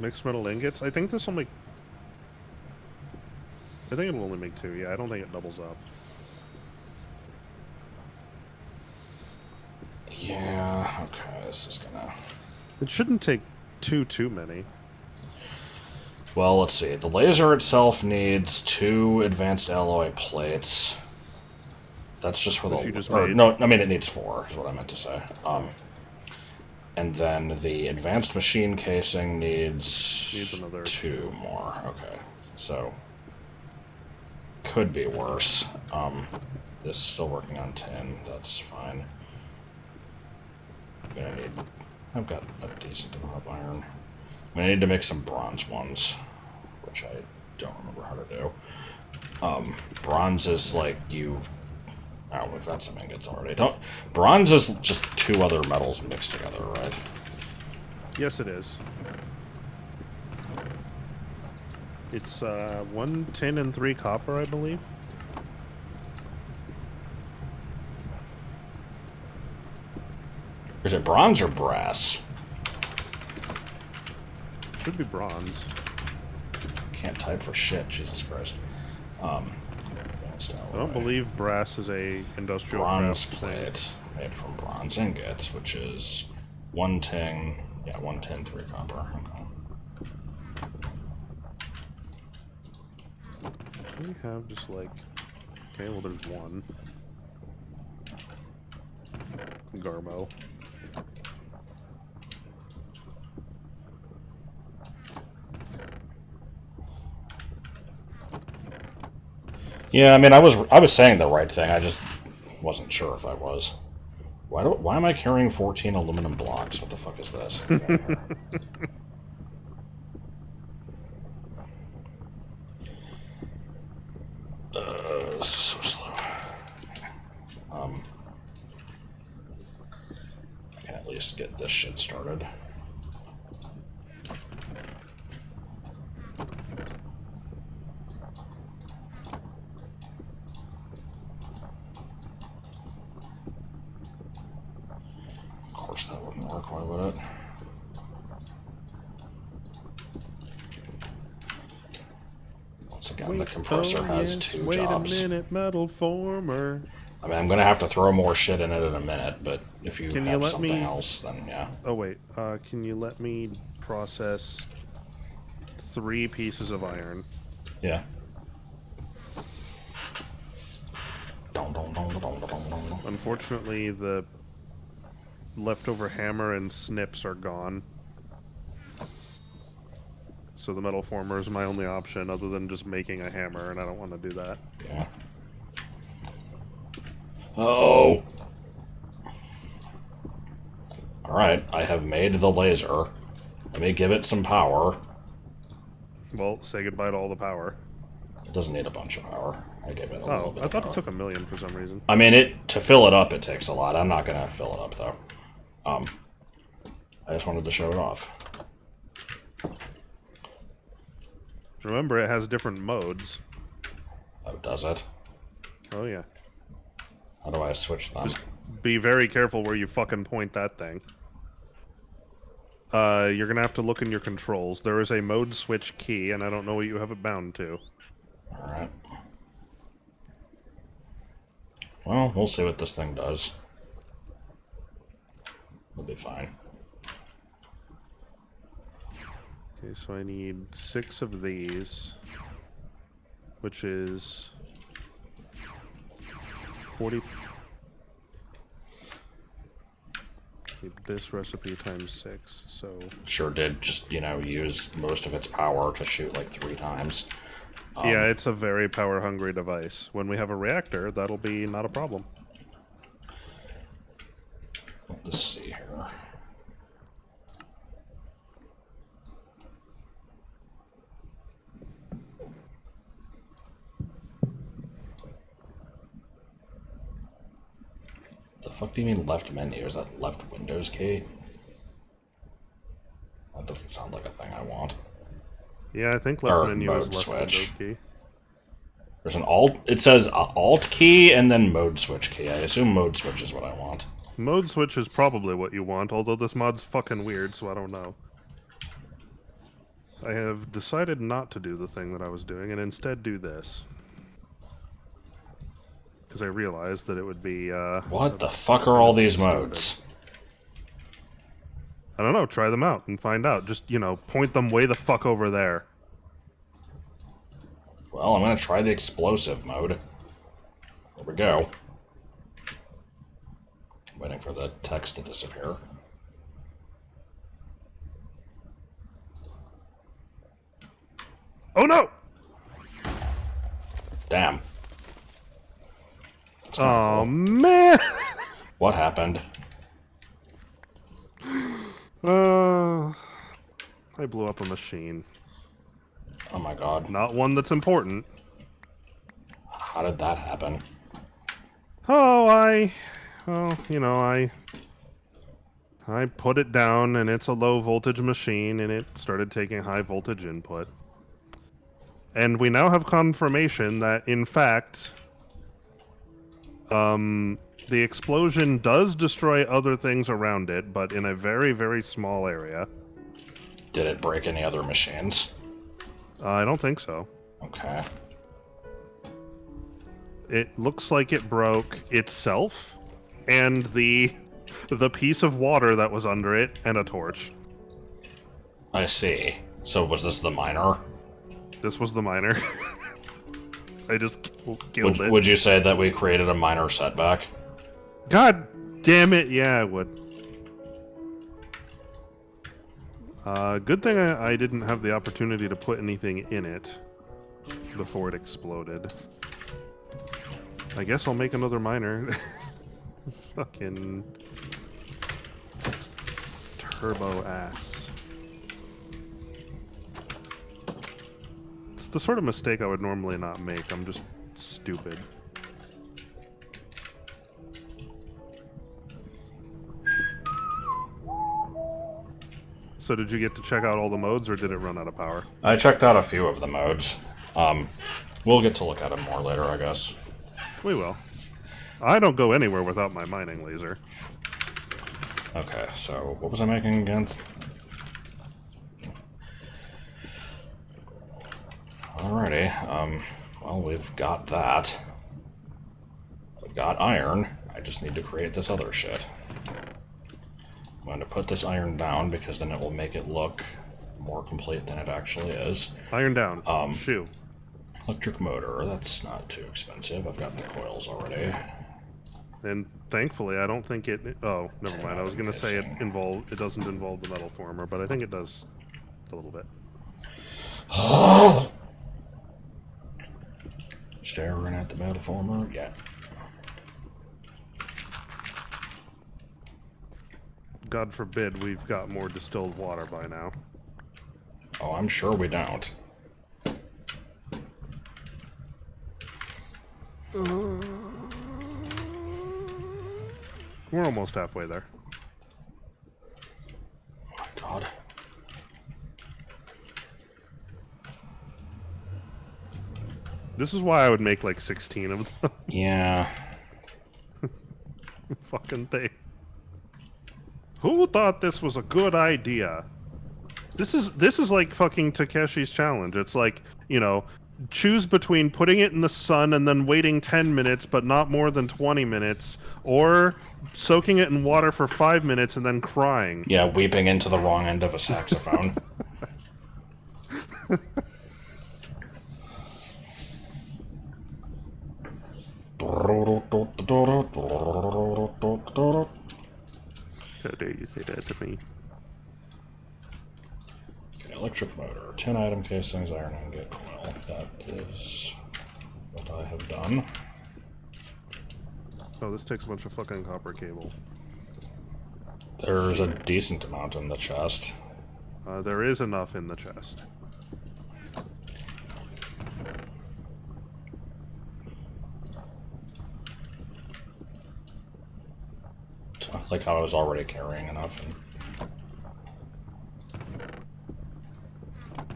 Mixed metal ingots? I think this will make... I think it'll only make 2, yeah. I don't think it doubles up. Yeah, okay, this is gonna... It shouldn't take too many. Well, let's see. The laser itself needs 2 advanced alloy plates. That's just for Which you the... just Or, made. no, I mean, it needs 4, is what I meant to say. And then the advanced machine casing needs another 2 more. Okay, so... Could be worse. This is still working on 10. That's fine. I'm gonna need... I've got a decent amount of iron. I need to make some bronze ones, which I don't remember how to do. Bronze is like you... Oh, we've got some ingots already. Bronze is just 2 other metals mixed together, right? Yes, it is. It's 1 tin and 3 copper, I believe. Is it bronze or brass? Should be bronze. Can't type for shit, Jesus Christ. I don't believe brass is a industrial bronze craft thing. plate made from bronze ingots, which is 1 tin. Yeah, 1 tin, 3 copper. Okay. We have just like... Okay, well there's 1. Garbo. Yeah, I mean, I was saying the right thing. I just wasn't sure if I was. Why am I carrying 14 aluminum blocks? What the fuck is this? This is so slow. I can at least get this shit started. Of course that wouldn't work, why would it? Once again, the compressor has 2 jobs. Wait a minute, metal former. I mean, I'm gonna have to throw more shit in it in a minute, but if you Can you have let something me- else, then yeah. Oh wait, can you let me process 3 pieces of iron. Yeah. Unfortunately, the leftover hammer and snips are gone. So the metal former is my only option other than just making a hammer, and I don't want to do that. Yeah. Oh! Alright, I have made the laser. Let me give it some power. Well, say goodbye to all the power. It doesn't need a bunch of power. I gave it a little bit I of thought power. it took 1,000,000 for some reason. I mean, to fill it up, it takes a lot. I'm not gonna fill it up, though. I just wanted to show it off. Remember, it has different modes. Oh, does it? Oh, yeah. How do I switch them? Just be very careful where you fucking point that thing. You're gonna have to look in your controls. There is a mode switch key, and I don't know what you have it bound to. Alright. Well, we'll see what this thing does. It'll be fine. Okay, so I need 6 of these, which is 40. Need this recipe times 6, so Sure did just, use most of its power to shoot like 3 times. yeah, it's a very power-hungry device. When we have a reactor, that'll be not a problem. Let's see here. The fuck do you mean left menu? Is that left Windows key? That doesn't sound like a thing I want. Yeah, I think left Or menu mode is left switch. Windows key. There's an alt. It says alt key and then mode switch key. I assume mode switch is what I want. Mode switch is probably what you want, although this mod's fucking weird, so I don't know. I have decided not to do the thing that I was doing and instead do this. Because I realized that it would be, What the fuck are all these modes? I don't know, try them out and find out. Just, point them way the fuck over there. Well, I'm gonna try the explosive mode. There we go. Waiting for the text to disappear. Oh no! Damn. Oh man! What happened? I blew up a machine. Oh my god. Not one that's important. How did that happen? Oh, I put it down, and it's a low voltage machine, and it started taking high voltage input. And we now have confirmation that, in fact, the explosion does destroy other things around it, but in a very, very small area. Did it break any other machines? I don't think so. Okay. It looks like it broke itself, and the piece of water that was under it, and a torch. I see. So was this the miner? This was the miner. I just killed it. Would you say that we created a minor setback? God damn it! Yeah, I would. Good thing I didn't have the opportunity to put anything in it before it exploded. I guess I'll make another miner. Fucking turbo ass. It's the sort of mistake I would normally not make. I'm just stupid. So did you get to check out all the modes, or did it run out of power? I checked out a few of the modes. We'll get to look at them more later, I guess. We will. I don't go anywhere without my mining laser. Okay, so what was I making against? Alrighty, well, we've got that. We've got iron. I just need to create this other shit. I'm going to put this iron down because then it will make it look more complete than it actually is. Iron down. Shoe. Electric motor, that's not too expensive. I've got the coils already. And thankfully, I don't think it... Oh, never mind. I was going to say it doesn't involve the metal former, but I think it does a little bit. Staring at the metal former? Yeah. God forbid we've got more distilled water by now. Oh, I'm sure we don't. We're almost halfway there. Oh my god. This is why I would make like 16 of them. Yeah. Fucking thing. Who thought this was a good idea? This is like fucking Takeshi's challenge. It's like, you know, choose between putting it in the sun and then waiting 10 minutes but not more than 20 minutes, or soaking it in water for 5 minutes and then crying. Yeah, weeping into the wrong end of a saxophone. How dare you say that to me? Okay, electric motor, 10 item casings, iron ingot, coil. That is what I have done. Oh, this takes a bunch of fucking copper cable. There's a decent amount in the chest. There is enough in the chest. Like how I was already carrying enough. And...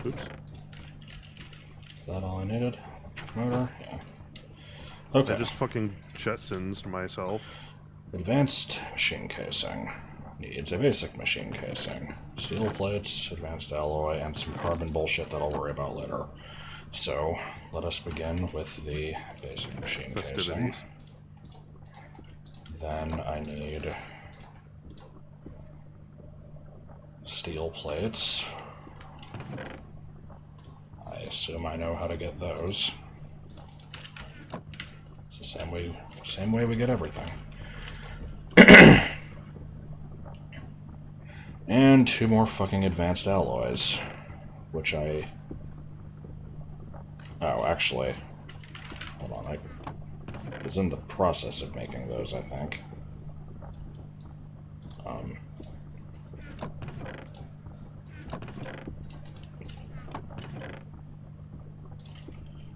Oops. Is that all I needed? Electric motor? Yeah. Okay. I just fucking Jetsons myself. Advanced machine casing. Needs a basic machine casing. Steel plates, advanced alloy, and some carbon bullshit that I'll worry about later. So, let us begin with the basic machine casing. Then I need steel plates. I assume I know how to get those. It's the same way we get everything. And 2 more fucking advanced alloys, which I... Oh, actually, hold on, I was in the process of making those, I think.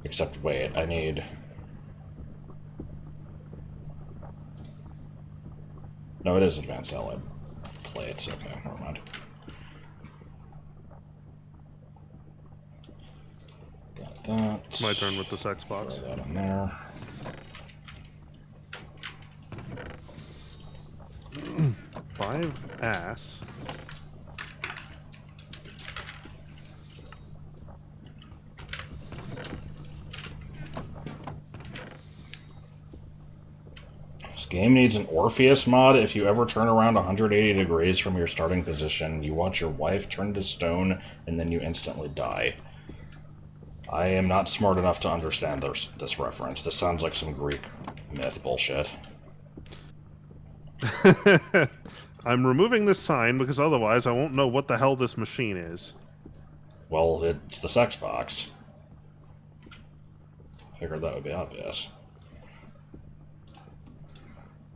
Except, wait, I need... No, it is advanced alloy plates. Okay, never mind. Got that. It's my turn with the sex box. Throw that in there. Five ass. This game needs an Orpheus mod. If you ever turn around 180 degrees from your starting position, you watch your wife turn to stone, and then you instantly die. I am not smart enough to understand this reference. This sounds like some Greek myth bullshit. I'm removing this sign because otherwise I won't know what the hell this machine is. Well, it's the sex box. Figured that would be obvious.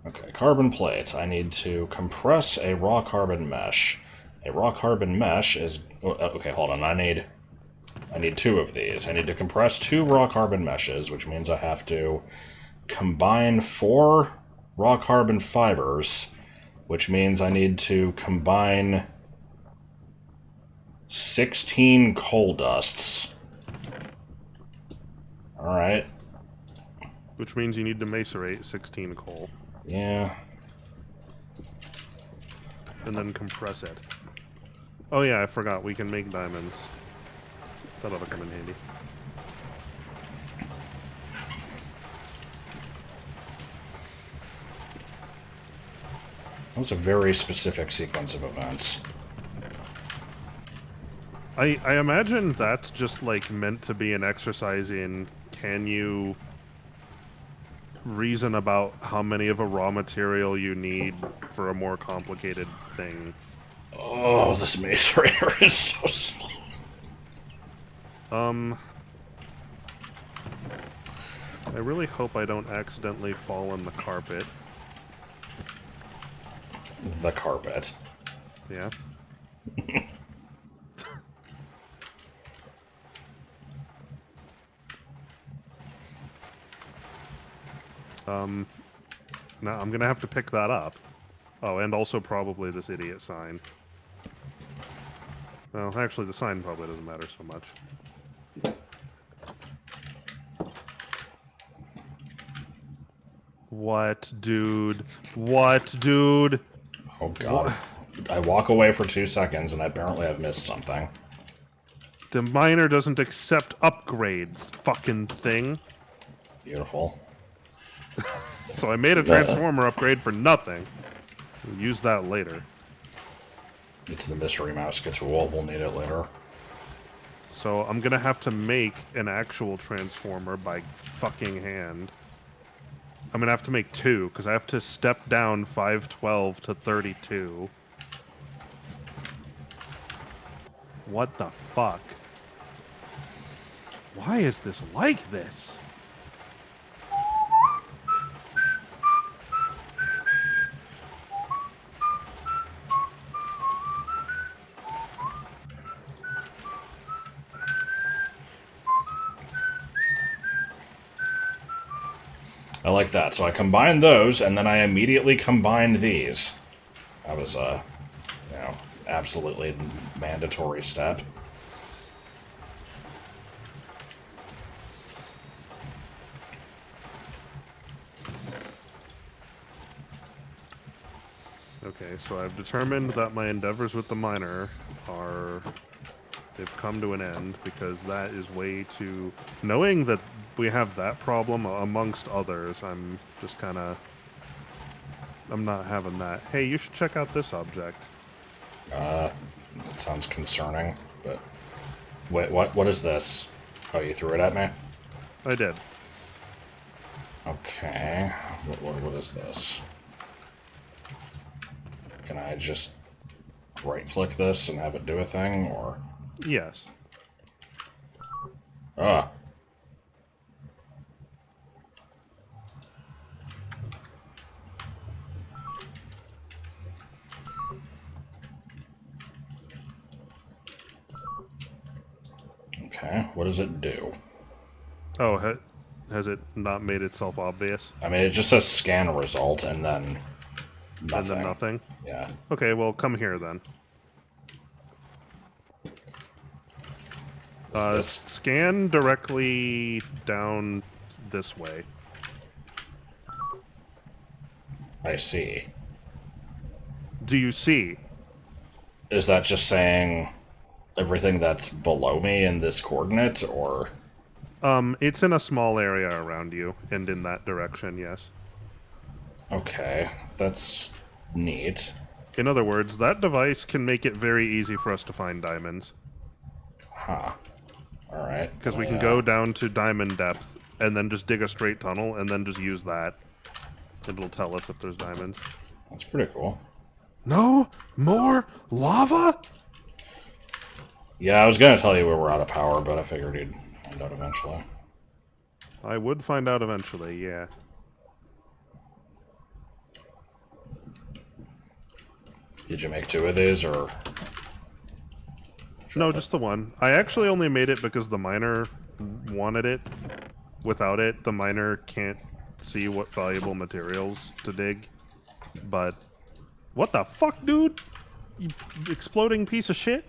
Okay, carbon plates. I need to compress a raw carbon mesh. A raw carbon mesh is... Okay, hold on. I need 2 of these. I need to compress 2 raw carbon meshes, which means I have to combine 4 raw carbon fibers, which means I need to combine 16 coal dusts. Alright. Which means you need to macerate 16 coal. Yeah. And then compress it. Oh yeah, I forgot. We can make diamonds. That ought to come in handy. That was a very specific sequence of events. I imagine that's just like meant to be an exercise in can you reason about how many of a raw material you need for a more complicated thing. Oh, this macerator is so slow. I really hope I don't accidentally fall on the carpet. The carpet. Yeah. Now I'm gonna have to pick that up. Oh, and also probably this idiot sign. Well, actually, the sign probably doesn't matter so much. What, dude? What, dude? Oh What? god. I walk away for 2 seconds and apparently I've missed something. The miner doesn't accept upgrades, fucking thing. Beautiful. So I made a transformer upgrade for nothing. We'll use that later. It's the mystery mouse tool. We'll need it later. So I'm gonna have to make an actual transformer by fucking hand. I'm gonna have to make 2, because I have to step down 512 to 32. What the fuck? Why is this like this? I like that. So I combined those, and then I immediately combined these. That was a, absolutely mandatory step. Okay, so I've determined that my endeavors with the miner are... they've come to an end, because that is way too... Knowing that we have that problem amongst others, I'm just kind of... I'm not having that. Hey, you should check out this object. It sounds concerning, but... Wait, what is this? Oh, you threw it at me? I did. Okay. What is this? Can I just right-click this and have it do a thing, or... Yes. Ah. Okay, what does it do? Oh, has it not made itself obvious? I mean, it just says scan result, and then nothing. And then nothing? Yeah. Okay, well, come here then. Is this... Scan directly down this way. I see. Do you see? Is that just saying everything that's below me in this coordinate, or... It's in a small area around you, and in that direction, yes. Okay, that's neat. In other words, that device can make it very easy for us to find diamonds. Huh. Alright. Because we can go down to diamond depth, and then just dig a straight tunnel, and then just use that. It'll tell us if there's diamonds. That's pretty cool. No more lava? Yeah, I was gonna tell you we were out of power, but I figured you'd find out eventually. I would find out eventually, yeah. Did you make 2 of these, or... No, just the one. I actually only made it because the miner wanted it. Without it, the miner can't see what valuable materials to dig. But... What the fuck, dude? You exploding piece of shit?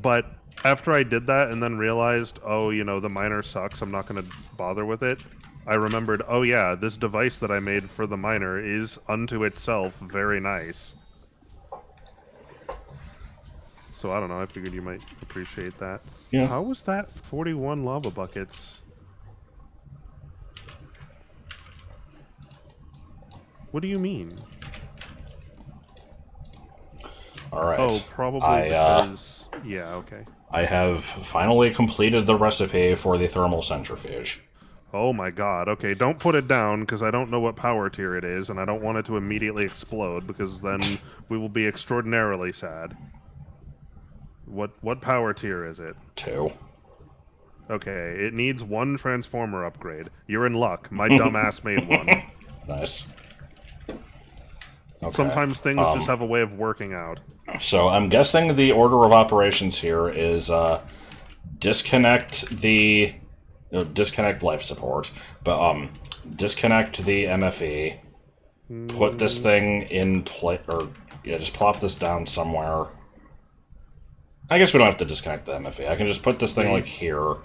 But after I did that and then realized, oh, you know, the miner sucks, I'm not going to bother with it, I remembered, oh yeah, this device that I made for the miner is unto itself very nice. So I don't know, I figured you might appreciate that. Yeah. How was that 41 lava buckets? What do you mean? All right. Oh, probably I because... Yeah, okay. I have finally completed the recipe for the thermal centrifuge. Oh my god. Okay, don't put it down, because I don't know what power tier it is, and I don't want it to immediately explode, because then we will be extraordinarily sad. What power tier is it? 2. Okay, it needs 1 transformer upgrade. You're in luck. My dumbass made one. Nice. Okay. Sometimes things just have a way of working out. So I'm guessing the order of operations here is disconnect the disconnect life support, but disconnect the MFE, put this thing in place, or yeah, just plop this down somewhere. I guess we don't have to disconnect the MFE. I can just put this thing like here.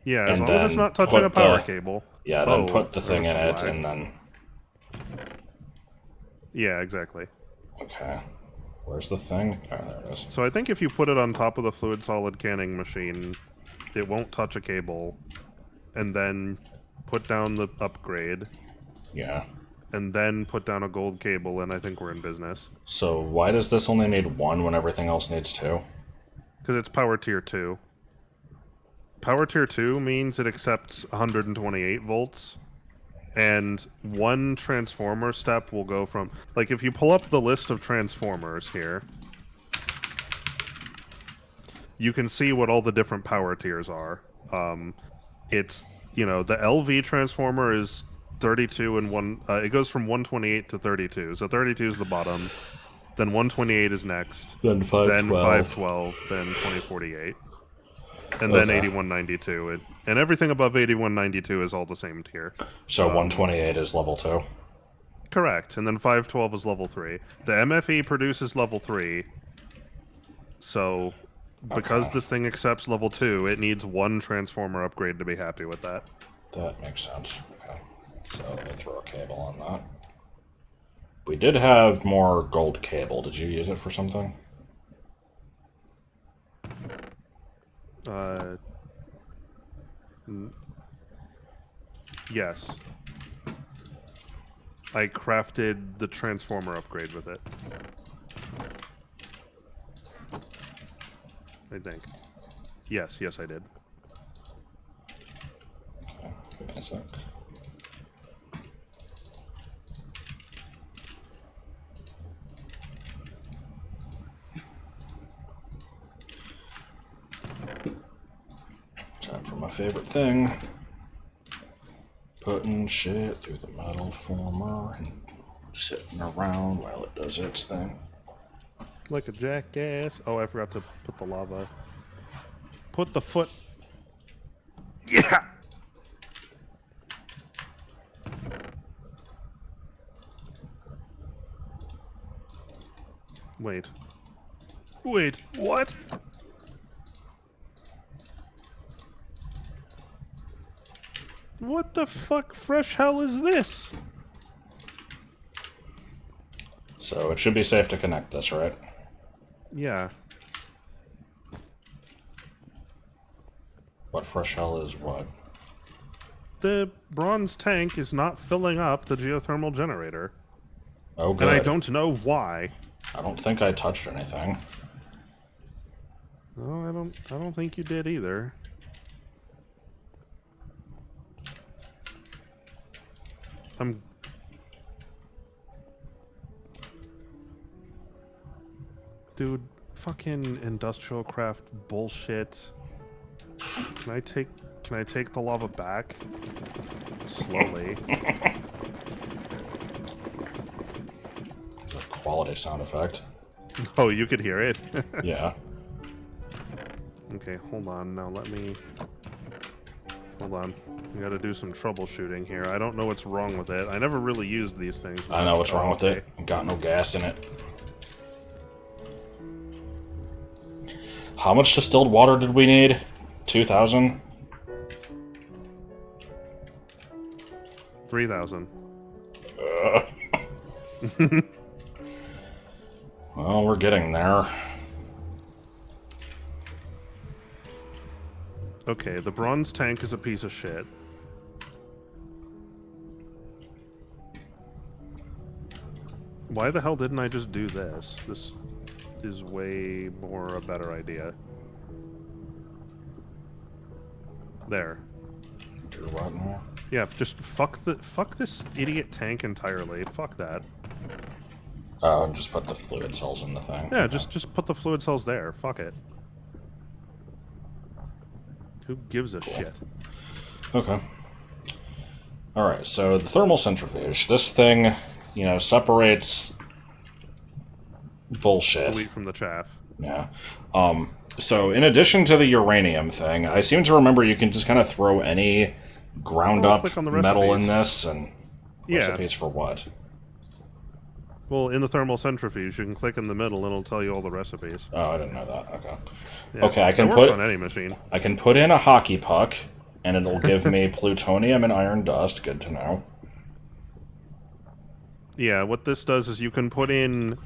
Yeah, as and long as it's then not touching a put power the- cable. Yeah, then Oh, put the thing in there it, was some lag. and then Yeah, exactly. okay. Where's the thing? Oh, there it is. So I think if you put it on top of the fluid solid canning machine, it won't touch a cable. And then put down the upgrade, Yeah. and then put down a gold cable, and I think we're in business. So why does this only need 1 when everything else needs 2? Because it's power tier 2. Power tier 2 means it accepts 128 volts. And 1 transformer step will go from... Like, if you pull up the list of transformers here, you can see what all the different power tiers are. It's, you know, the LV transformer is 32 and 1... it goes from 128 to 32. So 32 is the bottom. Then 128 is next. Then Then 512. Then 2048. And then Okay. 8192. And everything above 8192 is all the same tier. So 128 is level 2. Correct. And then 512 is level 3. The MFE produces level 3. So, because Okay. this thing accepts level 2, it needs 1 transformer upgrade to be happy with that. That makes sense. Okay. So let me throw a cable on that. We did have more gold cable. Did you use it for something? Yes. I crafted the transformer upgrade with it. I think. Yes, I did. Okay. Give me a sec. Time for my favorite thing. Putting shit through the metal former and sitting around while it does its thing. Like a jackass. Oh, I forgot to put the lava. Put the foot. Yeah! Wait. Wait, what? What the fuck fresh hell is this? So it should be safe to connect this, right? Yeah. What fresh hell is what? The bronze tank is not filling up the geothermal generator. Oh, good. And I don't know why. I don't think I touched anything. No, I don't think you did either. Dude, fucking industrial craft bullshit. Can I take the lava back? Slowly. It's a quality sound effect. Oh, you could hear it? Yeah. Okay, hold on. Now let me... Hold on. We gotta do some troubleshooting here. I don't know what's wrong with it. I never really used these things. I know what's wrong with okay. it. Got no gas in it. How much distilled water did we need? 2,000? 3,000. Well, we're getting there. Okay, the bronze tank is a piece of shit. Why the hell didn't I just do this? This is way more a better idea. There. Do what now? Yeah, just fuck this idiot tank entirely. Fuck that. Oh, and just put the fluid cells in the thing. Yeah, Okay. just put the fluid cells there. Fuck it. Who gives a shit? Okay. Alright, so the thermal centrifuge. This thing, you know, separates bullshit. The wheat from the chaff. Yeah. So in addition to the uranium thing, I seem to remember you can just kind of throw any ground up click on the metal in recipes. this, and Yeah. recipes for what? Well, in the thermal centrifuge, you can click in the middle and it'll tell you all the recipes. Oh, I didn't know that. Okay. Yeah. Okay, I can That works put on any machine. I can put in a hockey puck, and it'll give me plutonium and iron dust. Good to know. Yeah, what this does is you can put in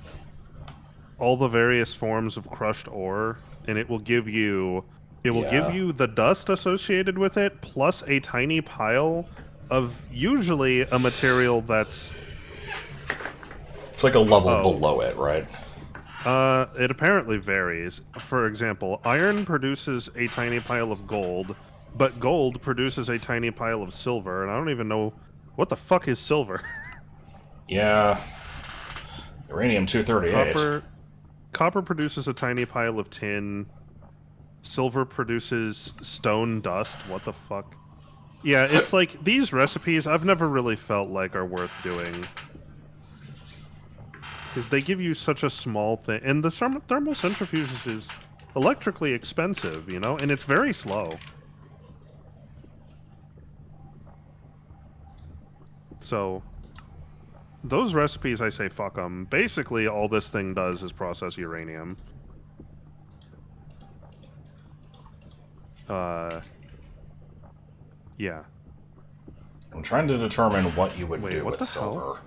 all the various forms of crushed ore, and it will give you the dust associated with it, plus a tiny pile of usually a material that's It's like a level below it, right? it apparently varies. For example, iron produces a tiny pile of gold, but gold produces a tiny pile of silver, and I don't even know what the fuck is silver. Yeah. Uranium-238. Copper produces a tiny pile of tin. Silver produces stone dust. What the fuck? Yeah, it's like these recipes I've never really felt like are worth doing. Because they give you such a small thing. And the thermal centrifuge is electrically expensive, you know? And it's very slow. So, those recipes, I say fuck them. Basically, all this thing does is process uranium. Yeah. I'm trying to determine what you would do what with the silver. hell?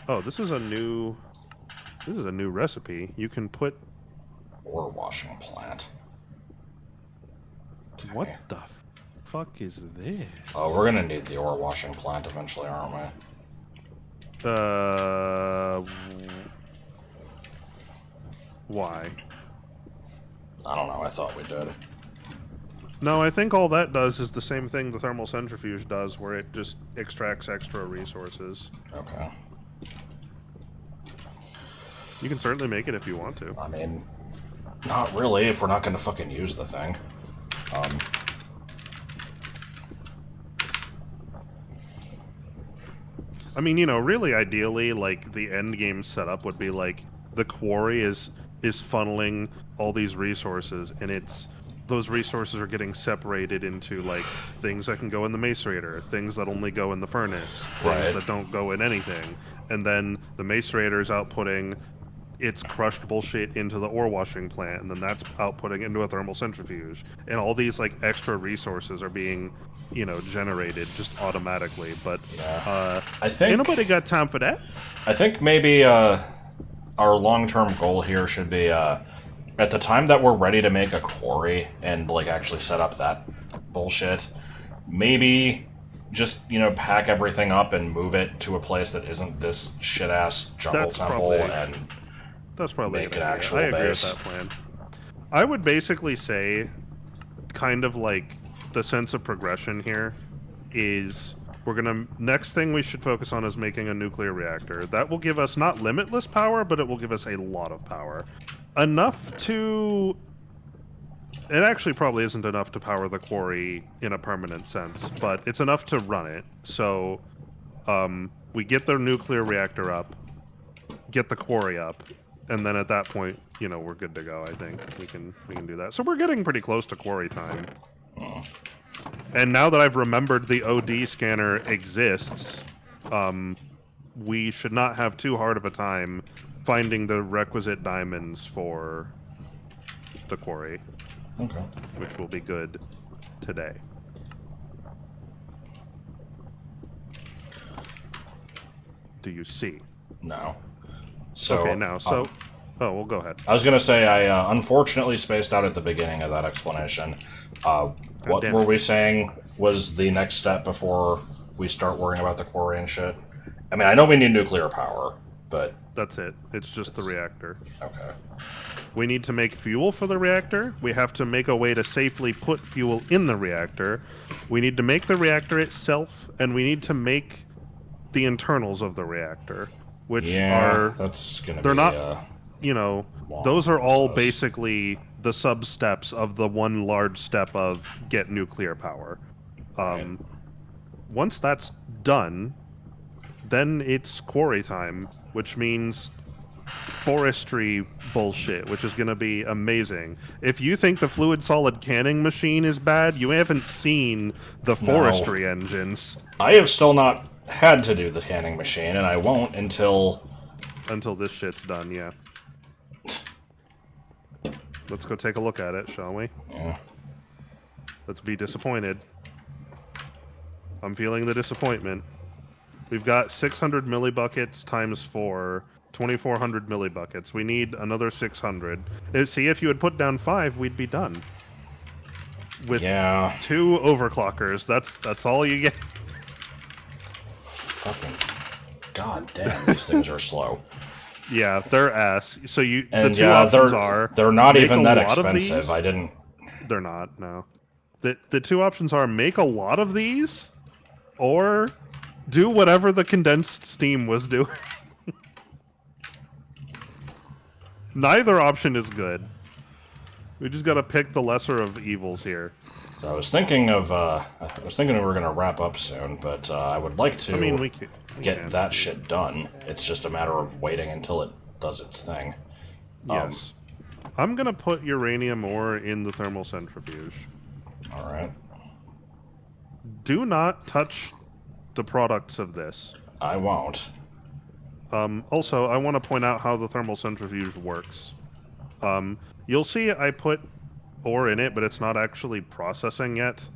Oh, this is a new recipe. You can put... Ore washing plant. Okay. What the fuck is this? Oh, we're gonna need the ore washing plant eventually, aren't we? Why? I don't know, I thought we did. No, I think all that does is the same thing the thermal centrifuge does, where it just extracts extra resources. Okay. You can certainly make it if you want to. I mean, not really, if we're not gonna fucking use the thing. I mean, you know, really ideally, like, the end game setup would be, like, the quarry is funneling all these resources, and those resources are getting separated into, like, things that can go in the macerator, things that only go in the furnace, things that don't go in anything. And then the macerator is outputting its crushed bullshit into the ore washing plant, and then that's outputting into a thermal centrifuge. And all these, like, extra resources are being, you know, generated just automatically. But I think ain't nobody got time for that. I think maybe our long-term goal here should be at the time that we're ready to make a quarry and like actually set up that bullshit, maybe just, you know, pack everything up and move it to a place that isn't this shit-ass jungle temple and that's probably make an an idea. actual I agree base. with that plan. I would basically say, kind of like the sense of progression here is next thing we should focus on is making a nuclear reactor. That will give us not limitless power, but it will give us a lot of power. Enough to... It actually probably isn't enough to power the quarry in a permanent sense, but it's enough to run it. So, we get the nuclear reactor up, get the quarry up, and then at that point, you know, we're good to go. I think we can do that. So we're getting pretty close to quarry time. And now that I've remembered the OD scanner exists, we should not have too hard of a time finding the requisite diamonds for the quarry. Okay. Which will be good today. Do you see? No. So, okay, now, so... oh, well, go ahead. I was going to say, I unfortunately spaced out at the beginning of that explanation. What were we saying was the next step before we start worrying about the quarry and shit? I mean, I know we need nuclear power, but... That's it. It's just the reactor. Okay. We need to make fuel for the reactor. We have to make a way to safely put fuel in the reactor. We need to make the reactor itself, and we need to make the internals of the reactor, which Yeah, are... that's gonna They're be not, a you know, long those are all process. basically the sub-steps of the one large step of get nuclear power. Right. Once that's done, then it's quarry time, which means forestry bullshit, which is going to be amazing. If you think the fluid solid canning machine is bad, you haven't seen the Now, forestry engines I have still not had to do the canning machine, and I won't until... until this shit's done, yeah. Let's go take a look at it, shall we? Yeah. Let's be disappointed. I'm feeling the disappointment. We've got 600 millibuckets times 4, 2,400 millibuckets. We need another 600. See, if you had put down 5, we'd be done. With Yeah. 2 overclockers, that's all you get. Fucking... God damn, these things are slow. Yeah, they're ass. So the And two yeah, options are... they're not make even a that lot of expensive. these. I didn't... They're not, no. The two options are make a lot of these, or do whatever the condensed steam was doing. Neither option is good. We just gotta pick the lesser of evils here. I was thinking of, we were gonna wrap up soon, but I would like to I mean, we get can. that shit done. It's just a matter of waiting until it does its thing. Yes. I'm gonna put uranium ore in the thermal centrifuge. Alright. Do not touch the products of this. I won't. Also, I want to point out how the thermal centrifuge works. You'll see I put ore in it, but it's not actually processing yet.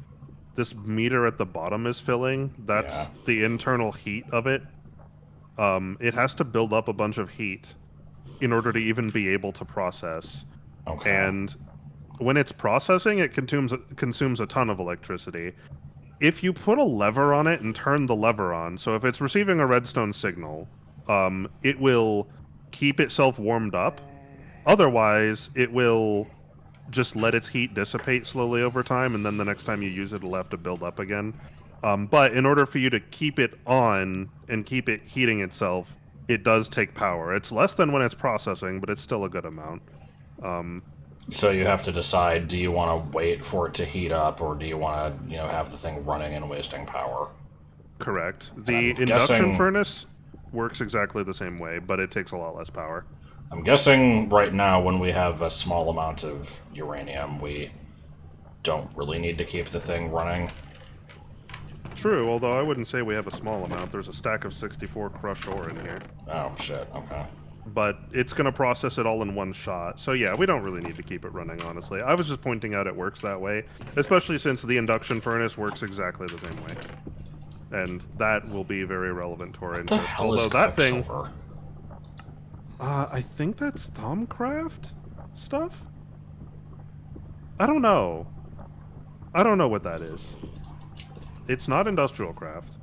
This meter at the bottom is filling. That's the internal heat of it. It has to build up a bunch of heat in order to even be able to process. Okay. And when it's processing, it consumes a ton of electricity. If you put a lever on it and turn the lever on, so if it's receiving a redstone signal, it will keep itself warmed up. Otherwise, it will just let its heat dissipate slowly over time, and then the next time you use it, it'll have to build up again. But in order for you to keep it on and keep it heating itself, it does take power. It's less than when it's processing, but it's still a good amount. So you have to decide, do you want to wait for it to heat up, or do you want to, have the thing running and wasting power? Correct. The induction guessing... furnace works exactly the same way, but it takes a lot less power. I'm guessing right now, when we have a small amount of uranium, we don't really need to keep the thing running. True, although I wouldn't say we have a small amount. There's a stack of 64 crushed ore in here. Oh, shit, okay. But it's going to process it all in one shot. So yeah, we don't really need to keep it running, honestly. I was just pointing out it works that way, especially since the induction furnace works exactly the same way. And that will be very relevant to our interest. What the hell is Quicksilver? I think that's Thaumcraft stuff? I don't know. I don't know what that is. It's not industrial craft.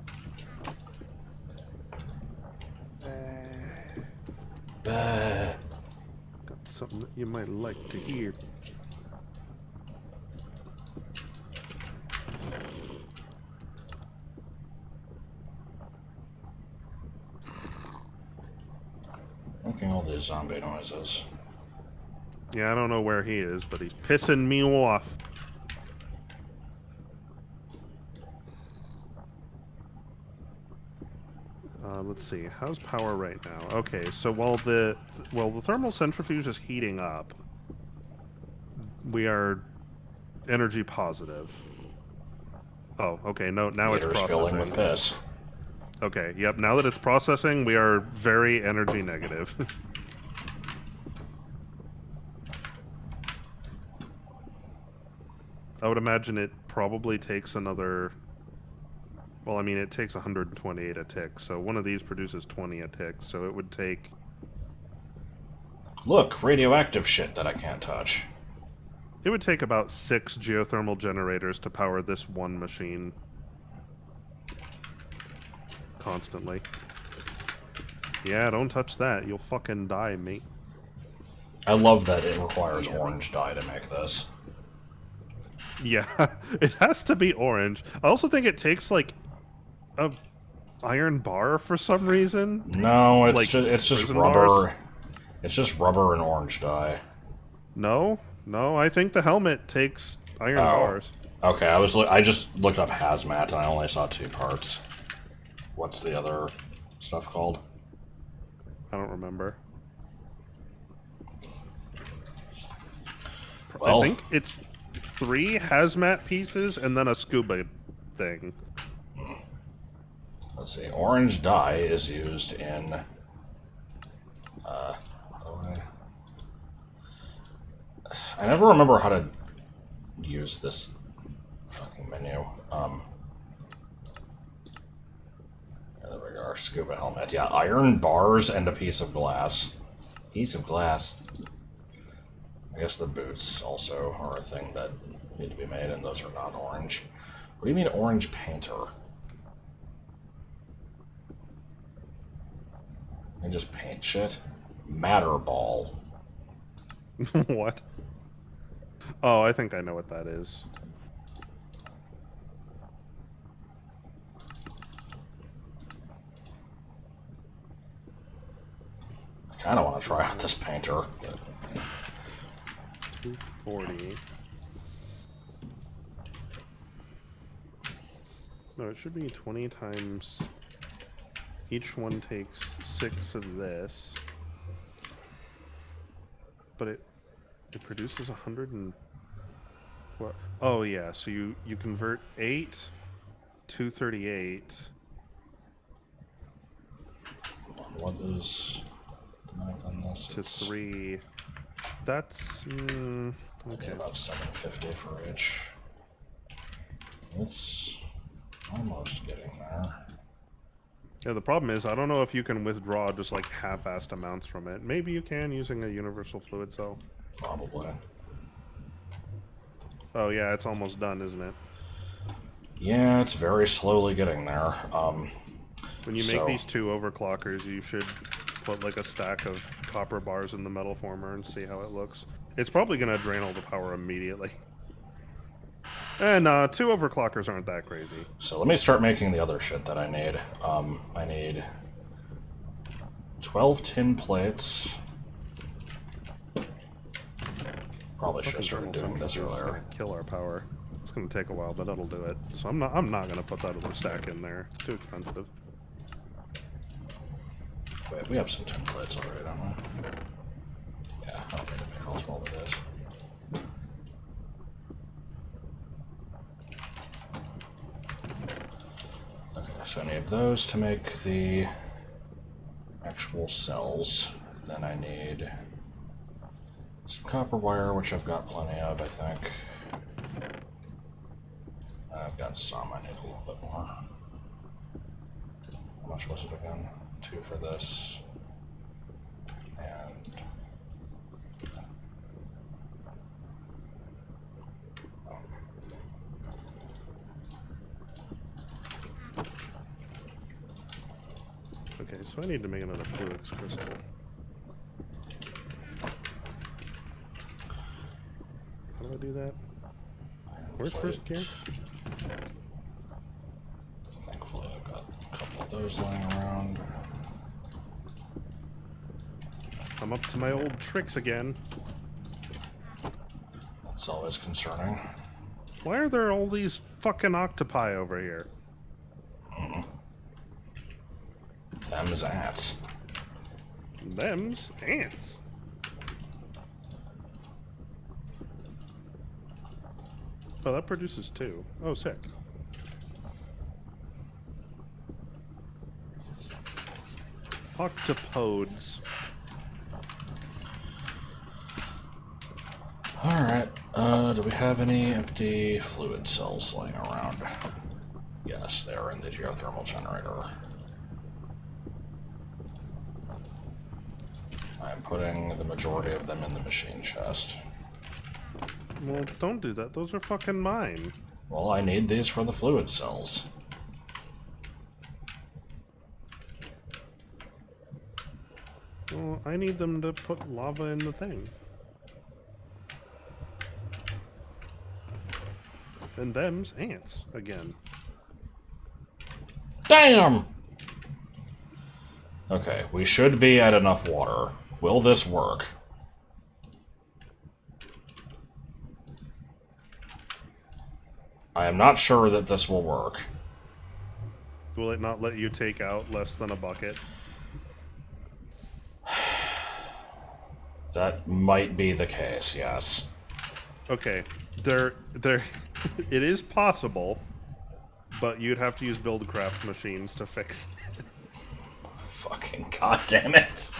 Got something that you might like to hear. Making all these zombie noises. Yeah, I don't know where he is, but he's pissing me off. Let's see. How's power right now? Okay, so while the thermal centrifuge is heating up, we are energy positive. Oh, okay. No, now it's processing. Filling with piss. Okay, yep. Now that it's processing, we are very energy negative. I would imagine it probably takes another... Well, I mean, it takes 128 a tick, so one of these produces 20 a tick, so it would take... Look, radioactive shit that I can't touch. It would take about 6 geothermal generators to power this one machine. Constantly. Yeah, don't touch that. You'll fucking die, mate. I love that it requires orange dye to make this. Yeah, it has to be orange. I also think it takes like a iron bar for some reason. No, Like it's just prison bars? rubber. It's just rubber and orange dye. No, no. I think the helmet takes iron Oh, bars. okay. I just looked up hazmat and I only saw 2 parts. What's the other stuff called? I don't remember. I Well, think it's 3 hazmat pieces and then a scuba thing. let's see. Orange dye is used in. How do I never remember how to use this fucking menu. There we go. Our scuba helmet. Yeah, iron bars and a piece of glass. Piece of glass. I guess the boots also are a thing that need to be made, and those are not orange. What do you mean orange painter? I just paint shit? Matter ball. What? Oh, I think I know what that is. I kind of want to try out this painter. But... 240. No, it should be 20 times. Each one takes 6 of this. But it produces 100 and what? Oh yeah, so you convert 8 238. What is the math on this? To 3. That's okay. About 750 for each. It's almost getting there. Yeah, the problem is I don't know if you can withdraw just like half-assed amounts from it. Maybe you can using a universal fluid cell. Probably. Oh yeah, it's almost done, isn't it? Yeah, it's very slowly getting there. When you make these 2 overclockers, you should put like a stack of copper bars in the metal former and see how it looks. It's probably going to drain all the power immediately. And 2 overclockers aren't that crazy. So let me start making the other shit that I need. I need 12 tin plates. Probably should have started doing this earlier. Kill our power. It's going to take a while, but it'll do it. So I'm not going to put that other stack in there. It's too expensive. Wait, we have some tin plates already, don't we? Yeah, I don't need to make all small of this. Okay, so I need those to make the actual cells. Then I need some copper wire, which I've got plenty of, I think. I've got some, I need a little bit more. How much was it again? 2 for this. And... Okay, so I need to make another fluix crystal. How do I do that? Where's first gear? Thankfully I've got a couple of those lying around. I'm up to my old tricks again. That's always concerning. Why are there all these fucking octopi over here? Them's ants. Them's ants. Oh, that produces 2. Oh, sick. Octopodes. Alright, do we have any empty fluid cells laying around? Yes, they're in the geothermal generator. I'm putting the majority of them in the machine chest. Well, don't do that. Those are fucking mine. Well, I need these for the fluid cells. Well, I need them to put lava in the thing. And them's ants again. Damn! Okay, we should be at enough water. Will this work? I am not sure that this will work. Will it not let you take out less than a bucket? That might be the case, yes. Okay, there, it is possible, but you'd have to use Buildcraft machines to fix it. Fucking goddamn it!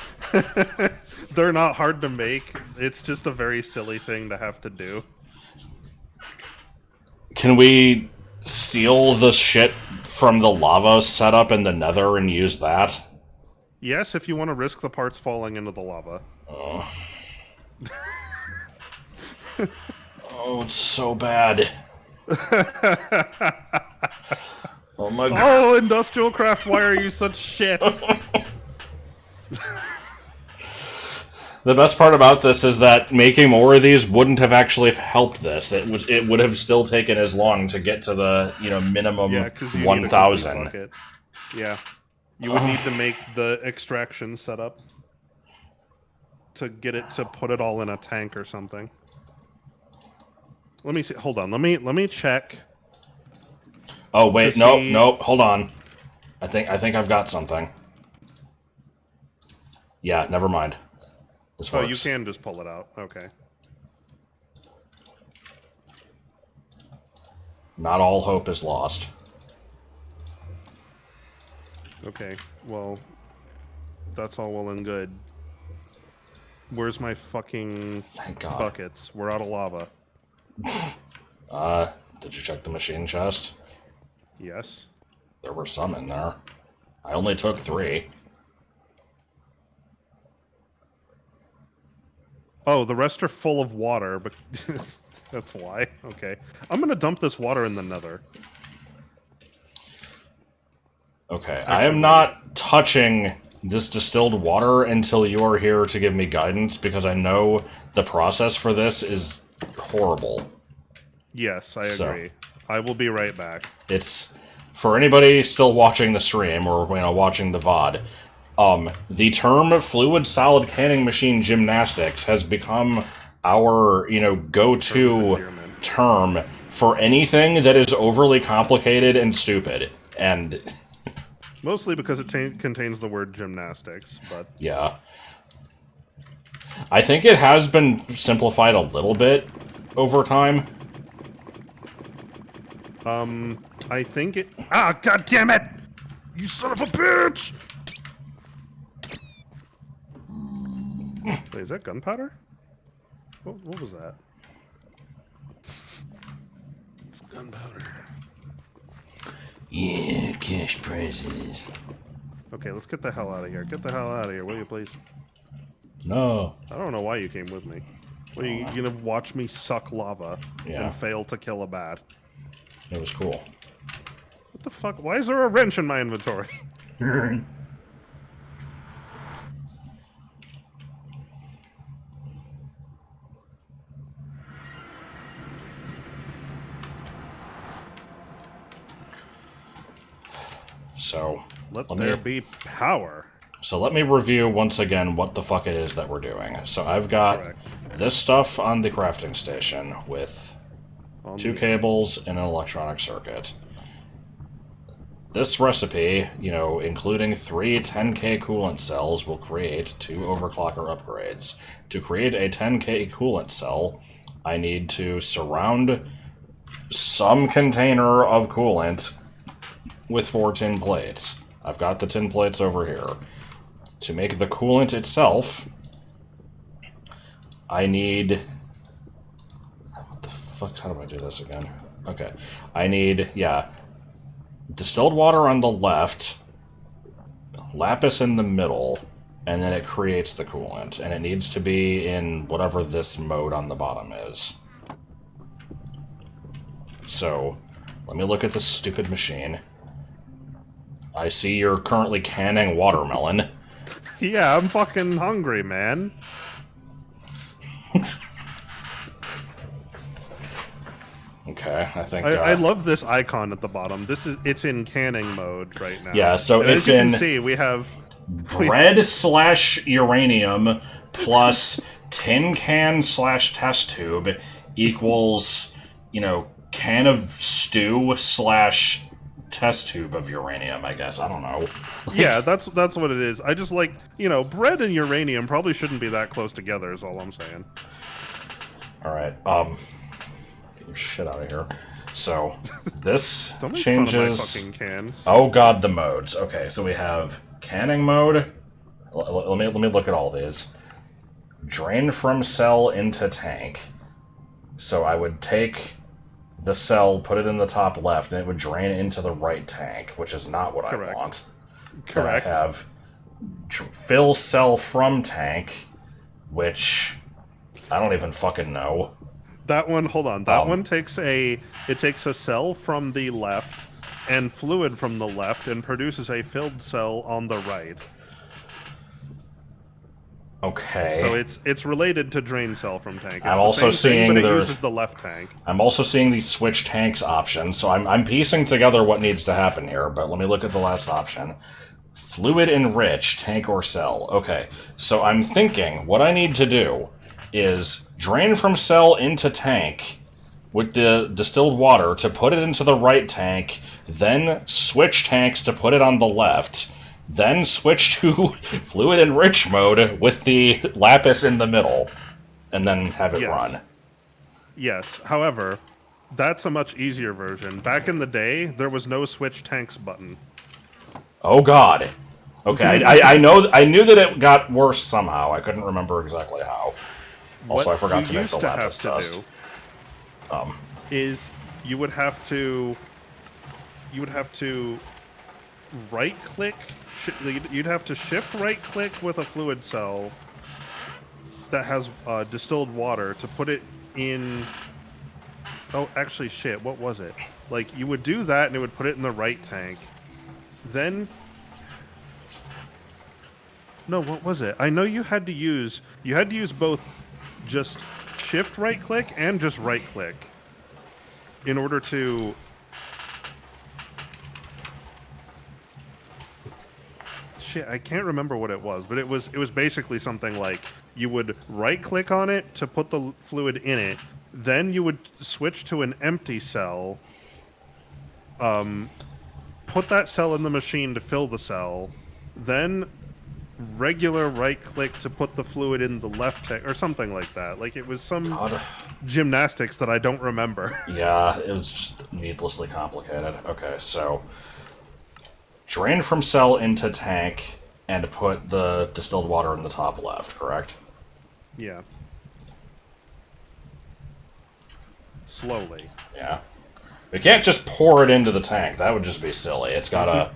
They're not hard to make. It's just a very silly thing to have to do. Can we steal the shit from the lava setup in the nether and use that? Yes, if you want to risk the parts falling into the lava. Oh, it's so bad. Oh my god. Oh, Industrial Craft, why are you such shit? The best part about this is that making more of these wouldn't have actually helped this. It would have still taken as long to get to the minimum 1,000. Yeah, you would need to make the extraction setup to get it to put it all in a tank or something. Let me see. Hold on. Let me check. Oh wait, no, hold on. I think I've got something. Yeah, never mind. This works. Oh, you can just pull it out. Okay. Not all hope is lost. Okay. Well, that's all well and good. Where's my fucking Thank God. buckets? We're out of lava. Did you check the machine chest? Yes. There were some in there. I only took 3. Oh, the rest are full of water, but that's why. Okay. I'm gonna dump this water in the nether. Okay, I am not touching this distilled water until you are here to give me guidance, because I know the process for this is horrible. Yes, I agree. I will be right back. It's, for anybody still watching the stream, or watching the VOD, the term fluid solid canning machine gymnastics has become our, go-to term for anything that is overly complicated and stupid. And mostly because it contains the word gymnastics, but yeah. I think it has been simplified a little bit over time. I think it... Ah, god damn it! You son of a bitch! Wait, is that gunpowder? What was that? It's gunpowder. Yeah, cash prizes. Okay, let's get the hell out of here. Get the hell out of here, will you please? No. I don't know why you came with me. What, are you gonna watch me suck lava and fail to kill a bat? It was cool. What the fuck? Why is there a wrench in my inventory? So, let there be power. So let me review once again what the fuck it is that we're doing. So I've got this stuff on the crafting station with 2 cables and an electronic circuit. This recipe, including 3 10K coolant cells, will create 2 overclocker upgrades. To create a 10K coolant cell, I need to surround some container of coolant with 4 tin plates. I've got the tin plates over here. To make the coolant itself, I need... What the fuck? How do I do this again? Okay. I need, distilled water on the left, lapis in the middle, and then it creates the coolant. And it needs to be in whatever this mode on the bottom is. So, let me look at this stupid machine. I see you're currently canning watermelon. Yeah, I'm fucking hungry, man. Okay, I think... I love this icon at the bottom. It's in canning mode right now. Yeah, so and it's as you in... can see, we have... bread/uranium plus tin can/test tube equals, can of stew/test tube of uranium, I guess. I don't know. Yeah, that's what it is. I just like, bread and uranium probably shouldn't be that close together is all I'm saying. Alright, get your shit out of here. So, this Don't make changes... fun of my fucking cans. Oh god, the modes. Okay, so we have canning mode. Let me look at all these. Drain from cell into tank. So I would take the cell, put it in the top left, and it would drain into the right tank, which is not what Correct. I want. Correct. Then I have fill cell from tank, which I don't even fucking know. That one, hold on. That one takes a cell from the left and fluid from the left and produces a filled cell on the right. Okay. So it's related to drain cell from tank. It's I'm also seeing but it uses the left tank. I'm also seeing the switch tanks option, so I'm piecing together what needs to happen here, but let me look at the last option. Fluid enrich, tank or cell. Okay, so I'm thinking what I need to do is drain from cell into tank with the distilled water to put it into the right tank, then switch tanks to put it on the left, then switch to fluid enrich mode with the lapis in the middle, and then have it run. Yes, however, that's a much easier version. Back in the day, there was no switch tanks button. Oh god. Okay, I knew that it got worse somehow. I couldn't remember exactly how. Also, I forgot to make the lapis dust. Is you would have to right click. You'd have to shift right click with a fluid cell that has distilled water to put it in. Oh, actually, shit. What was it? Like you would do that and it would put it in the right tank. Then. No, what was it? I know you had to use both just shift right click and just right click in order to shit, I can't remember what it was, but it was basically something like you would right click on it to put the fluid in it, then you would switch to an empty cell, put that cell in the machine to fill the cell, then regular right click to put the fluid in the left tank or something like that. Like it was some gymnastics that I don't remember. Yeah, it was just needlessly complicated. Okay, so drain from cell into tank and put the distilled water in the top left, correct? Yeah. Slowly. Yeah. We can't just pour it into the tank. That would just be silly. It's gotta,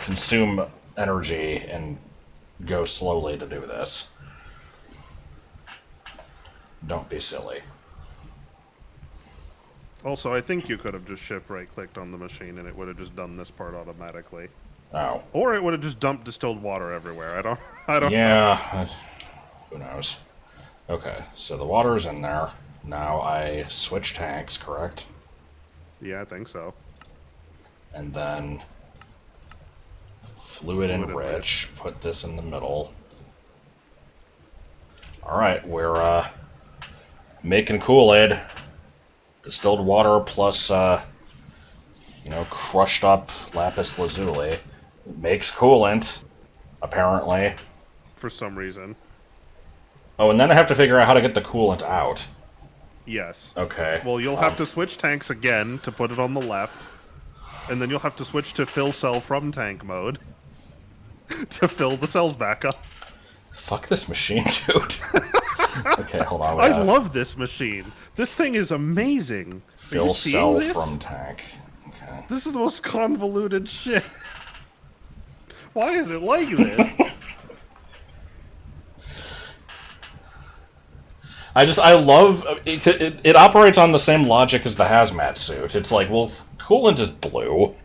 consume energy and go slowly to do this. Don't be silly. Also, I think you could have just shift right clicked on the machine and it would have just done this part automatically. Oh. Or it would have just dumped distilled water everywhere. I don't know. Yeah. Who knows? Okay, so the water's in there. Now I switch tanks, correct? Yeah, I think so. And then fluid enrich, put this in the middle. Alright, we're making Kool-Aid. Distilled water plus, crushed up lapis lazuli. It makes coolant, apparently. For some reason. Oh, and then I have to figure out how to get the coolant out. Yes. Okay. Well, you'll have to switch tanks again to put it on the left. And then you'll have to switch to fill cell from tank mode to fill the cells back up. Fuck this machine, dude. Okay, hold on. I love this machine. This thing is amazing. Fill cell from tank. Okay. This is the most convoluted shit. Why is it like this? I love it. It operates on the same logic as the hazmat suit. It's like, well, coolant is blue,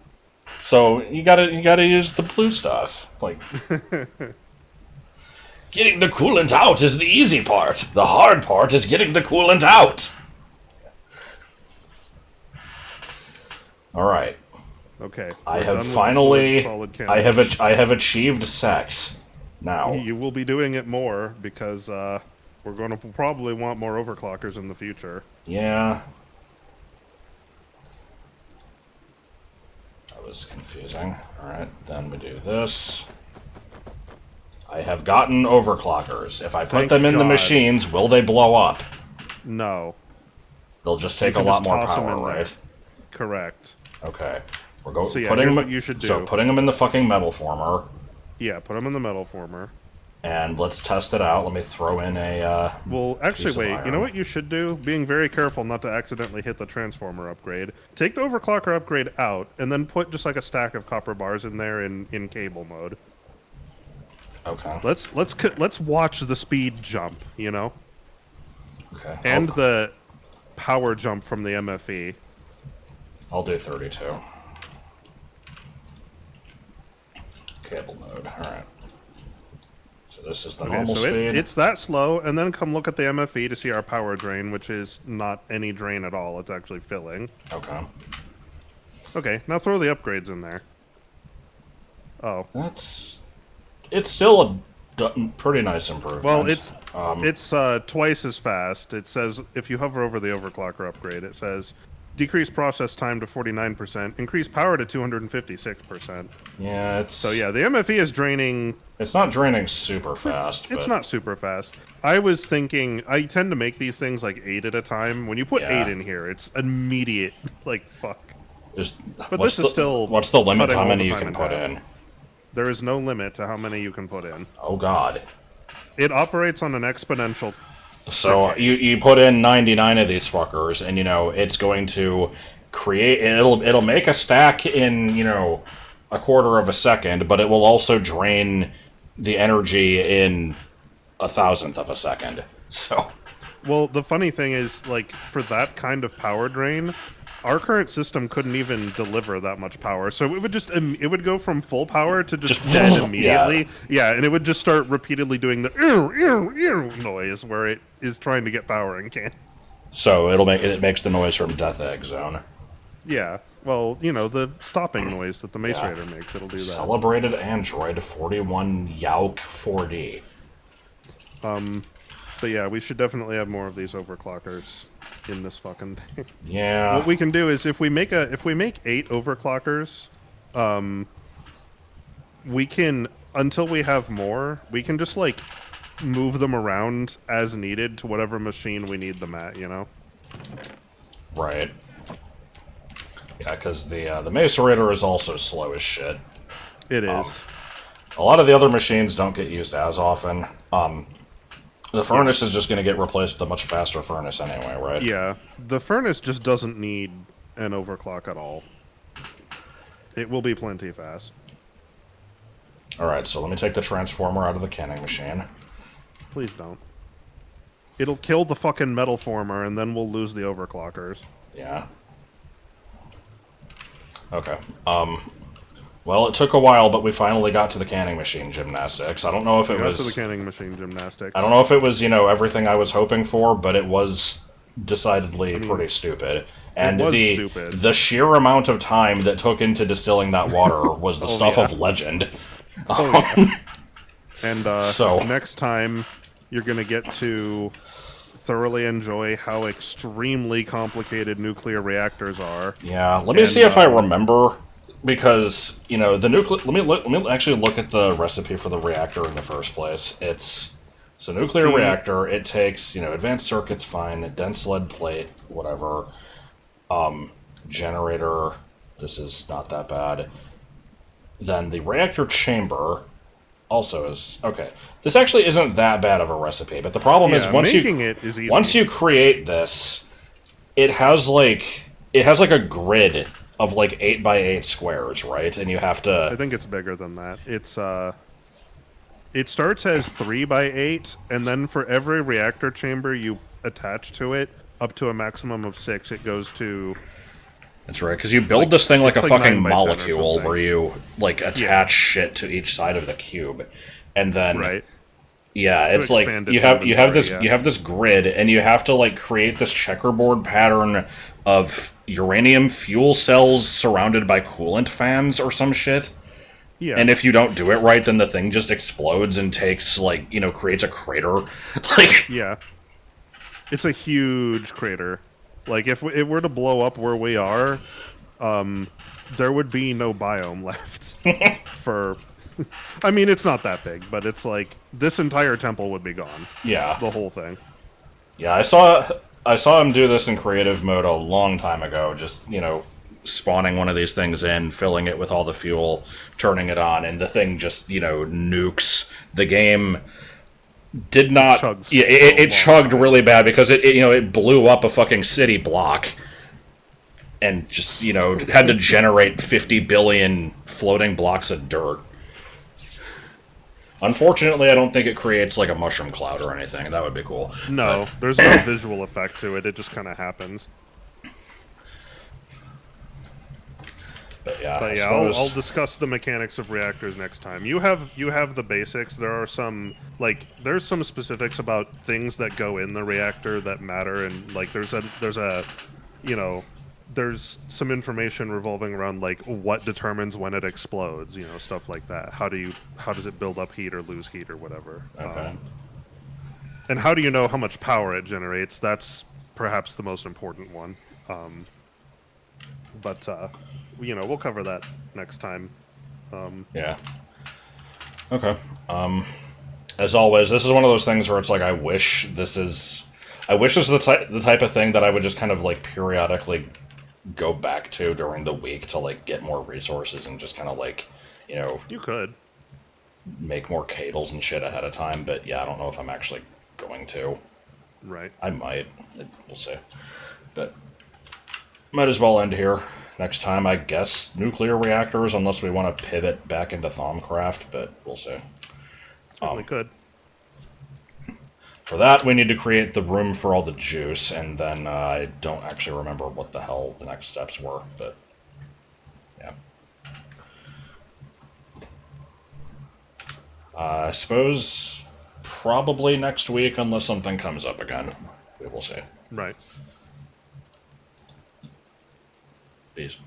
so you gotta use the blue stuff. Like, Getting the coolant out is the easy part. The hard part is getting the coolant out. All right. Okay. I we're have done with the finally. fluid solid I have. cannons. I have achieved sex. Now. You will be doing it more because we're going to probably want more overclockers in the future. Yeah. That was confusing. All right. Then we do this. I have gotten overclockers. If I put Thank them in the God. machines, will they blow up? No. They'll just take a can lot just more toss 'em power, in there. right? Correct. Okay. We're going. So yeah, putting here's them, what you should So do. putting them in the fucking metal former, Yeah, put them in the metal former. and let's test it out. Let me throw in a. Well, actually, piece of wait. You iron. know what you should do? Being very careful not to accidentally hit the transformer upgrade. Take the overclocker upgrade out, and then put just like a stack of copper bars in there in cable mode. Okay. Let's watch the speed jump. You know, Okay. and the power jump from the MFE. I'll do 32. Cable mode. All right. So this is the normal so speed. it's that slow, and then come look at the MFE to see our power drain, which is not any drain at all. It's actually filling. Okay. Okay, now throw the upgrades in there. Oh. It's still a pretty nice improvement. Well, it's twice as fast. It says if you hover over the overclocker upgrade, it says decrease process time to 49%, increase power to 256%. Yeah, it's... So yeah, the MFE is draining... It's not draining super fast, It's but... not super fast. I was thinking... I tend to make these things like 8 at a time. When you put 8 in here, it's immediate, like, fuck. But this is still... What's the limit to how cutting all many the you time can put half. in? There is no limit to how many you can put in. Oh, God. It operates on an exponential... So you put in 99 of these fuckers, and, you know, it's going to create... It'll make a stack in, you know, a quarter of a second, but it will also drain the energy in 1,000th of a second. So... Well, the funny thing is, like, for that kind of power drain, our current system couldn't even deliver that much power. So it would just, it would go from full power to just dead immediately. Yeah, and it would just start repeatedly doing the noise where it is trying to get power and can't. So it makes the noise from Death Egg Zone. Yeah, well, you know, the stopping noise that the Mace Raider makes, it'll do that. Celebrated Android 41 Yauk 4D. But yeah, we should definitely have more of these overclockers in this fucking thing. Yeah. What we can do is if we make 8 overclockers, we can, until we have more, we can just like move them around as needed to whatever machine we need them at, you know? Right. Yeah, because the Mace Raider is also slow as shit. It is. A lot of the other machines don't get used as often. The furnace is just going to get replaced with a much faster furnace anyway, right? Yeah, the furnace just doesn't need an overclock at all. It will be plenty fast. Alright, so let me take the transformer out of the canning machine. Please don't. It'll kill the fucking metal former, and then we'll lose the overclockers. Yeah. Okay. Well, it took a while, but we finally got to the canning machine gymnastics. I don't know if it was... Got to the canning machine gymnastics. I don't know if it was, you know, everything I was hoping for, but it was decidedly pretty stupid. And it was stupid. The sheer amount of time that took into distilling that water was the stuff of legend. And next time, you're going to get to thoroughly enjoy how extremely complicated nuclear reactors are. Yeah, let me see if I remember... Because, you know, the nuclear... Let me actually look at the recipe for the reactor in the first place. It's... So, nuclear reactor, it takes, you know, advanced circuits, fine, dense lead plate, whatever. Generator, this is not that bad. Then the reactor chamber also is... Okay. This actually isn't that bad of a recipe, but the problem is once you create this, it has, like... It has, like, a grid of like 8x8 squares, right? And you have to... I think it's bigger than that. It's it starts as 3x8, and then for every reactor chamber you attach to it, up to a maximum of 6, it goes to... That's right, because you build this thing like a fucking 9x10 molecule where you like attach shit to each side of the cube, and then Yeah, to it's like expand you its have inventory, this yeah. you have this grid, and you have to like create this checkerboard pattern of uranium fuel cells surrounded by coolant fans or some shit. Yeah, And if you don't do it right, then the thing just explodes and takes like creates a crater. Like yeah. It's a huge crater. Like if it were to blow up where we are, um, there would be no biome left for. I mean, it's not that big, but it's like this entire temple would be gone. yeah, The whole thing. yeah. I saw him do this in creative mode a long time ago. Just spawning one of these things in, filling it with all the fuel, turning it on, and the thing just nukes. The game did not. Chugs Yeah, for a it long chugged time. really bad because it blew up a fucking city block, and just had to generate 50 billion floating blocks of dirt. Unfortunately, I don't think it creates like a mushroom cloud or anything. That would be cool. No, there's no visual effect to it. It just kind of happens. But yeah, But I yeah, suppose. I'll discuss the mechanics of reactors next time. You have the basics. There are there's some specifics about things that go in the reactor that matter, and like there's you know there's some information revolving around like what determines when it explodes. Stuff like that. How does it build up heat or lose heat or whatever? Okay. And how do you know how much power it generates? That's perhaps the most important one. But we'll cover that next time. Yeah. Okay. As always, this is one of those things where it's like I wish this is the type of thing that I would just kind of like periodically go back to during the week to like get more resources and just kind of like You could. make more cables and shit ahead of time. But yeah, I don't know if I'm actually going to. Right. I might. We'll see. But might as well end here. Next time, I guess nuclear reactors, unless we want to pivot back into Thaumcraft, but we'll see. Certainly could. For that, we need to create the room for all the juice, and then I don't actually remember what the hell the next steps were, but yeah. I suppose probably next week, unless something comes up again. We will see. Right. Peace.